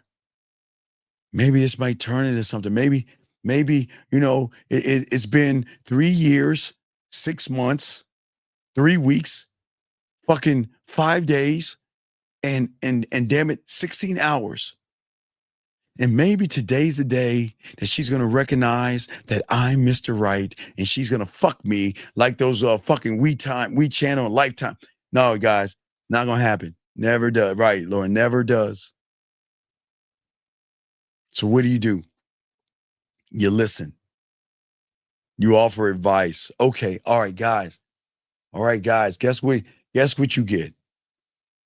Speaker 12: maybe this might turn into something. Maybe, you know, it's been 3 years, 6 months, 3 weeks, fucking 5 days, and damn it, 16 hours. And maybe today's the day that she's going to recognize that I'm Mr. Right, and she's going to fuck me like those fucking We Channel and Lifetime. No, guys, not going to happen. Never does. Right, Lauren, never does. So what do? You listen. You offer advice. Okay, all right, guys. All right, guys. Guess what you get?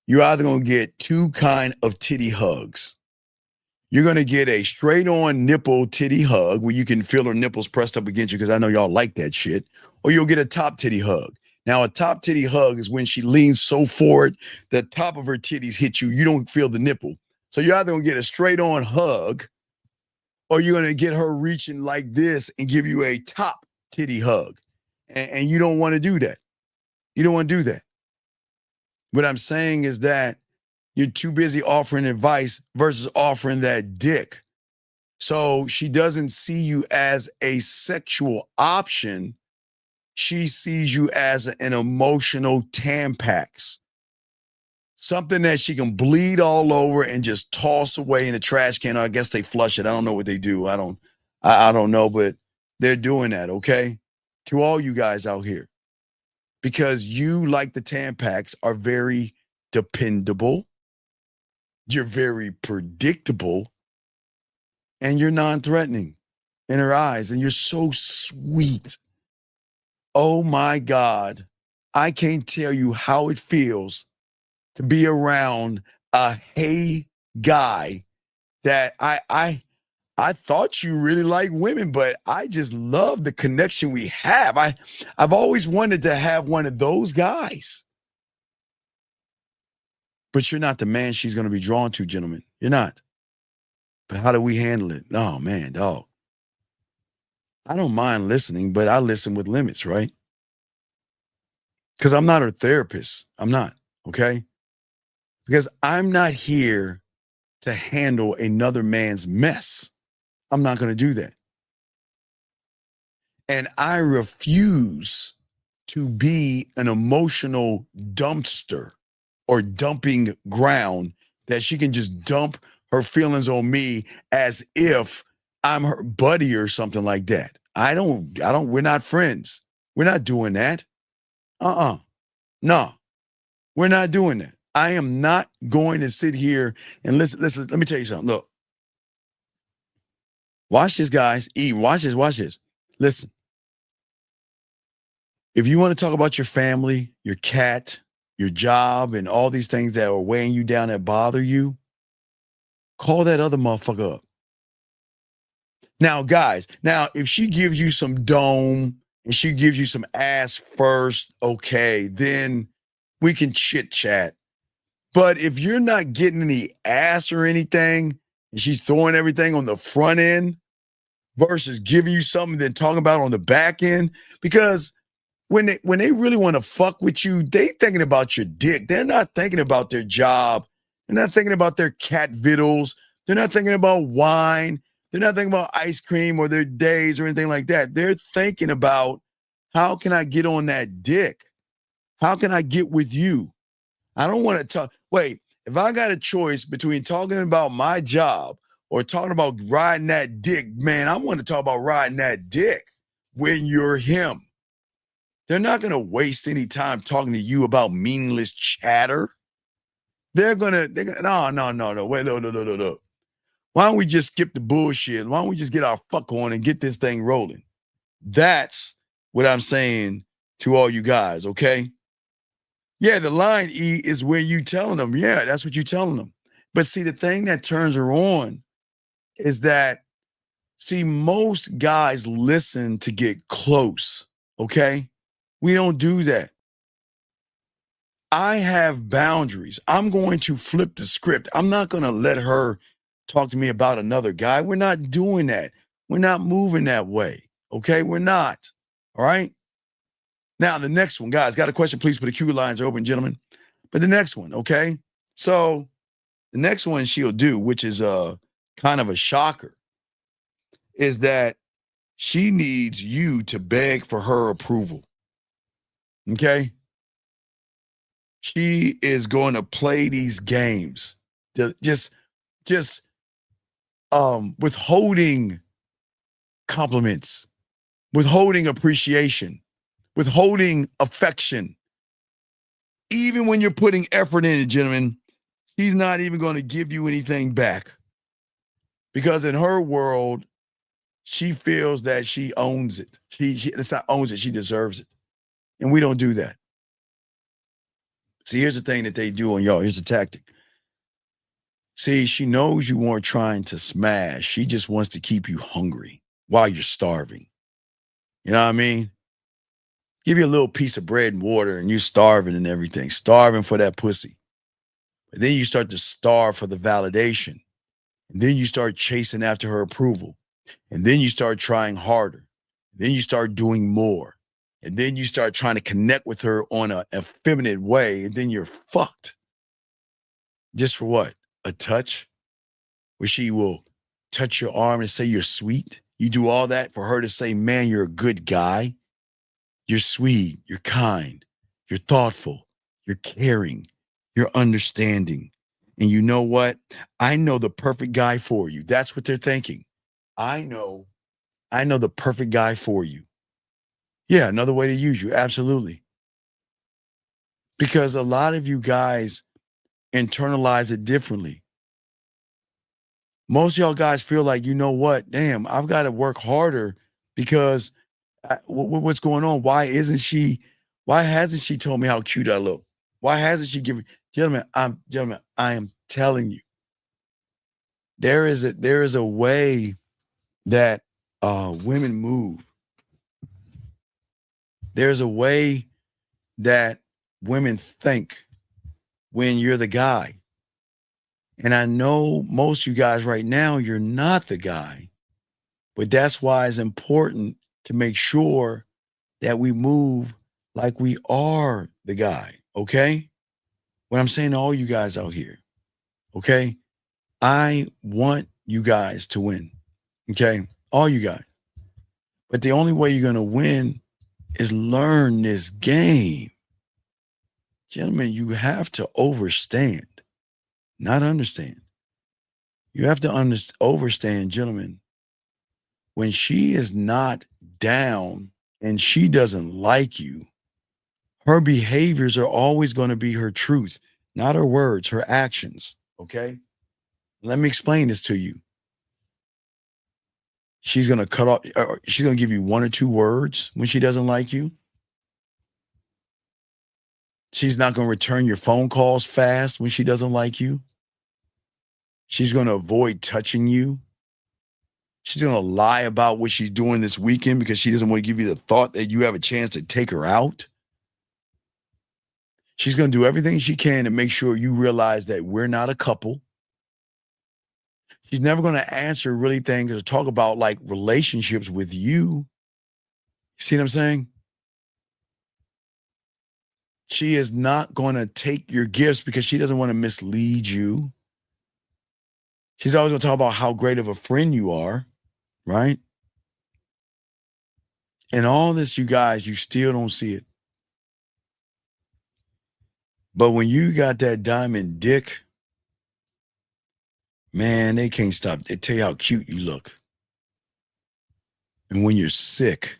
Speaker 12: You're either gonna get two kind of titty hugs. You're gonna get a straight-on nipple titty hug where you can feel her nipples pressed up against you, because I know y'all like that shit. Or you'll get a top titty hug. Now, a top titty hug is when she leans so forward, the top of her titties hit you. You don't feel the nipple. So you're either gonna get a straight-on hug, or you're gonna get her reaching like this and give you a top titty hug. And you don't want to do that. You don't want to do that. What I'm saying is that you're too busy offering advice versus offering that dick. So she doesn't see you as a sexual option. She sees you as an emotional Tampax. Something that she can bleed all over and just toss away in the trash can. I guess they flush it. I don't know what they do. I don't know, but they're doing that, okay? To all you guys out here. Because you, like the Tampax, are very dependable. You're very predictable. And you're non-threatening in her eyes. And you're so sweet. Oh, my God. I can't tell you how it feels to be around a hey guy that I thought you really like women, but I just love the connection we have. I've always wanted to have one of those guys. But you're not the man she's going to be drawn to, gentlemen. You're not. But how do we handle it? Oh, man, dog. I don't mind listening, but I listen with limits, right? Because I'm not her therapist. I'm not, okay? Because I'm not here to handle another man's mess. I'm not going to do that. And I refuse to be an emotional dumpster or dumping ground that she can just dump her feelings on me as if I'm her buddy or something like that. We're not friends. We're not doing that. No, we're not doing that. I am not going to sit here and listen, let me tell you something. Look. Watch this, guys. Watch this. Listen. If you want to talk about your family, your cat, your job, and all these things that are weighing you down that bother you, call that other motherfucker up. Now, guys, if she gives you some dome and she gives you some ass first, okay, then we can chit chat. But if you're not getting any ass or anything, and she's throwing everything on the front end versus giving you something then talking about on the back end, because when they really want to fuck with you, they thinking about your dick. They're not thinking about their job. They're not thinking about their cat vittles. They're not thinking about wine. They're not thinking about ice cream or their days or anything like that. They're thinking about, how can I get on that dick? How can I get with you? I don't want to talk. Wait, if I got a choice between talking about my job or talking about riding that dick, man, I want to talk about riding that dick when you're him. They're not going to waste any time talking to you about meaningless chatter. They're going to, no. Wait, no. Why don't we just skip the bullshit? Why don't we just get our fuck on and get this thing rolling? That's what I'm saying to all you guys, okay? Yeah, the line E is where you telling them. Yeah, that's what you telling them. But see, the thing that turns her on is that, see, most guys listen to get close, okay? We don't do that. I have boundaries. I'm going to flip the script. I'm not going to let her talk to me about another guy. We're not doing that. We're not moving that way, okay? We're not, all right? Now, the next one, guys, got a question, please put the queue lines are open, gentlemen. But the next one, okay? So the next one she'll do, which is kind of a shocker, is that she needs you to beg for her approval, okay? She is going to play these games, just withholding compliments, withholding appreciation, withholding affection. Even when you're putting effort in it, gentlemen, she's not even going to give you anything back. Because in her world, she feels that she owns it. It's not owns it, she deserves it. And we don't do that. See, here's the thing that they do on y'all. Here's the tactic. See, she knows you weren't trying to smash. She just wants to keep you hungry while you're starving. You know what I mean? Give you a little piece of bread and water and you're starving and everything. Starving for that pussy. But then you start to starve for the validation. And then you start chasing after her approval. And then you start trying harder. Then you start doing more. And then you start trying to connect with her on an effeminate way. And then you're fucked. Just for what? A touch? Where she will touch your arm and say you're sweet? You do all that for her to say, man, you're a good guy. You're sweet. You're kind. You're thoughtful. You're caring. You're understanding. And you know what? I know the perfect guy for you. That's what they're thinking. I know the perfect guy for you. Yeah, another way to use you. Absolutely. Because a lot of you guys internalize it differently. Most of y'all guys feel like, you know what? Damn, I've got to work harder because what's going on? Why hasn't she told me how cute I look? Why hasn't she given? Gentlemen, I am telling you, there is a way that women move. There's a way that women think when you're the guy. And I know most of you guys right now, you're not the guy, but that's why it's important to make sure that we move like we are the guy, okay? What I'm saying to all you guys out here, okay? I want you guys to win, okay? All you guys. But the only way you're going to win is learn this game. Gentlemen, you have to overstand, not understand. You have to overstand, gentlemen, when she is not down and she doesn't like you, her behaviors are always going to be her truth, not her words, her actions, okay? Let me explain this to you. She's going to cut off, she's going to give you one or two words when she doesn't like you. She's not going to return your phone calls fast when she doesn't like you. She's going to avoid touching you. She's going to lie about what she's doing this weekend because she doesn't want to give you the thought that you have a chance to take her out. She's going to do everything she can to make sure you realize that we're not a couple. She's never going to answer really things or talk about like relationships with you. See what I'm saying? She is not going to take your gifts because she doesn't want to mislead you. She's always going to talk about how great of a friend you are, right? And all this, you guys, you still don't see it. But when you got that diamond dick, man, they can't stop. They tell you how cute you look. And when you're sick,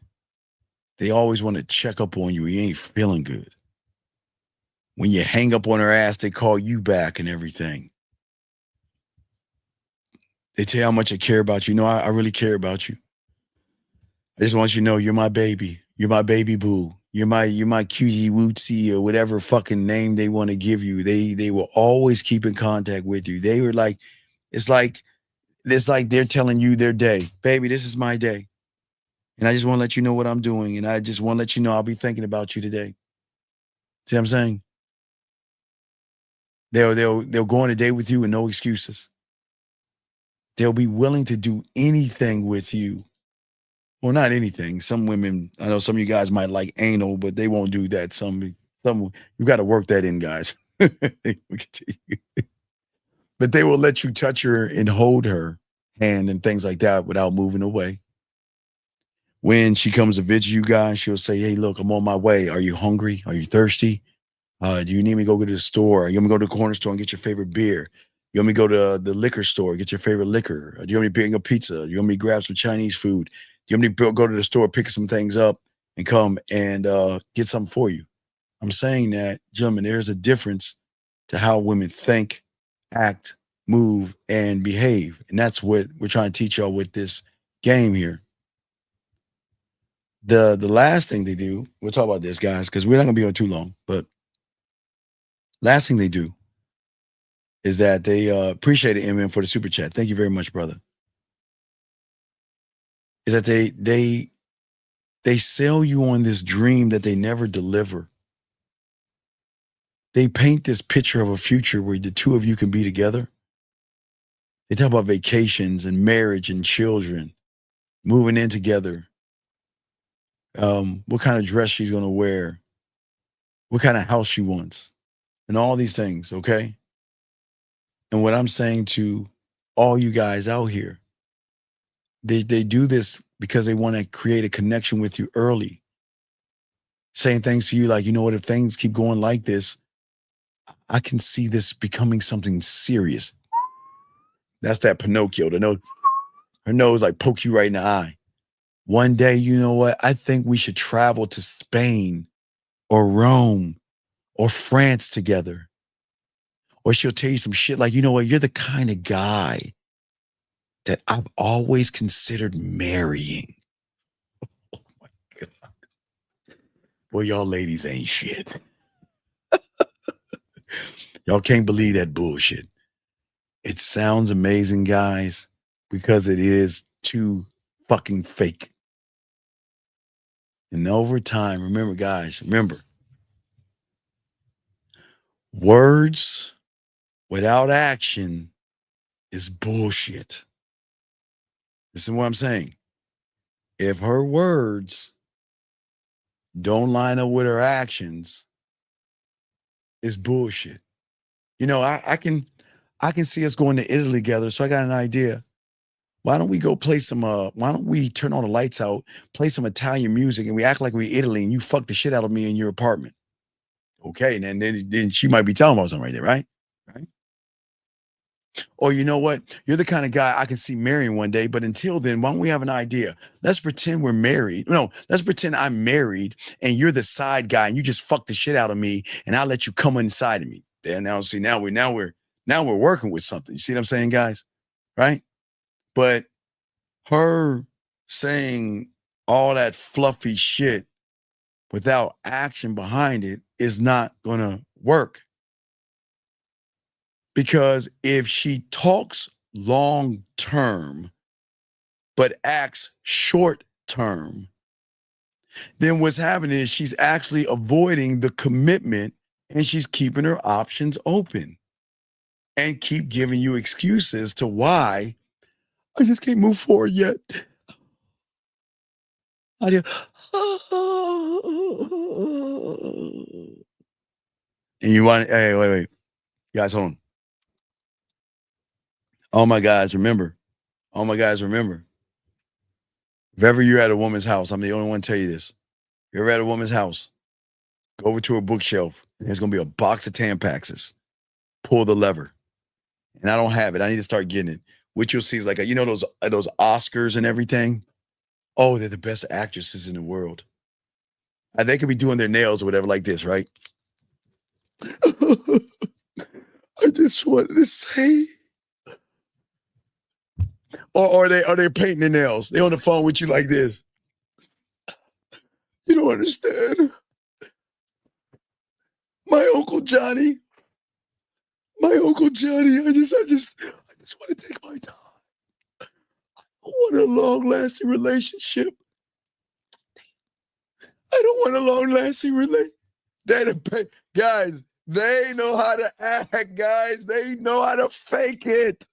Speaker 12: they always want to check up on you. You ain't feeling good. When you hang up on her ass, they call you back and everything. They tell you how much I care about you. No, I really care about you. I just want you to know you're my baby. You're my baby boo. You're my cutie wootsy or whatever fucking name they want to give you. They will always keep in contact with you. They were like, it's like they're telling you their day. Baby, this is my day. And I just want to let you know what I'm doing. And I just want to let you know I'll be thinking about you today. See what I'm saying? They'll go on a date with you with no excuses. They'll be willing to do anything with you. Well, not anything. Some women, I know some of you guys might like anal, but they won't do that. Some you got to work that in, guys. But they will let you touch her and hold her hand and things like that without moving away. When she comes to visit you guys, she'll say, hey, look, I'm on my way. Are you hungry? Are you thirsty? Do you need me to go to the store? You want me to go to the corner store and get your favorite beer? You want me to go to the liquor store, get your favorite liquor? Do you want me to bring a pizza? Do you want me to grab some Chinese food? Do you want me to go to the store, pick some things up and come and get something for you? I'm saying that, gentlemen, there's a difference to how women think, act, move, and behave. And that's what we're trying to teach y'all with this game here. The last thing they do, we'll talk about this, guys, because we're not gonna be on too long, but last thing they do is that they appreciate it, MN, for the super chat. Thank you very much, brother. Is that they sell you on this dream that they never deliver. They paint this picture of a future where the two of you can be together. They talk about vacations and marriage and children, moving in together. What kind of dress she's going to wear, what kind of house she wants, and all these things, okay? And what I'm saying to all you guys out here, they do this because they want to create a connection with you early. Saying things to you like, you know what, if things keep going like this, I can see this becoming something serious. That's that Pinocchio. Her nose like poke you right in the eye. One day, you know what? I think we should travel to Spain or Rome or France together. Or she'll tell you some shit like, you know what? You're the kind of guy that I've always considered marrying. Oh my God. Well, y'all ladies ain't shit. Y'all can't believe that bullshit. It sounds amazing, guys, because it is too fucking fake. And over time, remember, guys, words without action is bullshit. Listen to what I'm saying. If her words don't line up with her actions, it's bullshit. You know, I can see us going to Italy together, so I got an idea. Why don't we go play some, why don't we turn all the lights out, play some Italian music, and we act like we're Italy, and you fuck the shit out of me in your apartment. Okay, and then she might be telling about something right there, right? Right? Or you know what? You're the kind of guy I can see marrying one day, but until then, why don't we have an idea? Let's pretend we're married. No, let's pretend I'm married, and you're the side guy, and you just fuck the shit out of me, and I'll let you come inside of me. There, now, see, now we're working with something. You see what I'm saying, guys? Right? But her saying all that fluffy shit without action behind it is not going to work. Because if she talks long term, but acts short term, then what's happening is she's actually avoiding the commitment and she's keeping her options open and keep giving you excuses to why I just can't move forward yet. And you want, hey, wait. Guys, hold on. All my guys, remember. If ever you're at a woman's house, I'm the only one to tell you this. If you're ever at a woman's house, go over to her bookshelf. And there's going to be a box of Tampaxes. Pull the lever. And I don't have it. I need to start getting it. What you'll see is like, you know, those Oscars and everything. Oh, they're the best actresses in the world. And they could be doing their nails or whatever like this, right? I just wanted to say. Or are they painting their nails? They on the phone with you like this. You don't understand. My Uncle Johnny. I just want to take my time. I want a long-lasting relationship. I don't want a long-lasting relationship. Guys, they know how to act, guys. They know how to fake it.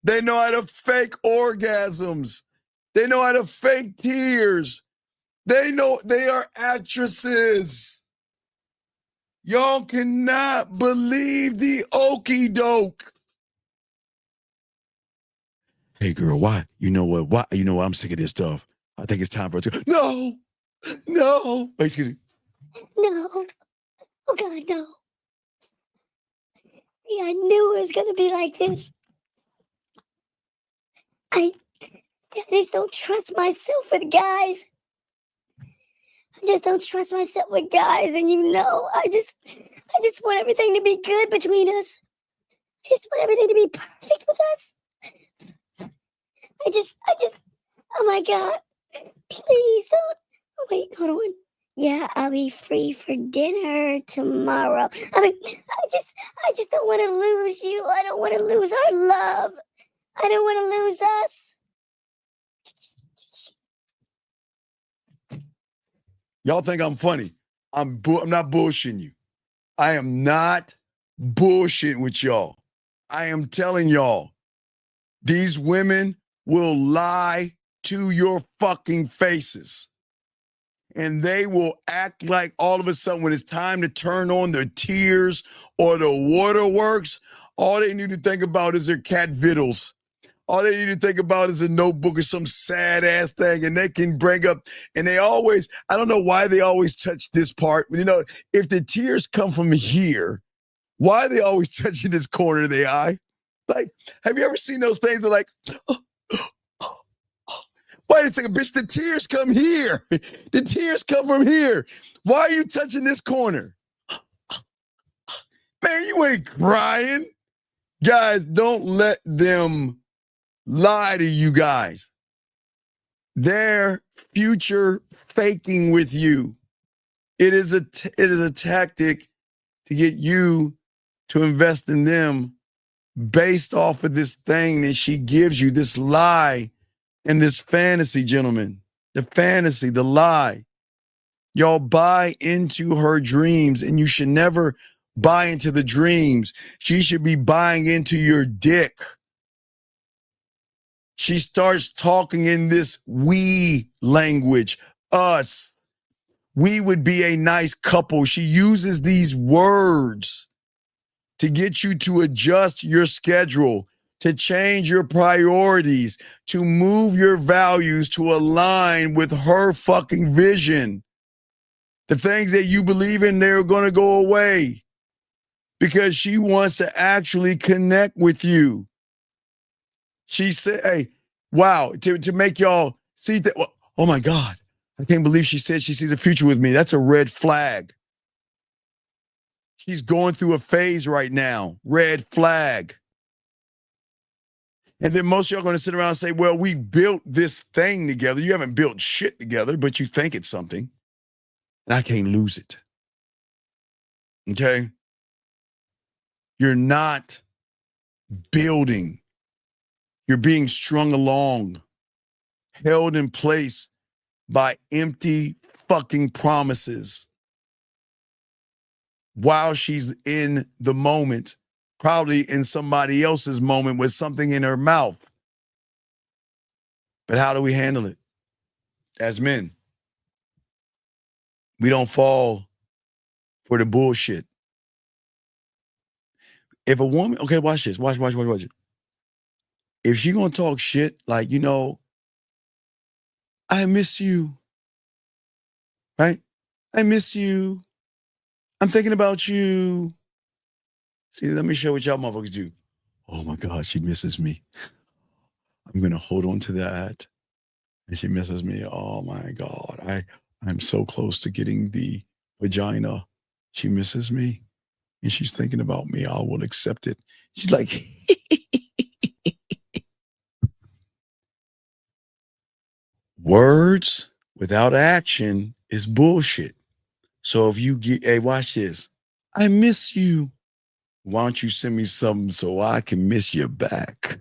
Speaker 12: They know how to fake orgasms. They know how to fake tears. They know they are actresses. Y'all cannot believe the okie doke. Hey girl, why? You know what? Why? You know what? I'm sick of this stuff. I think it's time for it to. No. Wait, excuse me.
Speaker 15: No. Oh God, no. Yeah, I knew it was gonna be like this. I just don't trust myself with guys. And you know, I just want everything to be good between us. I just want everything to be perfect with us. I just Oh my God. Please don't. Oh, wait, hold on. Yeah, I'll be free for dinner tomorrow. I mean, I just don't want to lose you. I don't want to lose our love. I don't want to lose us.
Speaker 7: Y'all think I'm funny. I'm not bullshitting you. I am not bullshitting with y'all. I am telling y'all, these women will lie to your fucking faces. And they will act like all of a sudden when it's time to turn on their tears or the waterworks, all they need to think about is their cat vittles. All they need to think about is a notebook or some sad ass thing, and they can bring up, and they always, I don't know why they always touch this part, but you know, if the tears come from here, why are they always touching this corner of their eye? Like, have you ever seen those things? They're like, wait a second, bitch, the tears come here. The tears come from here. Why are you touching this corner? Man, you ain't crying. Guys, don't let them lie to you guys. They're future faking with you. It is a tactic to get you to invest in them based off of this thing that she gives you, this lie and this fantasy, gentlemen. The fantasy, the lie. Y'all buy into her dreams, and you should never buy into the dreams. She should be buying into your dick. She starts talking in this we language, us. We would be a nice couple. She uses these words to get you to adjust your schedule, to change your priorities, to move your values to align with her fucking vision. The things that you believe in, they're going to go away because she wants to actually connect with you. She said, hey, wow, to make y'all see that. Oh my God, I can't believe she said she sees a future with me. That's a red flag. She's going through a phase right now. Red flag. And then most of y'all are going to sit around and say, well, we built this thing together. You haven't built shit together, but you think it's something. And I can't lose it. Okay? You're not building. You're being strung along, held in place by empty fucking promises while she's in the moment, probably in somebody else's moment with something in her mouth. But how do we handle it? As men, we don't fall for the bullshit. If a woman, okay, watch this, watch it. If she gonna talk shit, like, you know, I miss you, right? I miss you. I'm thinking about you. See, let me show what y'all motherfuckers do. Oh my God, she misses me. I'm gonna hold on to that. And she misses me. Oh my God, I'm so close to getting the vagina. She misses me. And she's thinking about me. I will accept it. She's like, words without action is bullshit. So if you get, hey, watch this. I miss you. Why don't you send me something so I can miss you back?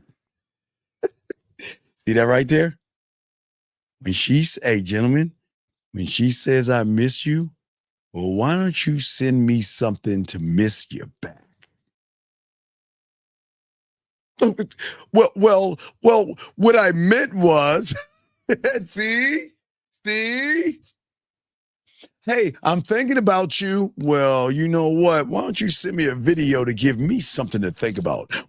Speaker 7: See that right there? When she's, hey, gentlemen, when she says I miss you, well, why don't you send me something to miss you back? Well, what I meant was, see? Hey, I'm thinking about you. Well, you know what? Why don't you send me a video to give me something to think about? Do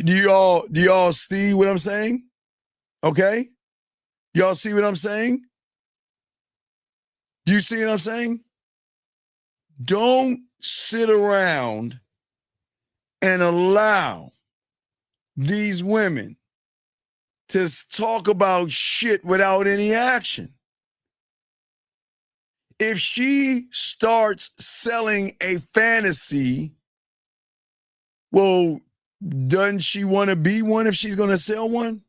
Speaker 7: y'all see what I'm saying? Okay? Y'all see what I'm saying? Do you see what I'm saying? Don't sit around and allow these women to talk about shit without any action. If she starts selling a fantasy, well, doesn't she want to be one if she's going to sell one?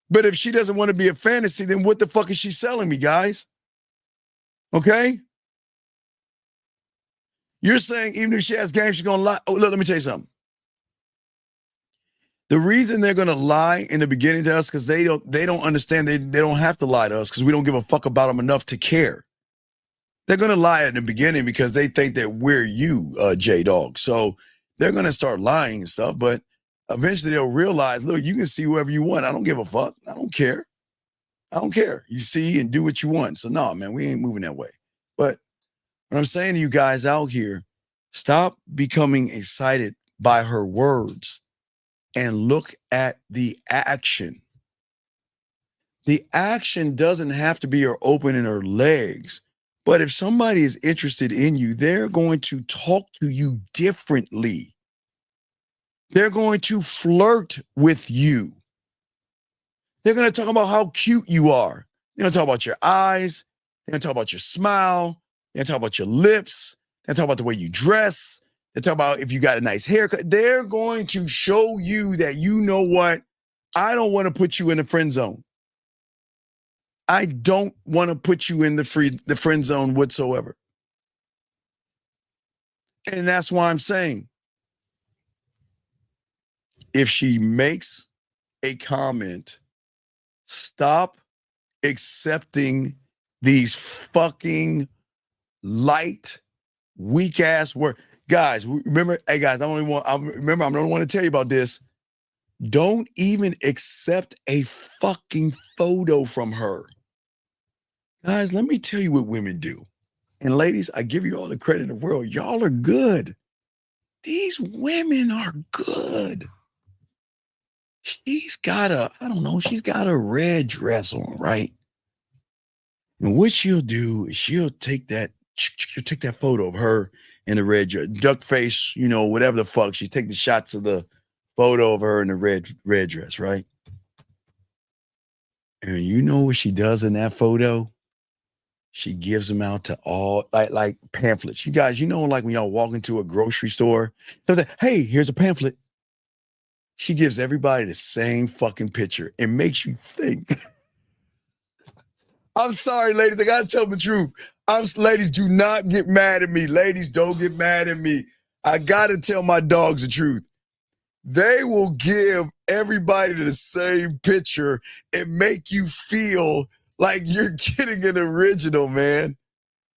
Speaker 12: But if she doesn't want to be a fantasy, then what the fuck is she selling me, guys? Okay? You're saying even if she has game, she's going to lie. Oh, look, let me tell you something. The reason they're going to lie in the beginning to us because they don't understand they don't have to lie to us because we don't give a fuck about them enough to care. They're going to lie in the beginning because they think that we're you, J-Dog. So they're going to start lying and stuff, but eventually they'll realize, look, you can see whoever you want. I don't give a fuck. I don't care. I don't care. You see and do what you want. So no, man, we ain't moving that way. But what I'm saying to you guys out here, stop becoming excited by her words and look at the action. The action doesn't have to be her opening her legs. But if somebody is interested in you, they're going to talk to you differently. They're going to flirt with you. They're going to talk about how cute you are. They're going to talk about your eyes. They're going to talk about your smile. They're going to talk about your lips. They're going to talk about the way you dress. They're talking about if you got a nice haircut. They're going to show you that, you know what? I don't want to put you in the friend zone. I don't want to put you in the friend zone whatsoever. And that's why I'm saying, if she makes a comment, stop accepting these fucking light, weak ass words. Guys, remember, hey guys, I'm the only one to tell you about this. Don't even accept a fucking photo from her. Guys, let me tell you what women do. And ladies, I give you all the credit in the world. Y'all are good. These women are good. She's got a red dress on, right? And what she'll do is she'll take that photo of her in the red dress, duck face, whatever the fuck. She take the shots of the photo of her in the red dress, right? And you know what she does in that photo? She gives them out to all like pamphlets. You guys, like when y'all walk into a grocery store, they'll say, hey, here's a pamphlet. She gives everybody the same fucking picture. It makes you think. I'm sorry, ladies. I gotta tell the truth. Ladies, do not get mad at me. Ladies, don't get mad at me. I gotta tell my dogs the truth. They will give everybody the same picture and make you feel like you're getting an original, man.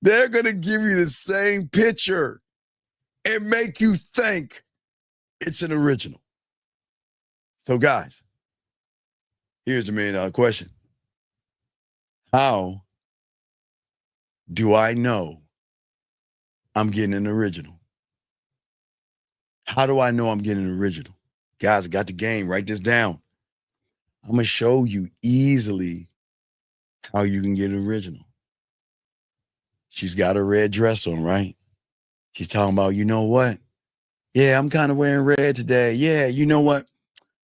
Speaker 12: They're gonna give you the same picture and make you think it's an original. So guys, here's the $1 million question. How do I know I'm getting an original? How do I know I'm getting an original? Guys, I got the game. Write this down. I'm going to show you easily how you can get an original. She's got a red dress on, right? She's talking about, you know what? Yeah, I'm kind of wearing red today. Yeah, you know what?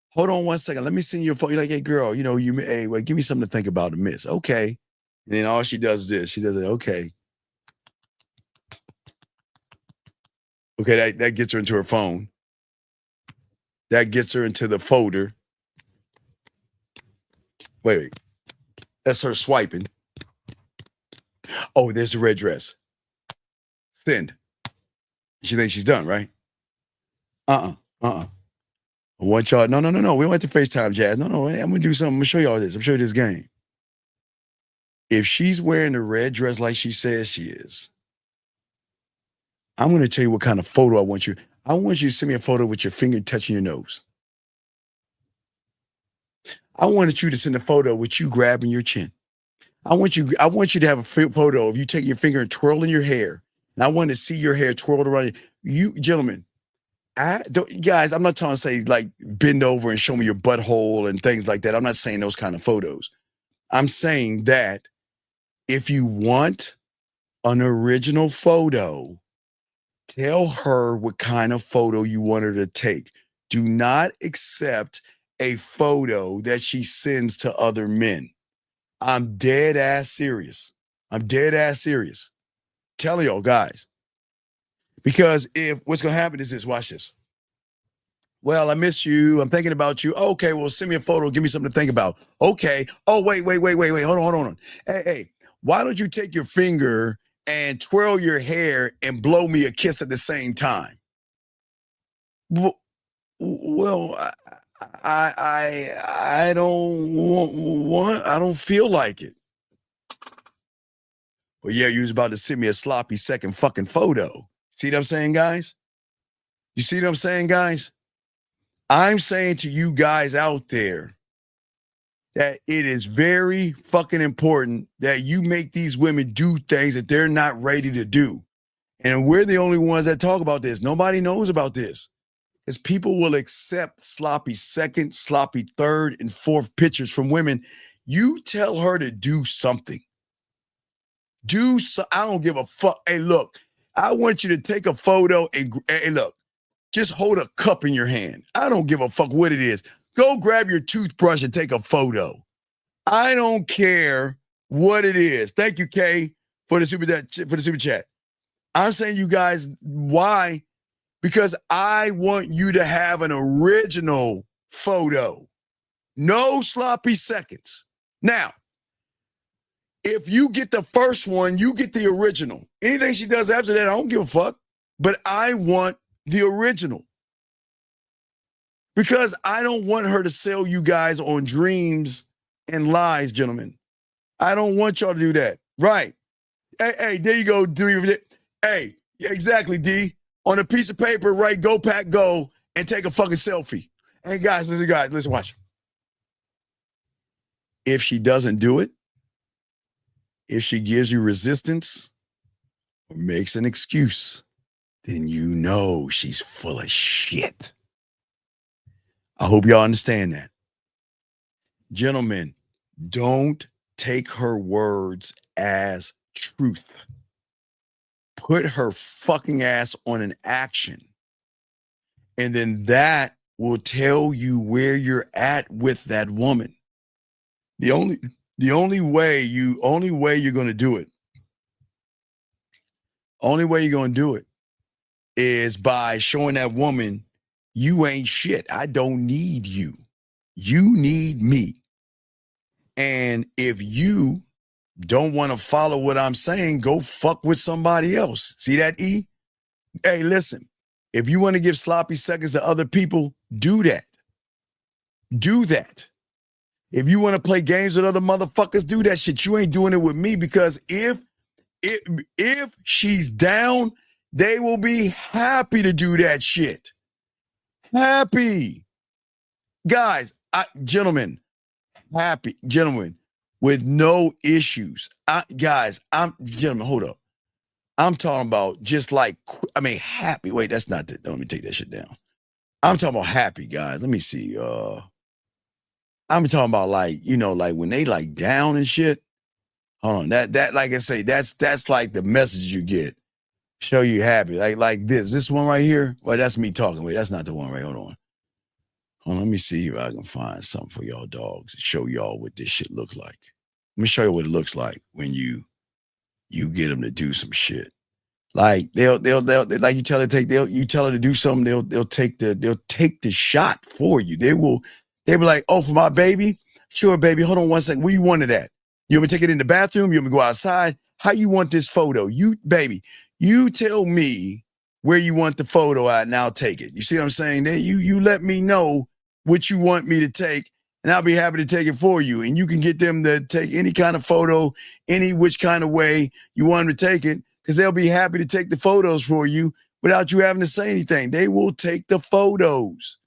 Speaker 12: Hold on one second. Let me send you a photo. You're like, hey, girl, hey, give me something to think about and miss. Okay. And then all she does is this. She does it, okay. Okay, that gets her into her phone. That gets her into the folder. Wait. That's her swiping. Oh, there's the red dress. Send. She thinks she's done, right? I want y'all. No. We don't have to FaceTime, Jazz. No. I'm going to do something. I'm going to show y'all this. I'm going to show you this game. If she's wearing the red dress like she says she is, I'm going to tell you what kind of photo I want you. I want you to send me a photo with your finger touching your nose. I wanted you to send a photo with you grabbing your chin. I want you to have a photo of you taking your finger and twirling your hair. And I want to see your hair twirled around you. Gentlemen, guys, I'm not trying to say like bend over and show me your butthole and things like that. I'm not saying those kind of photos. I'm saying that if you want an original photo, tell her what kind of photo you want her to take. Do not accept a photo that she sends to other men. I'm dead ass serious. Telling y'all guys. Because if what's going to happen is this, watch this. Well, I miss you. I'm thinking about you. Okay, well, send me a photo. Give me something to think about. Okay. Oh, wait. Hold on. Hey, why don't you take your finger and twirl your hair and blow me a kiss at the same time? Well, I don't want. I don't feel like it. Well, yeah, you was about to send me a sloppy second fucking photo. See what I'm saying, guys? You see what I'm saying, guys? I'm saying to you guys out there that it is very fucking important that you make these women do things that they're not ready to do. And we're the only ones that talk about this. Nobody knows about this. Because people will accept sloppy second, sloppy third, and fourth pictures from women. You tell her to do something. I don't give a fuck. Hey, look, I want you to take a photo and look, just hold a cup in your hand. I don't give a fuck what it is. Go grab your toothbrush and take a photo. I don't care what it is. Thank you, Kay, for the super chat. I'm saying, you guys, why? Because I want you to have an original photo. No sloppy seconds. Now, if you get the first one, you get the original. Anything she does after that, I don't give a fuck. But I want the original. Because I don't want her to sell you guys on dreams and lies, gentlemen. I don't want y'all to do that. Right. Hey, there you go. Hey, exactly, D. On a piece of paper, write go pack go and take a fucking selfie. Hey, guys, listen, watch. If she doesn't do it, if she gives you resistance or makes an excuse, then you know she's full of shit. I hope y'all understand that. Gentlemen, don't take her words as truth. Put her fucking ass on an action. And then that will tell you where you're at with that woman. The only way you're going to do it. Only way you're going to do it is by showing that woman you ain't shit. I don't need you. You need me. And if you don't want to follow what I'm saying, go fuck with somebody else. See that, E? Hey, listen. If you want to give sloppy seconds to other people, do that. Do that. If you want to play games with other motherfuckers, do that shit. You ain't doing it with me, because if she's down, they will be happy to do that shit. Happy. Guys, gentlemen, happy. Gentlemen, with no issues. Gentlemen, hold up. I'm talking about just like, happy. Wait, that's not it. Let me take that shit down. I'm talking about happy, guys. Let me see. I'm talking about like when they like down and shit. Hold on. That like I say, that's like the message you get. Show you happy. Like this one right here. Well, that's me talking. Wait, that's not the one, right? Hold on. Let me see if I can find something for y'all dogs to show y'all what this shit looks like. Let me show you what it looks like when you get them to do some shit. Like they'll like you tell her to do something, they'll take the shot for you. They'll be like, oh, for my baby? Sure, baby. Hold on 1 second. Where you want it at? You want me to take it in the bathroom? You want me to go outside? How you want this photo? You tell me where you want the photo at, and I'll take it. You see what I'm saying? You let me know what you want me to take, and I'll be happy to take it for you. And you can get them to take any kind of photo, which kind of way you want them to take it, because they'll be happy to take the photos for you without you having to say anything. They will take the photos,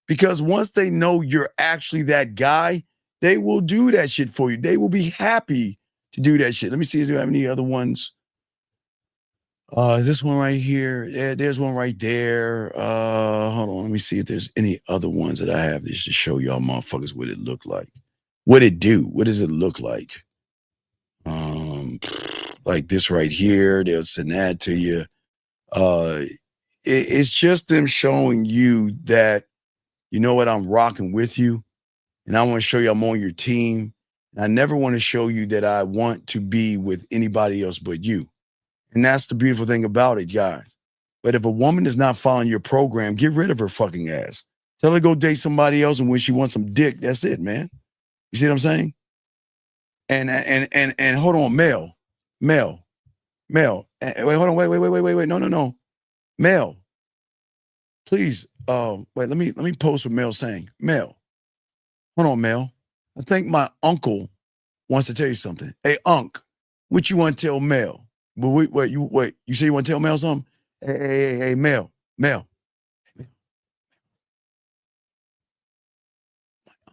Speaker 12: because once they know you're actually that guy, they will do that shit for you. They will be happy to do that shit. Let me see if there have any other ones. Is this one right here? Yeah, there's one right there. Hold on. Let me see if there's any other ones that I have just to show y'all motherfuckers what it look like. What it do? What does it look like? Like this right here. They'll send that to you. It's just them showing you that, you know what, I'm rocking with you. And I want to show you I'm on your team. And I never want to show you that I want to be with anybody else but you. And that's the beautiful thing about it, guys. But if a woman is not following your program, get rid of her fucking ass. Tell her to go date somebody else, and when she wants some dick, that's it, man. You see what I'm saying? And hold on, Mel. Wait, hold on, wait. No. Mel, please, wait, let me post what Mel's saying. Mel, hold on, Mel. I think my uncle wants to tell you something. Hey, Unc, what you want to tell Mel? But wait, you say you want to tell Mel something? Hey, Mel. My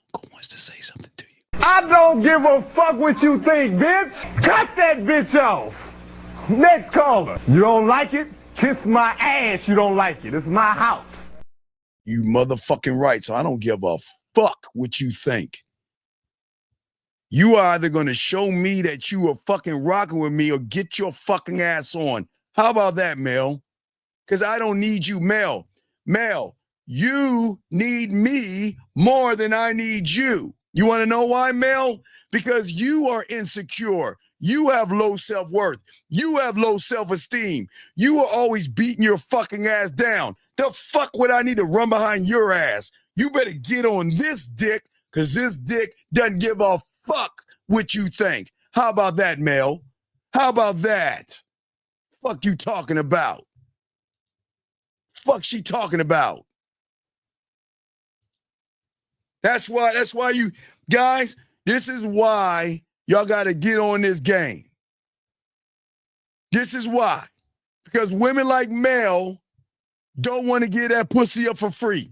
Speaker 12: uncle wants to say something to you.
Speaker 16: I don't give a fuck what you think, bitch. Cut that bitch off. Next caller. You don't like it? Kiss my ass. You don't like it. It's my house.
Speaker 12: You motherfucking right. So I don't give a fuck what you think. You are either going to show me that you are fucking rocking with me or get your fucking ass on. How about that, Mel? Because I don't need you, Mel. Mel, you need me more than I need you. You want to know why, Mel? Because you are insecure. You have low self-worth. You have low self-esteem. You are always beating your fucking ass down. The fuck would I need to run behind your ass? You better get on this dick, because this dick doesn't give a fuck what you think. How about that, Mel? How about that? Fuck you talking about? Fuck she talking about? That's why you guys, this is why y'all got to get on this game. This is why. Because women like Mel don't want to give that pussy up for free.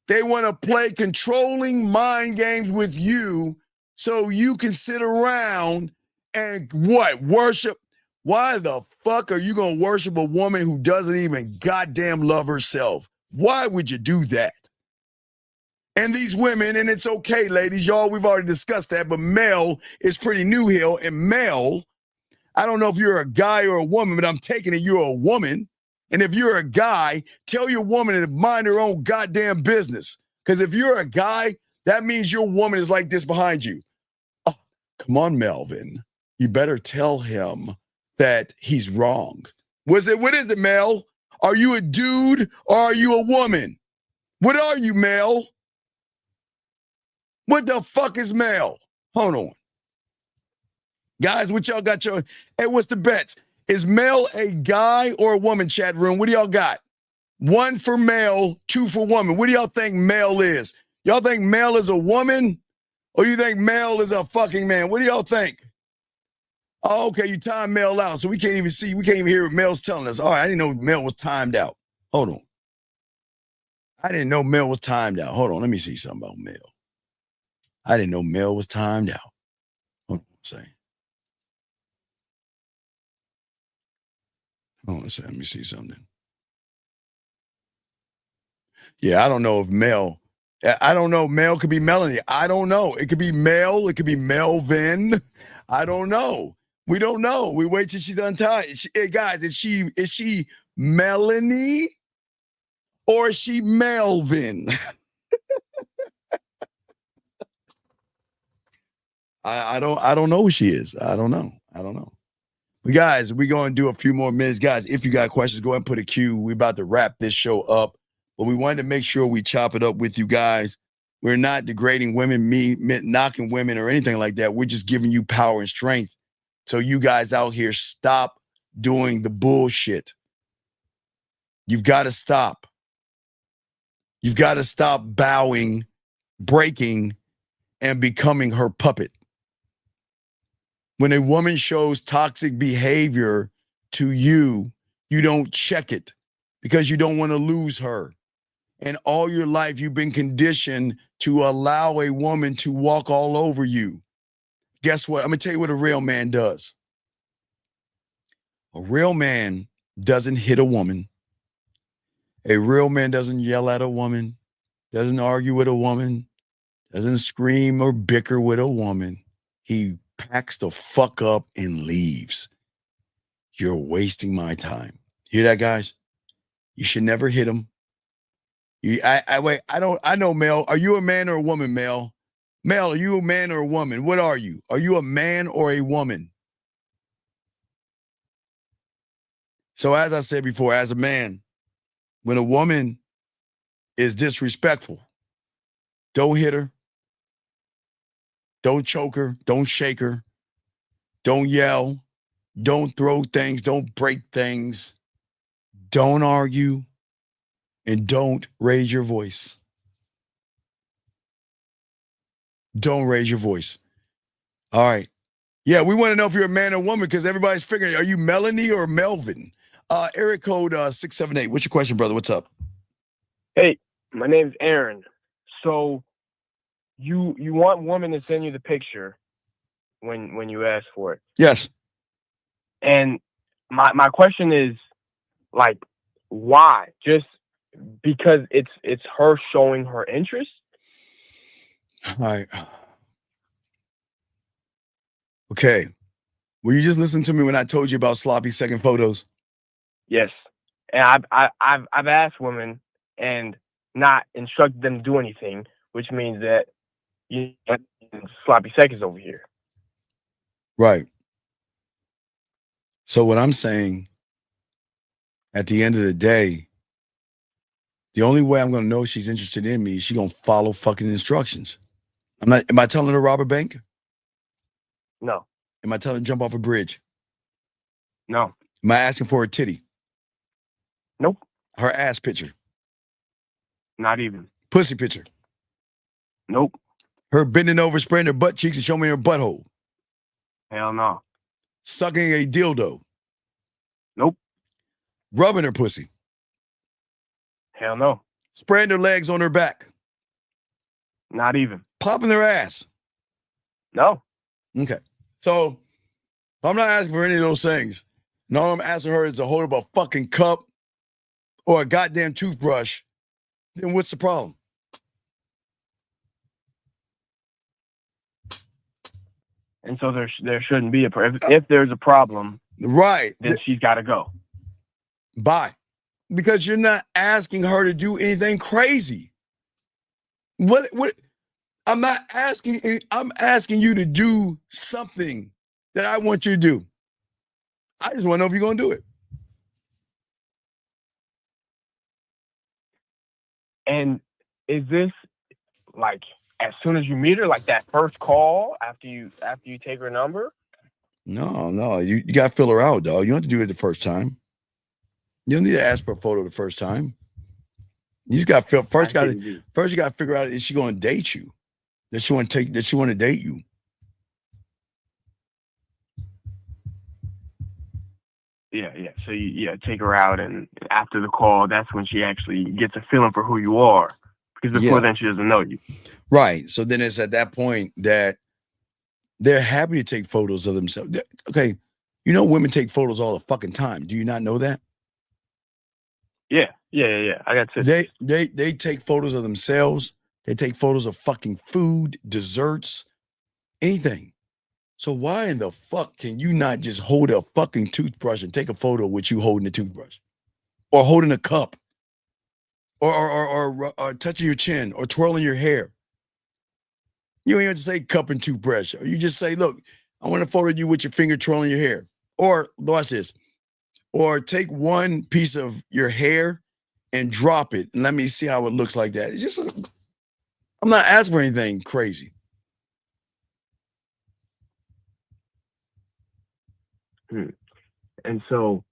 Speaker 12: They want to play controlling mind games with you so you can sit around and what? Worship? Why the fuck are you going to worship a woman who doesn't even goddamn love herself? Why would you do that? And these women, and it's okay, ladies, y'all, we've already discussed that, but Mel is pretty new here. And Mel, I don't know if you're a guy or a woman, but I'm taking it you're a woman. And if you're a guy, tell your woman to mind her own goddamn business. Because if you're a guy, that means your woman is like this behind you. Oh, come on, Melvin. You better tell him that he's wrong. What is it, Mel? Are you a dude or are you a woman? What are you, Mel? What the fuck is Mel? Hold on. Guys, what y'all got your... Hey, what's the bets? Is Mel a guy or a woman, chat room? What do y'all got? 1 for male, 2 for woman. What do y'all think Mel is? Y'all think Mel is a woman? Or you think Mel is a fucking man? What do y'all think? Oh, okay, you timed Mel out, so we can't even see. We can't even hear what Mel's telling us. All right, I didn't know Mel was timed out. Hold on. I didn't know Mel was timed out. Hold on, let me see something about Mel. I didn't know Mel was timed out. Hold on a second. Hold on a second, let me see something. Yeah, I don't know if Mel, I don't know. Mel could be Melanie. I don't know. It could be Mel. It could be Melvin. I don't know. We don't know. We wait till she's untied. Hey, guys, is she Melanie or is she Melvin? I don't know who she is. I don't know. But guys, we're going to do a few more minutes. Guys, if you got questions, go ahead and put a Q. We're about to wrap this show up. But we wanted to make sure we chop it up with you guys. We're not degrading women, knocking women or anything like that. We're just giving you power and strength. So you guys out here, stop doing the bullshit. You've got to stop. You've got to stop bowing, breaking, and becoming her puppet. When a woman shows toxic behavior to you, you don't check it because you don't want to lose her. And all your life, you've been conditioned to allow a woman to walk all over you. Guess what? I'm going to tell you what a real man does. A real man doesn't hit a woman. A real man doesn't yell at a woman, doesn't argue with a woman, doesn't scream or bicker with a woman. He packs the fuck up and leaves. You're wasting my time. Hear that, guys? You should never hit him. I know, Mel. Are you a man or a woman, Mel? Mel, are you a man or a woman? What are you? Are you a man or a woman? So as I said before, as a man, when a woman is disrespectful. Don't hit her. Don't choke her. Don't shake her. Don't yell. Don't throw things. Don't break things. Don't argue. And don't raise your voice. Don't raise your voice. All right. Yeah, we want to know if you're a man or woman because everybody's figuring, are you Melanie or Melvin? Area code 678. What's your question, brother? What's up?
Speaker 17: Hey, my name's Aaron. So you want women to send you the picture when you ask for it.
Speaker 12: Yes.
Speaker 17: And my question is, like, why? Just because it's her showing her interest?
Speaker 12: All right. Okay. Will you just listen to me when I told you about sloppy second photos?
Speaker 17: Yes. And I've asked women and not instructed them to do anything, which means that you sloppy seconds over here.
Speaker 12: Right. So what I'm saying, at the end of the day, the only way I'm going to know she's interested in me is she's going to follow fucking instructions. Am I telling her to rob a bank?
Speaker 17: No.
Speaker 12: Am I telling her to jump off a bridge?
Speaker 17: No.
Speaker 12: Am I asking for her titty?
Speaker 17: Nope.
Speaker 12: Her ass picture?
Speaker 17: Not even.
Speaker 12: Pussy picture?
Speaker 17: Nope.
Speaker 12: Her bending over, spraying her butt cheeks and showing me her butthole?
Speaker 17: Hell no.
Speaker 12: Sucking a dildo?
Speaker 17: Nope.
Speaker 12: Rubbing her pussy?
Speaker 17: Hell no.
Speaker 12: Spreading her legs on her back?
Speaker 17: Not even.
Speaker 12: Popping their ass?
Speaker 17: No.
Speaker 12: Okay. So I'm not asking for any of those things. No, I'm asking her is to hold up a fucking cup or a goddamn toothbrush. Then what's the problem?
Speaker 17: And so there shouldn't be if there's a problem,
Speaker 12: right?
Speaker 17: Then she's got to go.
Speaker 12: Bye. Because you're not asking her to do anything crazy. What? I'm not asking. I'm asking you to do something that I want you to do. I just want to know if you're going to do it.
Speaker 17: And is this like as soon as you meet her, like that first call after you take her number?
Speaker 12: No. You got to fill her out, dog. You don't have to do it the first time. You don't need to ask for a photo the first time. You just got to first. You got to figure out, is she going to date you? Does she want to date you?
Speaker 17: Yeah. So you take her out, and after the call, that's when she actually gets a feeling for who you are. Because before then, she doesn't know you.
Speaker 12: Right. So then it's at that point that they're happy to take photos of themselves. Okay. You know, women take photos all the fucking time. Do you not know that?
Speaker 17: Yeah. I got to.
Speaker 12: They take photos of themselves. They take photos of fucking food, desserts, anything. So why in the fuck can you not just hold a fucking toothbrush and take a photo with you holding the toothbrush, or holding a cup, or touching your chin, or twirling your hair? You don't even have to say cup and toothbrush. Or you just say, look, I want a photo of you with your finger twirling your hair. Or watch this. Or take one piece of your hair and drop it and let me see how it looks like that. It's just, I'm not asking for anything crazy.
Speaker 17: And so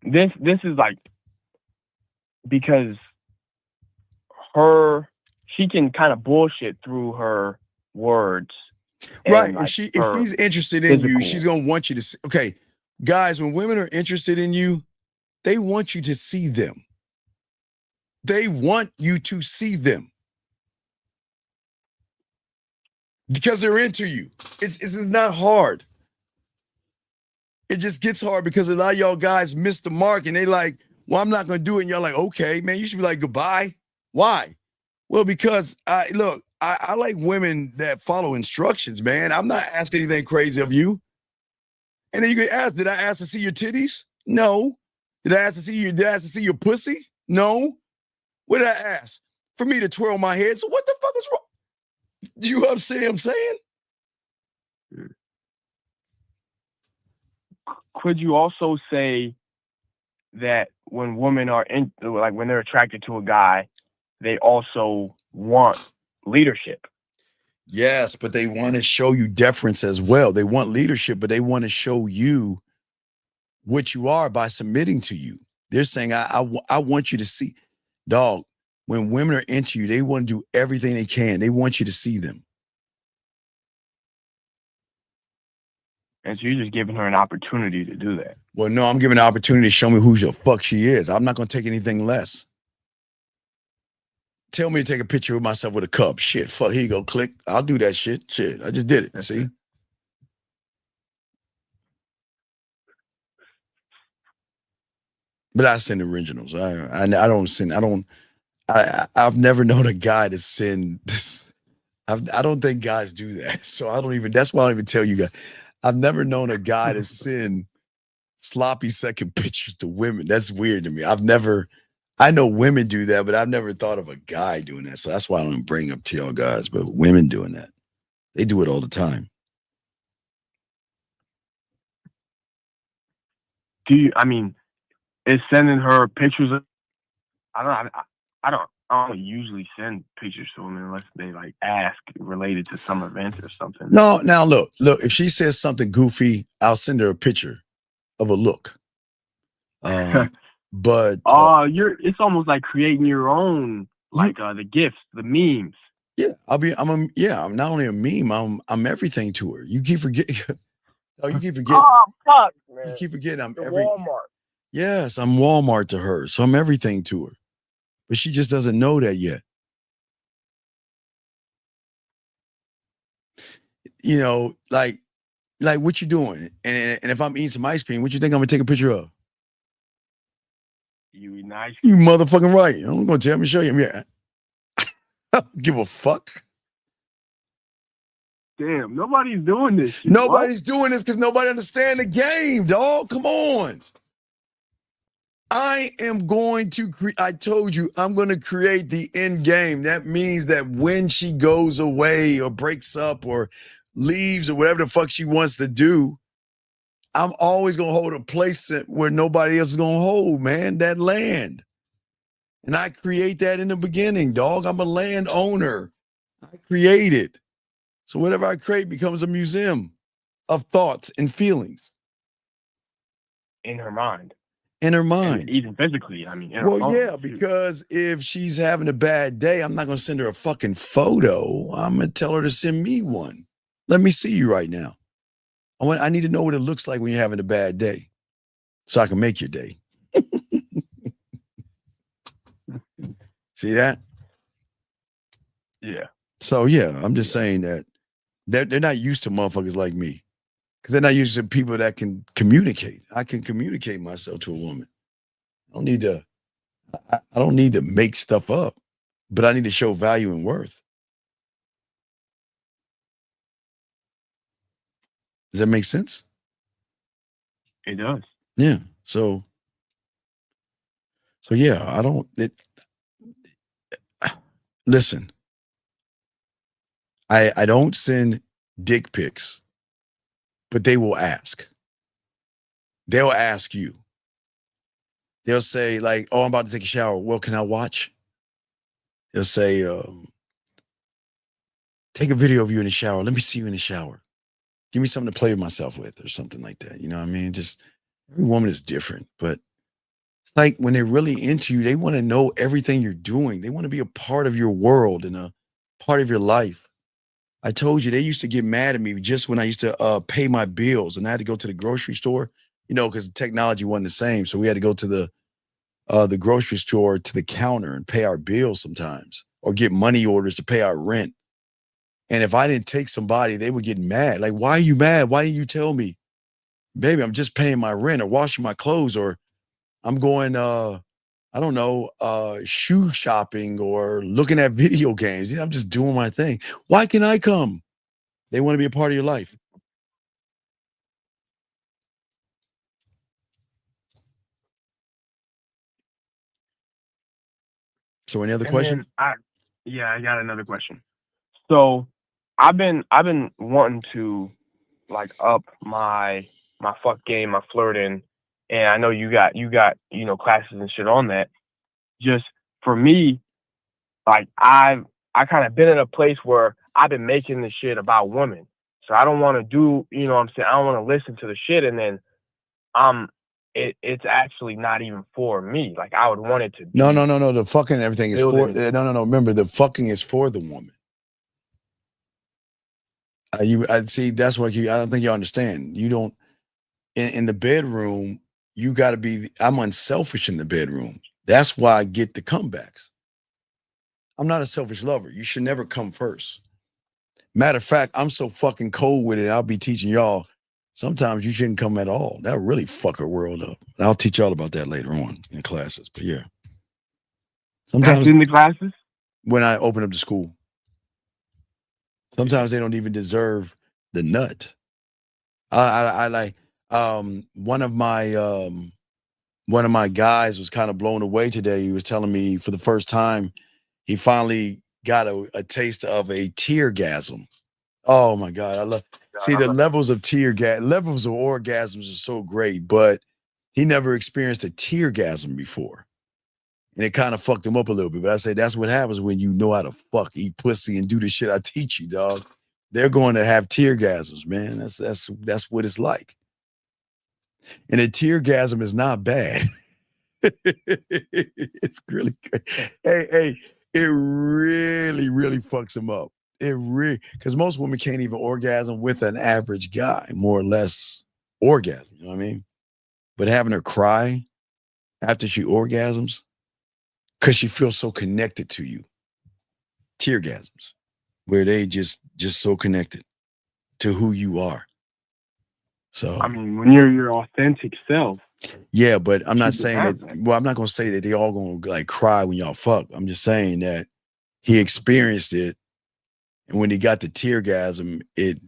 Speaker 17: this is like, because she can kind of bullshit through her words.
Speaker 12: Right.
Speaker 17: Like
Speaker 12: if she's interested in you, she's going to want you to see. Okay. Guys, when women are interested in you, they want you to see them. They want you to see them. Because they're into you. It's not hard. It just gets hard because a lot of y'all guys miss the mark and they like, well, I'm not going to do it. And y'all like, okay, man, you should be like, goodbye. Why? Well, because I like women that follow instructions, man. I'm not asking anything crazy of you. And then you can ask, did I ask to see your titties? No. Did I ask to see your pussy? No. What did I ask? For me to twirl my head. So what the fuck is wrong? You know what I'm saying?
Speaker 17: Could you also say that when women are when they're attracted to a guy, they also want leadership.
Speaker 12: Yes, but they want to show you deference as well. They want leadership, but they want to show you what you are by submitting to you. They're saying, I want you to see, dog, when women are into you, they want to do everything they can. They want you to see them.
Speaker 17: And so you're just giving her an opportunity to do that.
Speaker 12: Well, no, I'm giving an opportunity to show me who the fuck she is. I'm not going to take anything less. Tell me to take a picture of myself with a cup. Shit, fuck, here you go, click. I'll do that shit. Shit, I just did it. See? But I send originals. I've never known a guy to send this. I don't think guys do that. So that's why I don't even tell you guys. I've never known a guy to send sloppy second pictures to women. That's weird to me. I know women do that, but I've never thought of a guy doing that. So that's why I don't bring up to y'all guys, but women doing that. They do it all the time.
Speaker 17: Is sending her pictures of, I don't usually send pictures to women unless they like ask related to some event or something.
Speaker 12: No, now look, if she says something goofy, I'll send her a picture of a look. But
Speaker 17: it's almost like creating your own, like the gifts, the memes.
Speaker 12: Yeah, I'm not only a meme, I'm everything to her. You keep forgetting. Oh, you keep forgetting.
Speaker 17: Oh fuck, man.
Speaker 12: You keep forgetting I'm
Speaker 17: Walmart.
Speaker 12: Yes, I'm Walmart to her. So I'm everything to her. But she just doesn't know that yet. You know, like what you doing? And if I'm eating some ice cream, what you think I'm gonna take a picture of?
Speaker 17: You eating ice cream?
Speaker 12: You motherfucking right. I'm gonna tell me, show you. Yeah. I don't give a fuck.
Speaker 17: Damn, nobody's doing this shit.
Speaker 12: Nobody's doing this because nobody understands the game, dog. Come on. I am going to I told you I'm going to create the end game. That means that when she goes away or breaks up or leaves or whatever the fuck she wants to do, I'm always going to hold a place where nobody else is going to hold, man, that land. And I create that in the beginning, dog. I'm a landowner. I create it. So whatever I create becomes a museum of thoughts and feelings.
Speaker 17: In her mind.
Speaker 12: In her mind.
Speaker 17: And even physically, in her
Speaker 12: Well,
Speaker 17: mind,
Speaker 12: yeah,
Speaker 17: too.
Speaker 12: because if she's having a bad day, I'm not going to send her a fucking photo. I'm going to tell her to send me one. Let me see you right now. I need to know what it looks like when you're having a bad day so I can make your day. See that?
Speaker 17: Yeah.
Speaker 12: So, yeah, I'm just saying that they're not used to motherfuckers like me because they're not used to people that can communicate. I can communicate myself to a woman. I don't need to make stuff up, but I need to show value and worth. Does that make sense?
Speaker 17: It does.
Speaker 12: Yeah. So yeah, listen, I don't send dick pics, but they will ask. They'll ask you. They'll say like, oh, I'm about to take a shower. Well, can I watch? They'll say, take a video of you in the shower. Let me see you in the shower. Give me something to play with myself with or something like that. You know what I mean? Just every woman is different, but it's like when they're really into you, they want to know everything you're doing. They want to be a part of your world and a part of your life. I told you they used to get mad at me just when I used to pay my bills and I had to go to the grocery store, because the technology wasn't the same. So we had to go to the grocery store to the counter and pay our bills sometimes or get money orders to pay our rent. And if I didn't take somebody, they would get mad. Like, why are you mad? Why didn't you tell me? Baby, I'm just paying my rent or washing my clothes or I'm going, shoe shopping or looking at video games. I'm just doing my thing. Why can I come? They want to be a part of your life. So any other questions?
Speaker 17: I got another question. So I've been wanting to like up my fuck game, my flirting, and I know you got classes and shit on that. Just for me, like I kind of been in a place where I've been making this shit about women, so I don't want to do, you know what I'm saying, I don't want to listen to the shit and then it's actually not even for me. Like I would want it to be.
Speaker 12: No. The fucking everything is for. No. Remember, the fucking is for the woman. I see. That's what I don't think you understand. You don't. In the bedroom, you got to be. I'm unselfish in the bedroom. That's why I get the comebacks. I'm not a selfish lover. You should never come first. Matter of fact, I'm so fucking cold with it. I'll be teaching y'all. Sometimes you shouldn't come at all. That'll really fuck our world up. And I'll teach y'all about that later on in classes. But yeah. Sometimes
Speaker 17: that's in the classes?
Speaker 12: When I open up the school. Sometimes they don't even deserve the nut. I like one of my guys was kind of blown away today. He was telling me for the first time he finally got a taste of a teargasm. Oh my God. I love the levels of levels of orgasms are so great, but he never experienced a teargasm before. And it kind of fucked him up a little bit. But I say that's what happens when you know how to fuck, eat pussy, and do the shit I teach you, dog. They're going to have teargasms, man. That's what it's like. And a teargasm is not bad. It's really good. Hey, it really, really fucks him up. Because most women can't even orgasm with an average guy, more or less orgasm, you know what I mean? But having her cry after she orgasms, because she feels so connected to you. Teargasms, where they just so connected to who you are. So
Speaker 17: I mean, when you're your authentic self.
Speaker 12: Yeah, but I'm not saying that. Well, I'm not gonna say that they all gonna like cry when y'all fuck. I'm just saying that he experienced it, and when he got the teargasm, it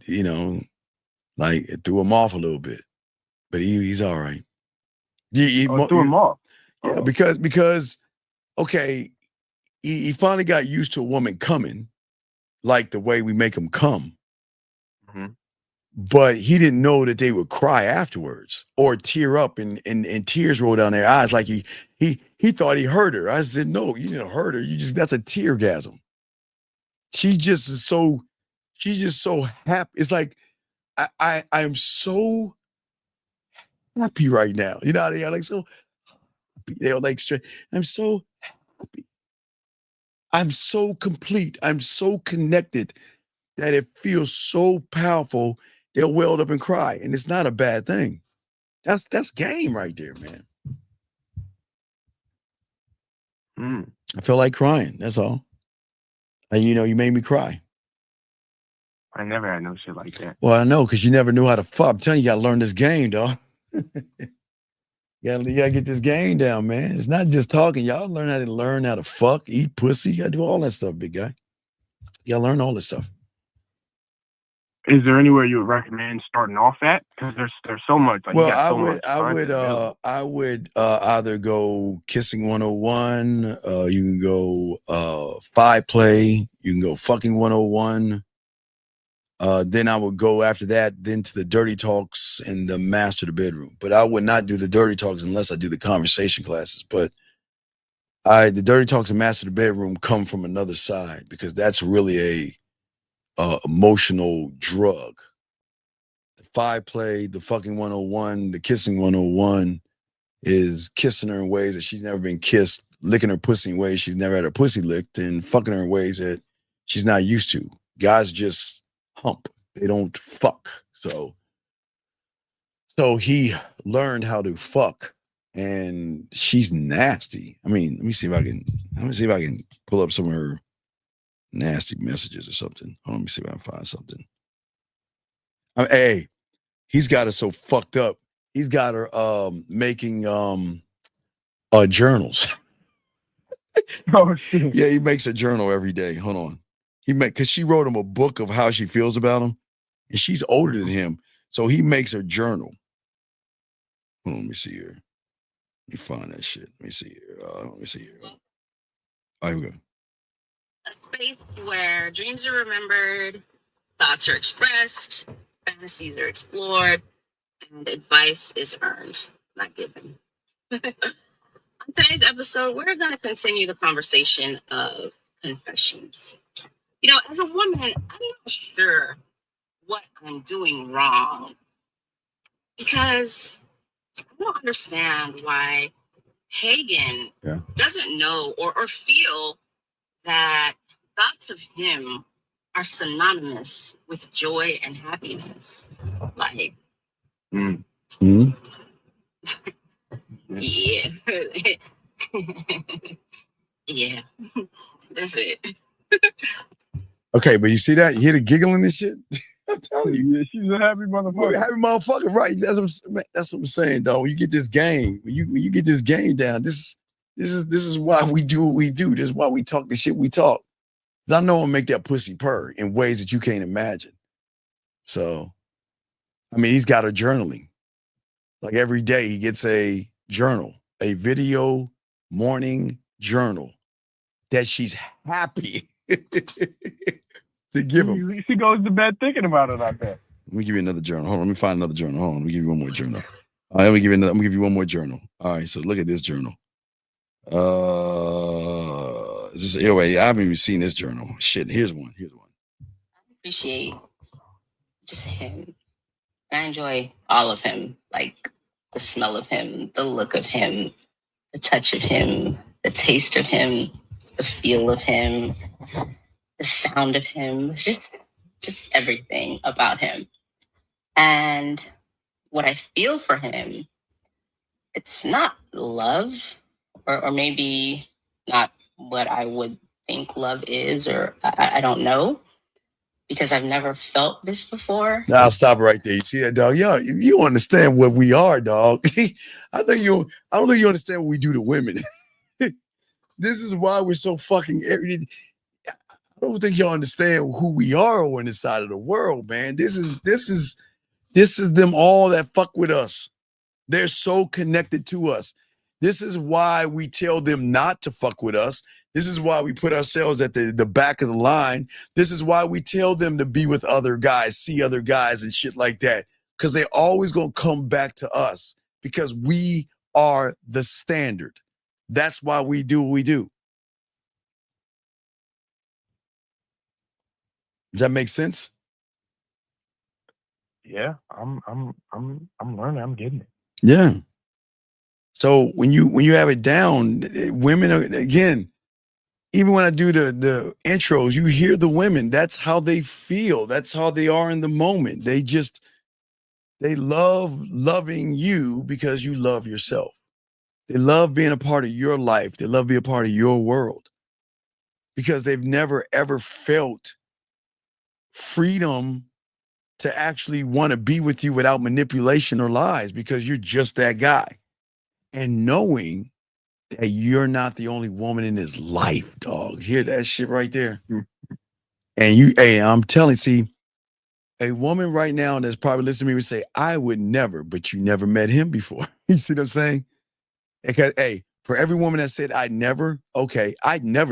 Speaker 12: like it threw him off a little bit. But he's all right. He
Speaker 17: threw him off.
Speaker 12: Yeah, because okay, he finally got used to a woman coming, like the way we make them come.
Speaker 17: Mm-hmm.
Speaker 12: But he didn't know that they would cry afterwards or tear up and tears roll down their eyes. Like he thought he hurt her. I said, no, you didn't hurt her. That's a teargasm. She's just so happy. It's like I'm so happy right now. You know how they are, like so happy. They're like straight. I'm so happy. I'm so complete. I'm so connected that it feels so powerful. They'll weld up and cry, and it's not a bad thing. That's game right there, man. I feel like crying. That's all. And you made me cry.
Speaker 17: I never had no shit like that.
Speaker 12: Well, I know, because you never knew how to fuck. I'm telling you, you gotta learn this game, dog. You gotta get this game down, man. It's not just talking. Y'all learn how to fuck, eat pussy. You gotta do all that stuff, big guy. You gotta learn all this stuff.
Speaker 17: Is there anywhere you would recommend starting off at? Because there's so much. Like,
Speaker 12: well, I would either go Kissing 101. You can go Five Play. You can go Fucking 101. Then I would go after that, then to the Dirty Talks and the Master the Bedroom. But I would not do the Dirty Talks unless I do the conversation classes. But the Dirty Talks and Master the Bedroom come from another side, because that's really a emotional drug. The Five Play, the Fucking 101, the Kissing 101 is kissing her in ways that she's never been kissed, licking her pussy in ways she's never had her pussy licked, and fucking her in ways that she's not used to. Guys just hump. They don't fuck. So he learned how to fuck, and she's nasty. I mean, let me see if I can pull up some of her nasty messages or something. Hold on, let me see if I can find something. Hey, he's got her so fucked up. He's got her making journals.
Speaker 17: Oh shit.
Speaker 12: Yeah, he makes a journal every day. Hold on. Because she wrote him a book of how she feels about him, and she's older than him, so he makes her journal. Hold on, let me see here. Let me find that shit. Let me see here. Let me see here. All right, here we go.
Speaker 18: A space where dreams are remembered, thoughts are expressed, fantasies are explored, and advice is earned. not given. On today's episode, we're going to continue the conversation of confessions. You know, as a woman, I'm not sure what I'm doing wrong because I don't understand why Hagen doesn't know or feel that thoughts of him are synonymous with joy and happiness. Like, yeah. Yeah. That's it.
Speaker 12: Okay, but you see that? You hear the giggling and shit? I'm telling you.
Speaker 17: Yeah, she's a happy motherfucker.
Speaker 12: Happy motherfucker, right? That's what I'm saying, dog. When you get this game, when you get this game down, this is why we do what we do. This is why we talk the shit we talk. I know I'll make that pussy purr in ways that you can't imagine. So, I mean, he's got a journaling. Like every day he gets a journal, a video morning journal that she's happy to give him.
Speaker 17: She goes to bed thinking about it, I bet.
Speaker 12: Let me give you another journal. Hold on, let me find another journal. Hold on, let me give you one more journal. All right, I'm gonna give you one more journal. All right, so look at this journal. Is this anyway? I haven't even seen this journal. Shit, here's one.
Speaker 18: I appreciate just him. I enjoy all of him, like the smell of him, the look of him, the touch of him, the taste of him, the feel of him, the sound of him. It's just everything about him. And what I feel for him, it's not love, or maybe not what I would think love is, or I don't know, because I've never felt this before.
Speaker 12: Now I'll stop right there. You see that, dog? Yo, you understand what we are, dog. I don't think you understand what we do to women. This is why we're so fucking. I don't think y'all understand who we are on this side of the world, man. This is them all that fuck with us. They're so connected to us. This is why we tell them not to fuck with us. This is why we put ourselves at the back of the line. This is why we tell them to be with other guys, see other guys and shit like that. Because they're always going to come back to us because we are the standard. That's why we do what we do. Does that make sense?
Speaker 17: Yeah, I'm learning. I'm getting it.
Speaker 12: Yeah. So when you have it down, women are, again, even when I do the intros, you hear the women. That's how they feel. That's how they are in the moment. They love loving you because you love yourself. They love being a part of your life. They love being a part of your world because they've never, ever felt freedom to actually want to be with you without manipulation or lies because you're just that guy. And knowing that you're not the only woman in his life, dog. Hear that shit right there? And I'm telling, see, a woman right now that's probably listening to me would say, I would never, but you never met him before. You see what I'm saying? Because, hey, for every woman that said, I'd never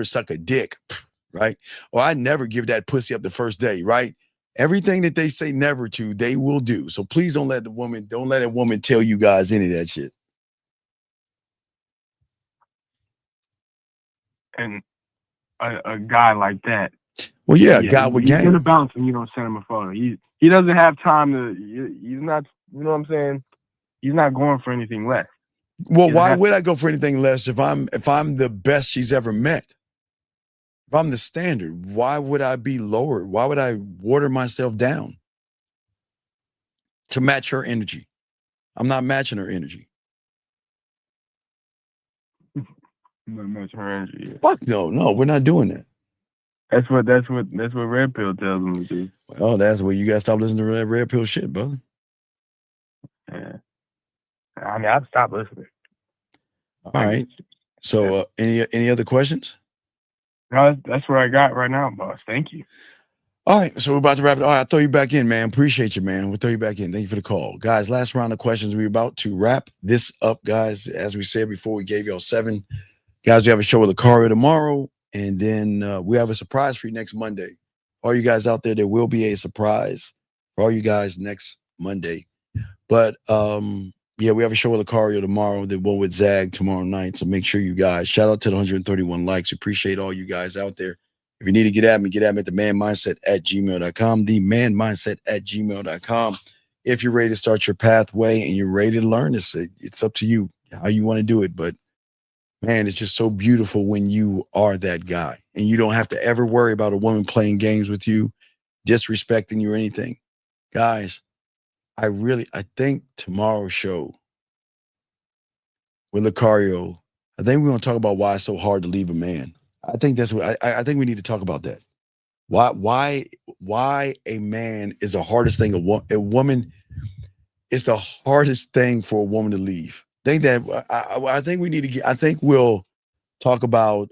Speaker 12: suck a dick, right? Or I'd never give that pussy up the first day, right? Everything that they say never to, they will do. So please don't let a woman tell you guys any of that shit.
Speaker 17: And a guy like that.
Speaker 12: Well, yeah, a guy with game.
Speaker 17: He's gonna bounce when you don't send him a photo. He doesn't have time to. He's not. You know what I'm saying? He's not going for anything less.
Speaker 12: Well, why would I go for anything less if I'm the best she's ever met? If I'm the standard, why would I be lower? Why would I water myself down to match her energy? I'm not matching her energy.
Speaker 17: I'm not matching her energy. Yeah.
Speaker 12: Fuck no, we're not doing that.
Speaker 17: That's what Red Pill tells them to do.
Speaker 12: Well, that's where you gotta stop listening to that Red Pill shit, brother.
Speaker 17: Yeah. I mean, I've stopped listening.
Speaker 12: All right. So, any other questions?
Speaker 17: No, that's what I got right now, boss. Thank you.
Speaker 12: All right, so we're about to wrap it. All right, I'll throw you back in, man. Appreciate you, man. We'll throw you back in. Thank you for the call. Guys, last round of questions. We're about to wrap this up, guys. As we said before, we gave y'all 7. Guys, we have a show with Lucario tomorrow, and then we have a surprise for you next Monday. All you guys out there, there will be a surprise for all you guys next Monday. But Yeah, we have a show with Lucario tomorrow, the one with Zag tomorrow night. So make sure you guys, shout out to the 131 likes. Appreciate all you guys out there. If you need to get at me at the manmindset@gmail.com, the manmindset@gmail.com. If you're ready to start your pathway and you're ready to learn this, it's up to you how you want to do it. But man, it's just so beautiful when you are that guy and you don't have to ever worry about a woman playing games with you, disrespecting you or anything. Guys, I think tomorrow's show with Lucario, I think we're going to talk about why it's so hard to leave a man. I think that's what I think we need to talk about that. Why a man is the hardest thing a woman is the hardest thing for a woman to leave. I think we need to I think we'll talk about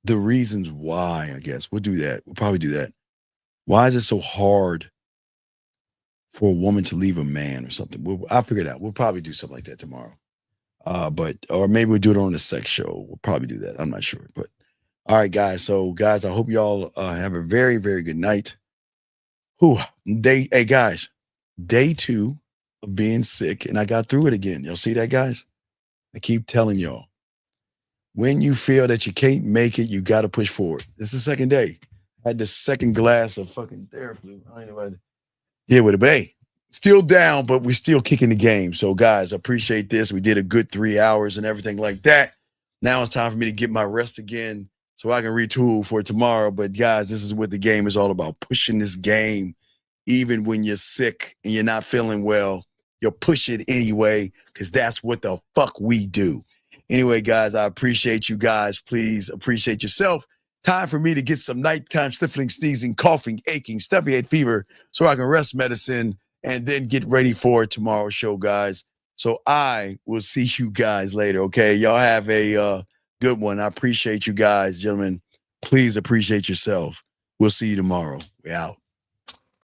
Speaker 12: the reasons why, I guess. We'll do that. We'll probably do that. Why is it so hard for a woman to leave a man or something? I'll figure it out. We'll probably do something like that tomorrow. Or maybe we'll do it on the sex show. We'll probably do that. I'm not sure. But all right, guys. So, guys, I hope y'all have a very, very good night. Hey, guys, day 2 of being sick, and I got through it again. Y'all see that, guys? I keep telling y'all, when you feel that you can't make it, you got to push forward. It's the second day. I had the second glass of fucking Theraflu. I don't know what to deal with it, but hey, still down, but we're still kicking the game. So, guys, appreciate this. We did a good 3 hours and everything like that. Now it's time for me to get my rest again so I can retool for tomorrow. But, guys, this is what the game is all about, pushing this game. Even when you're sick and you're not feeling well, you'll push it anyway because that's what the fuck we do. Anyway, guys, I appreciate you guys. Please appreciate yourself. Time for me to get some nighttime sniffling, sneezing, coughing, aching, stuffy head fever so I can rest medicine and then get ready for tomorrow's show, guys. So I will see you guys later, okay? Y'all have a good one. I appreciate you guys, gentlemen. Please appreciate yourself. We'll see you tomorrow. We out.